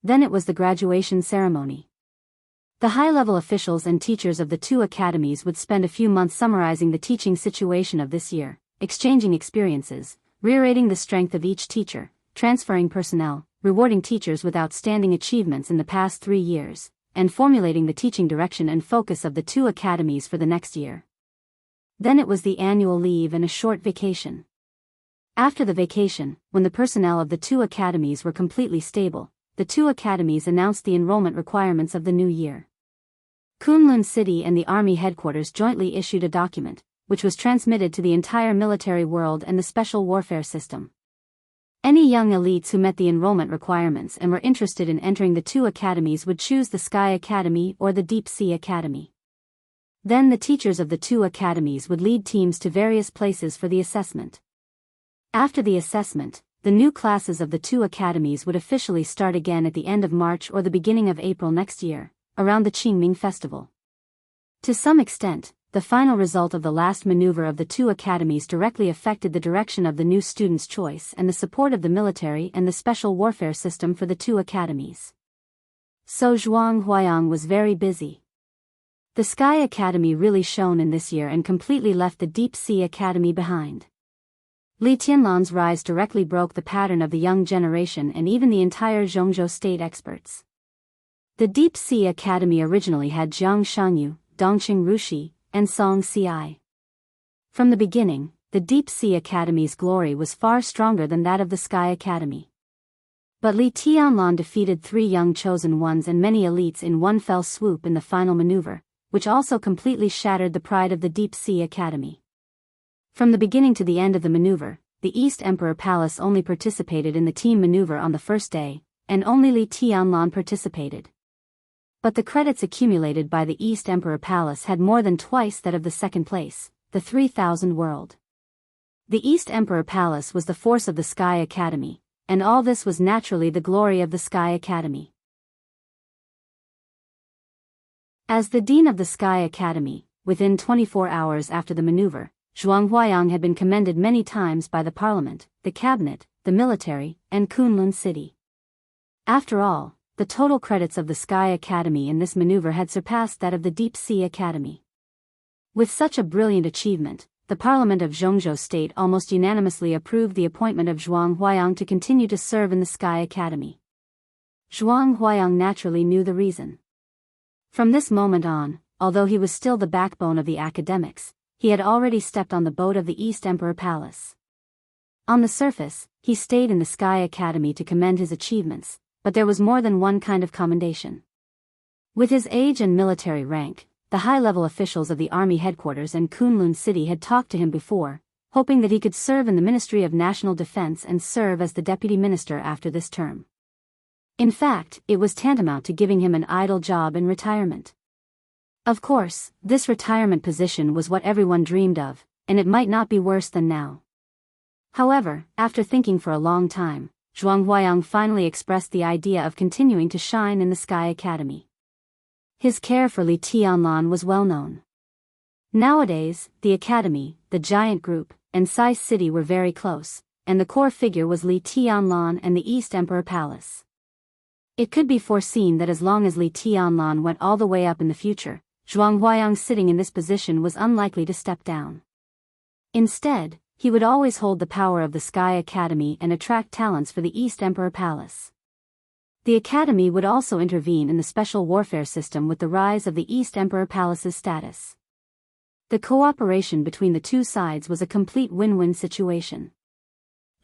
Then it was the graduation ceremony. The high-level officials and teachers of the two academies would spend a few months summarizing the teaching situation of this year, exchanging experiences, reiterating the strength of each teacher, transferring personnel, rewarding teachers with outstanding achievements in the past 3 years, and formulating the teaching direction and focus of the two academies for the next year. Then it was the annual leave and a short vacation. After the vacation, when the personnel of the two academies were completely stable, the two academies announced the enrollment requirements of the new year. Kunlun City and the Army headquarters jointly issued a document, which was transmitted to the entire military world and the special warfare system. Any young elites who met the enrollment requirements and were interested in entering the two academies would choose the Sky Academy or the Deep Sea Academy. Then the teachers of the two academies would lead teams to various places for the assessment. After the assessment, the new classes of the two academies would officially start again at the end of March or the beginning of April next year, around the Qingming festival. To some extent, the final result of the last maneuver of the two academies directly affected the direction of the new students' choice and the support of the military and the special warfare system for the two academies. So Zhuang Huayang was very busy. The Sky Academy really shone in this year and completely left the Deep Sea Academy behind. Li Tianlan's rise directly broke the pattern of the young generation and even the entire Zhongzhou state experts. The Deep Sea Academy originally had Jiang Shangyu, Dongqing Rushi, and Song Ci. From the beginning, the Deep Sea Academy's glory was far stronger than that of the Sky Academy. But Li Tianlan defeated 3 young chosen ones and many elites in one fell swoop in the final maneuver, which also completely shattered the pride of the Deep Sea Academy. From the beginning to the end of the maneuver, the East Emperor Palace only participated in the team maneuver on the first day, and only Li Tianlan participated. But the credits accumulated by the East Emperor Palace had more than twice that of the second place, the 3000 world. The East Emperor Palace was the force of the Sky Academy, and all this was naturally the glory of the Sky Academy. As the Dean of the Sky Academy, within 24 hours after the maneuver, Zhuang Huayang had been commended many times by the parliament, the cabinet, the military, and Kunlun City. After all, the total credits of the Sky Academy in this maneuver had surpassed that of the Deep Sea Academy. With such a brilliant achievement, the Parliament of Zhongzhou State almost unanimously approved the appointment of Zhuang Huayang to continue to serve in the Sky Academy. Zhuang Huayang naturally knew the reason. From this moment on, although he was still the backbone of the academics, he had already stepped on the boat of the East Emperor Palace. On the surface, he stayed in the Sky Academy to commend his achievements, but there was more than one kind of commendation. With his age and military rank, the high-level officials of the army headquarters and Kunlun City had talked to him before, hoping that he could serve in the Ministry of National Defense and serve as the deputy minister after this term. In fact, it was tantamount to giving him an idle job in retirement. Of course, this retirement position was what everyone dreamed of, and it might not be worse than now. However, after thinking for a long time, Zhuang Huayang finally expressed the idea of continuing to shine in the Sky Academy. His care for Li Tianlan was well known. Nowadays, the Academy, the giant group, and Sai City were very close, and the core figure was Li Tianlan and the East Emperor Palace. It could be foreseen that as long as Li Tianlan went all the way up in the future, Zhuang Huayang sitting in this position was unlikely to step down. Instead, he would always hold the power of the Sky Academy and attract talents for the East Emperor Palace. The Academy would also intervene in the special warfare system with the rise of the East Emperor Palace's status. The cooperation between the two sides was a complete win-win situation.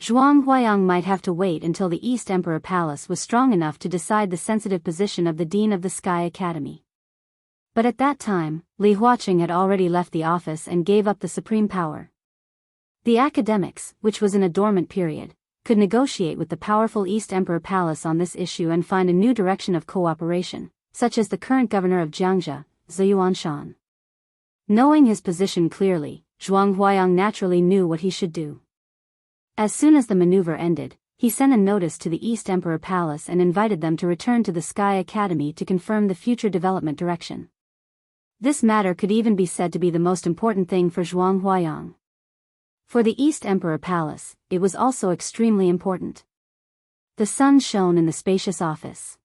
Zhuang Huayang might have to wait until the East Emperor Palace was strong enough to decide the sensitive position of the Dean of the Sky Academy. But at that time, Li Huaqing had already left the office and gave up the supreme power. The academics, which was in a dormant period, could negotiate with the powerful East Emperor Palace on this issue and find a new direction of cooperation, such as the current governor of Jianghu, Ziyuanshan. Knowing his position clearly, Zhuang Huayang naturally knew what he should do. As soon as the maneuver ended, he sent a notice to the East Emperor Palace and invited them to return to the Sky Academy to confirm the future development direction. This matter could even be said to be the most important thing for Zhuang Huayang. For the East Emperor Palace, it was also extremely important. The sun shone in the spacious office.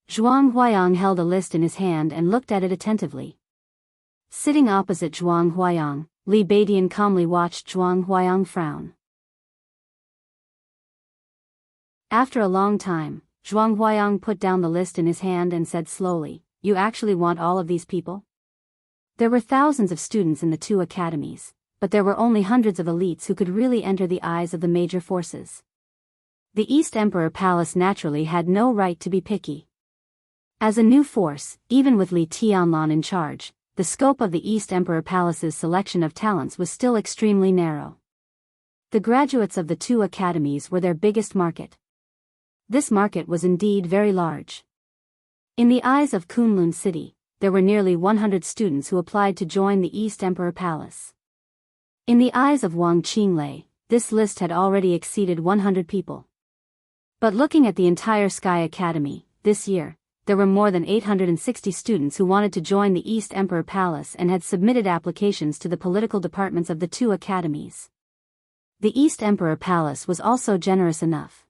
Zhuang Huayang held a list in his hand and looked at it attentively. Sitting opposite Zhuang Huayang, Li Beidian calmly watched Zhuang Huayang frown. After a long time, Zhuang Huayang put down the list in his hand and said slowly, "You actually want all of these people?" There were thousands of students in the two academies, but there were only hundreds of elites who could really enter the eyes of the major forces. The East Emperor Palace naturally had no right to be picky. As a new force, even with Li Tianlan in charge, the scope of the East Emperor Palace's selection of talents was still extremely narrow. The graduates of the two academies were their biggest market. This market was indeed very large. In the eyes of Kunlun City, there were nearly 100 students who applied to join the East Emperor Palace. In the eyes of Wang Qinglei, this list had already exceeded 100 people. But looking at the entire Sky Academy, this year, there were more than 860 students who wanted to join the East Emperor Palace and had submitted applications to the political departments of the two academies. The East Emperor Palace was also generous enough.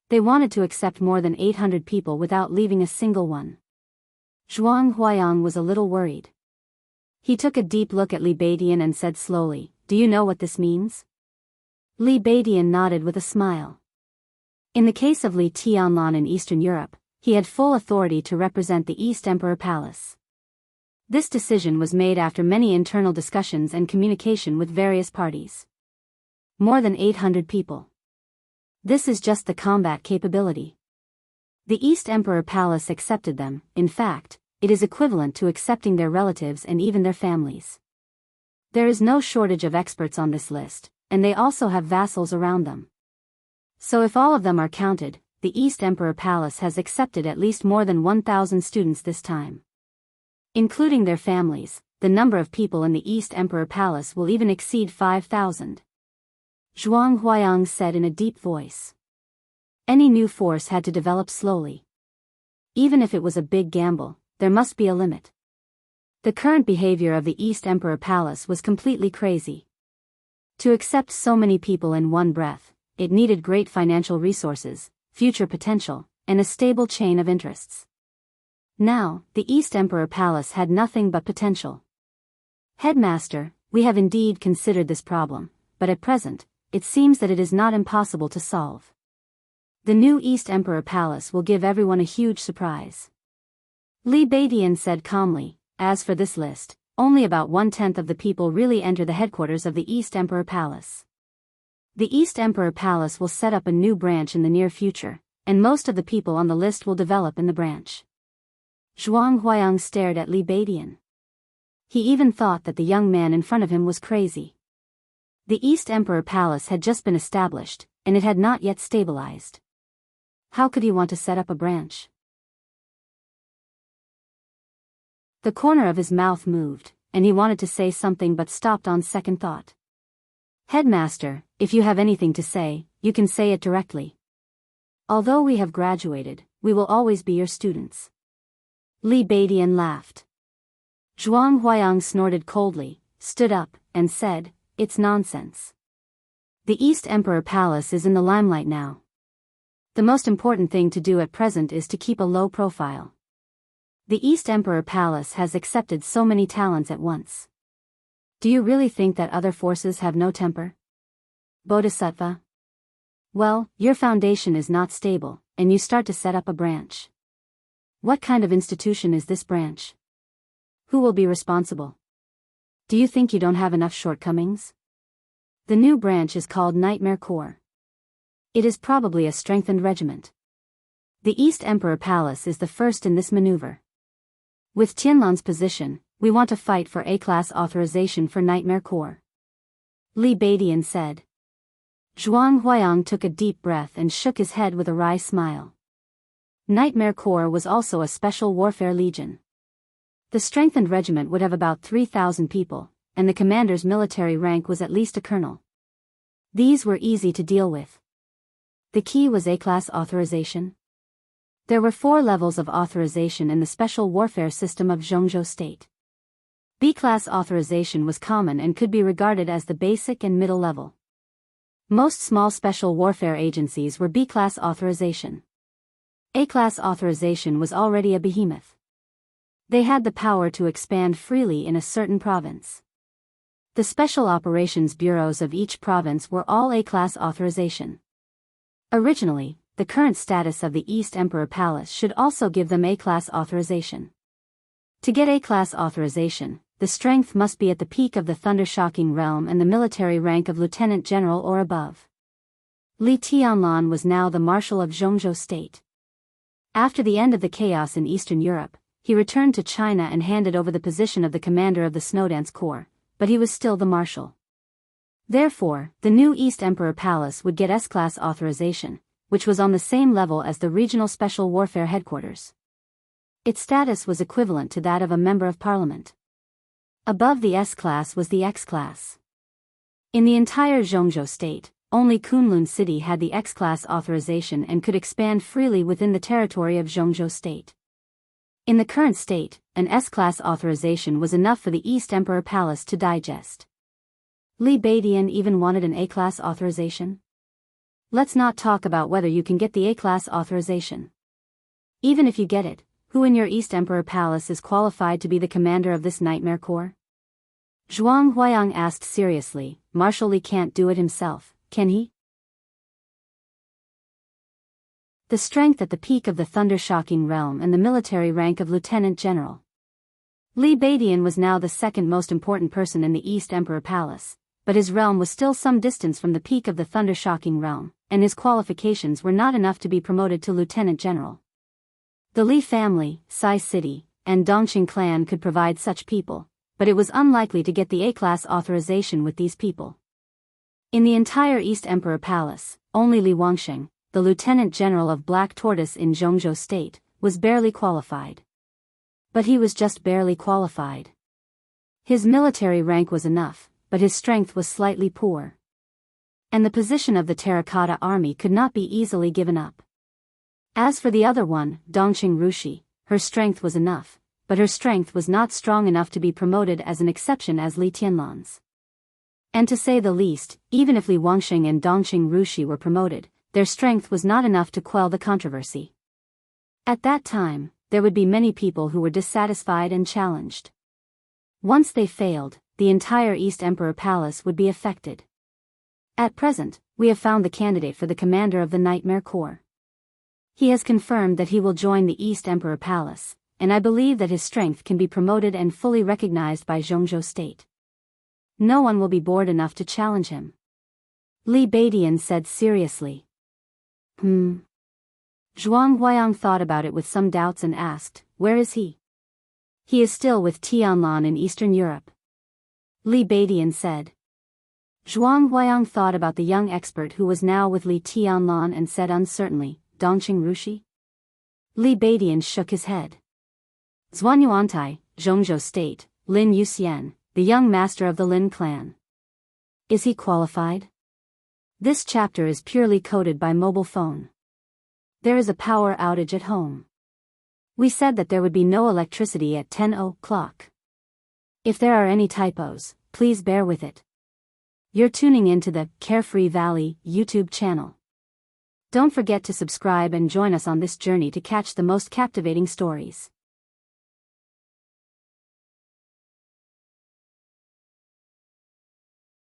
They wanted to accept more than 800 people without leaving a single one. Zhuang Huayang was a little worried. He took a deep look at Li Beidian and said slowly, "Do you know what this means?" Li Beidian nodded with a smile. In the case of Li Tianlan in Eastern Europe, he had full authority to represent the East Emperor Palace. This decision was made after many internal discussions and communication with various parties. More than 800 people. This is just the combat capability. The East Emperor Palace accepted them. In fact, it is equivalent to accepting their relatives and even their families. There is no shortage of experts on this list, and they also have vassals around them. So if all of them are counted, the East Emperor Palace has accepted at least more than 1,000 students this time. Including their families, the number of people in the East Emperor Palace will even exceed 5,000. Zhuang Huayang said in a deep voice. Any new force had to develop slowly. Even if it was a big gamble, there must be a limit. The current behavior of the East Emperor Palace was completely crazy. To accept so many people in one breath, it needed great financial resources, future potential, and a stable chain of interests. Now, the East Emperor Palace had nothing but potential. Headmaster, we have indeed considered this problem, but at present, it seems that it is not impossible to solve. The new East Emperor Palace will give everyone a huge surprise. Li Beidian said calmly, as for this list, only about 1/10 of the people really enter the headquarters of the East Emperor Palace. The East Emperor Palace will set up a new branch in the near future, and most of the people on the list will develop in the branch. Zhuang Huayang stared at Li Beidian. He even thought that the young man in front of him was crazy. The East Emperor Palace had just been established, and it had not yet stabilized. How could he want to set up a branch? The corner of his mouth moved, and he wanted to say something but stopped on second thought. Headmaster, if you have anything to say, you can say it directly. Although we have graduated, we will always be your students. Li Beidian laughed. Zhuang Huayang snorted coldly, stood up, and said, "It's nonsense. The East Emperor Palace is in the limelight now. The most important thing to do at present is to keep a low profile. The East Emperor Palace has accepted so many talents at once. Do you really think that other forces have no temper? Bodhisattva?" Well, your foundation is not stable, and you start to set up a branch. What kind of institution is this branch? Who will be responsible? Do you think you don't have enough shortcomings? The new branch is called Nightmare Corps. It is probably a strengthened regiment. The East Emperor Palace is the first in this maneuver. With Tianlan's position, we want to fight for A-class authorization for Nightmare Corps. Li Beidian said. Zhuang Huayang took a deep breath and shook his head with a wry smile. Nightmare Corps was also a special warfare legion. The strengthened regiment would have about 3,000 people, and the commander's military rank was at least a colonel. These were easy to deal with. The key was A-class authorization. There were 4 levels of authorization in the special warfare system of Jianghu state. B-class authorization was common and could be regarded as the basic and middle level. Most small special warfare agencies were B-class authorization. A-class authorization was already a behemoth. They had the power to expand freely in a certain province. The special operations bureaus of each province were all A-class authorization. Originally, the current status of the East Emperor Palace should also give them A-class authorization. To get A-class authorization, the strength must be at the peak of the thunder-shocking realm and the military rank of lieutenant general or above. Li Tianlan was now the marshal of Jianghu state. After the end of the chaos in Eastern Europe, he returned to China and handed over the position of the commander of the Snowdance Corps, but he was still the marshal. Therefore, the new East Emperor Palace would get S-class authorization, which was on the same level as the regional special warfare headquarters. Its status was equivalent to that of a member of parliament. Above the S-class was the X-class. In the entire Jianghu state, only Kunlun City had the X-class authorization and could expand freely within the territory of Jianghu state. In the current state, an S-class authorization was enough for the East Emperor Palace to digest. Li Beidian even wanted an A-class authorization. Let's not talk about whether you can get the A-class authorization. Even if you get it, who in your East Emperor Palace is qualified to be the commander of this Nightmare Corps? Zhuang Huayang asked seriously. Marshal Li can't do it himself, can he? The strength at the peak of the thunder-shocking realm and the military rank of lieutenant general. Li Beidian was now the second most important person in the East Emperor Palace, but his realm was still some distance from the peak of the thunder-shocking realm, and his qualifications were not enough to be promoted to lieutenant general. The Li family, Sai City, and Dongqing clan could provide such people, but it was unlikely to get the A-class authorization with these people. In the entire East Emperor Palace, only Li Wangsheng, the lieutenant general of Black Tortoise in Jianghu state, was barely qualified. But he was just barely qualified. His military rank was enough, but his strength was slightly poor. And the position of the Terracotta Army could not be easily given up. As for the other one, Dongqing Rushi, her strength was enough, but her strength was not strong enough to be promoted as an exception as Li Tianlan's. And to say the least, even if Li Wangsheng and Dongqing Rushi were promoted, their strength was not enough to quell the controversy. At that time, there would be many people who were dissatisfied and challenged. Once they failed, the entire East Emperor Palace would be affected. At present, we have found the candidate for the commander of the Nightmare Corps. He has confirmed that he will join the East Emperor Palace, and I believe that his strength can be promoted and fully recognized by Jianghu state. No one will be bored enough to challenge him. Li Beidian said seriously. Zhuang Huayang thought about it with some doubts and asked, where is he? He is still with Tianlan in Eastern Europe. Li Beidian said. Zhuang Huayang thought about the young expert who was now with Li Tianlan and said uncertainly, Dongqing Rushi? Li Beidian shook his head. Zhuanyuantai, Jianghu state, Lin Yuxian, the young master of the Lin clan. Is he qualified? This chapter is purely coded by mobile phone. There is a power outage at home. We said that there would be no electricity at 10 o'clock. If there are any typos, please bear with it. You're tuning into the Carefree Valley YouTube channel. Don't forget to subscribe and join us on this journey to catch the most captivating stories.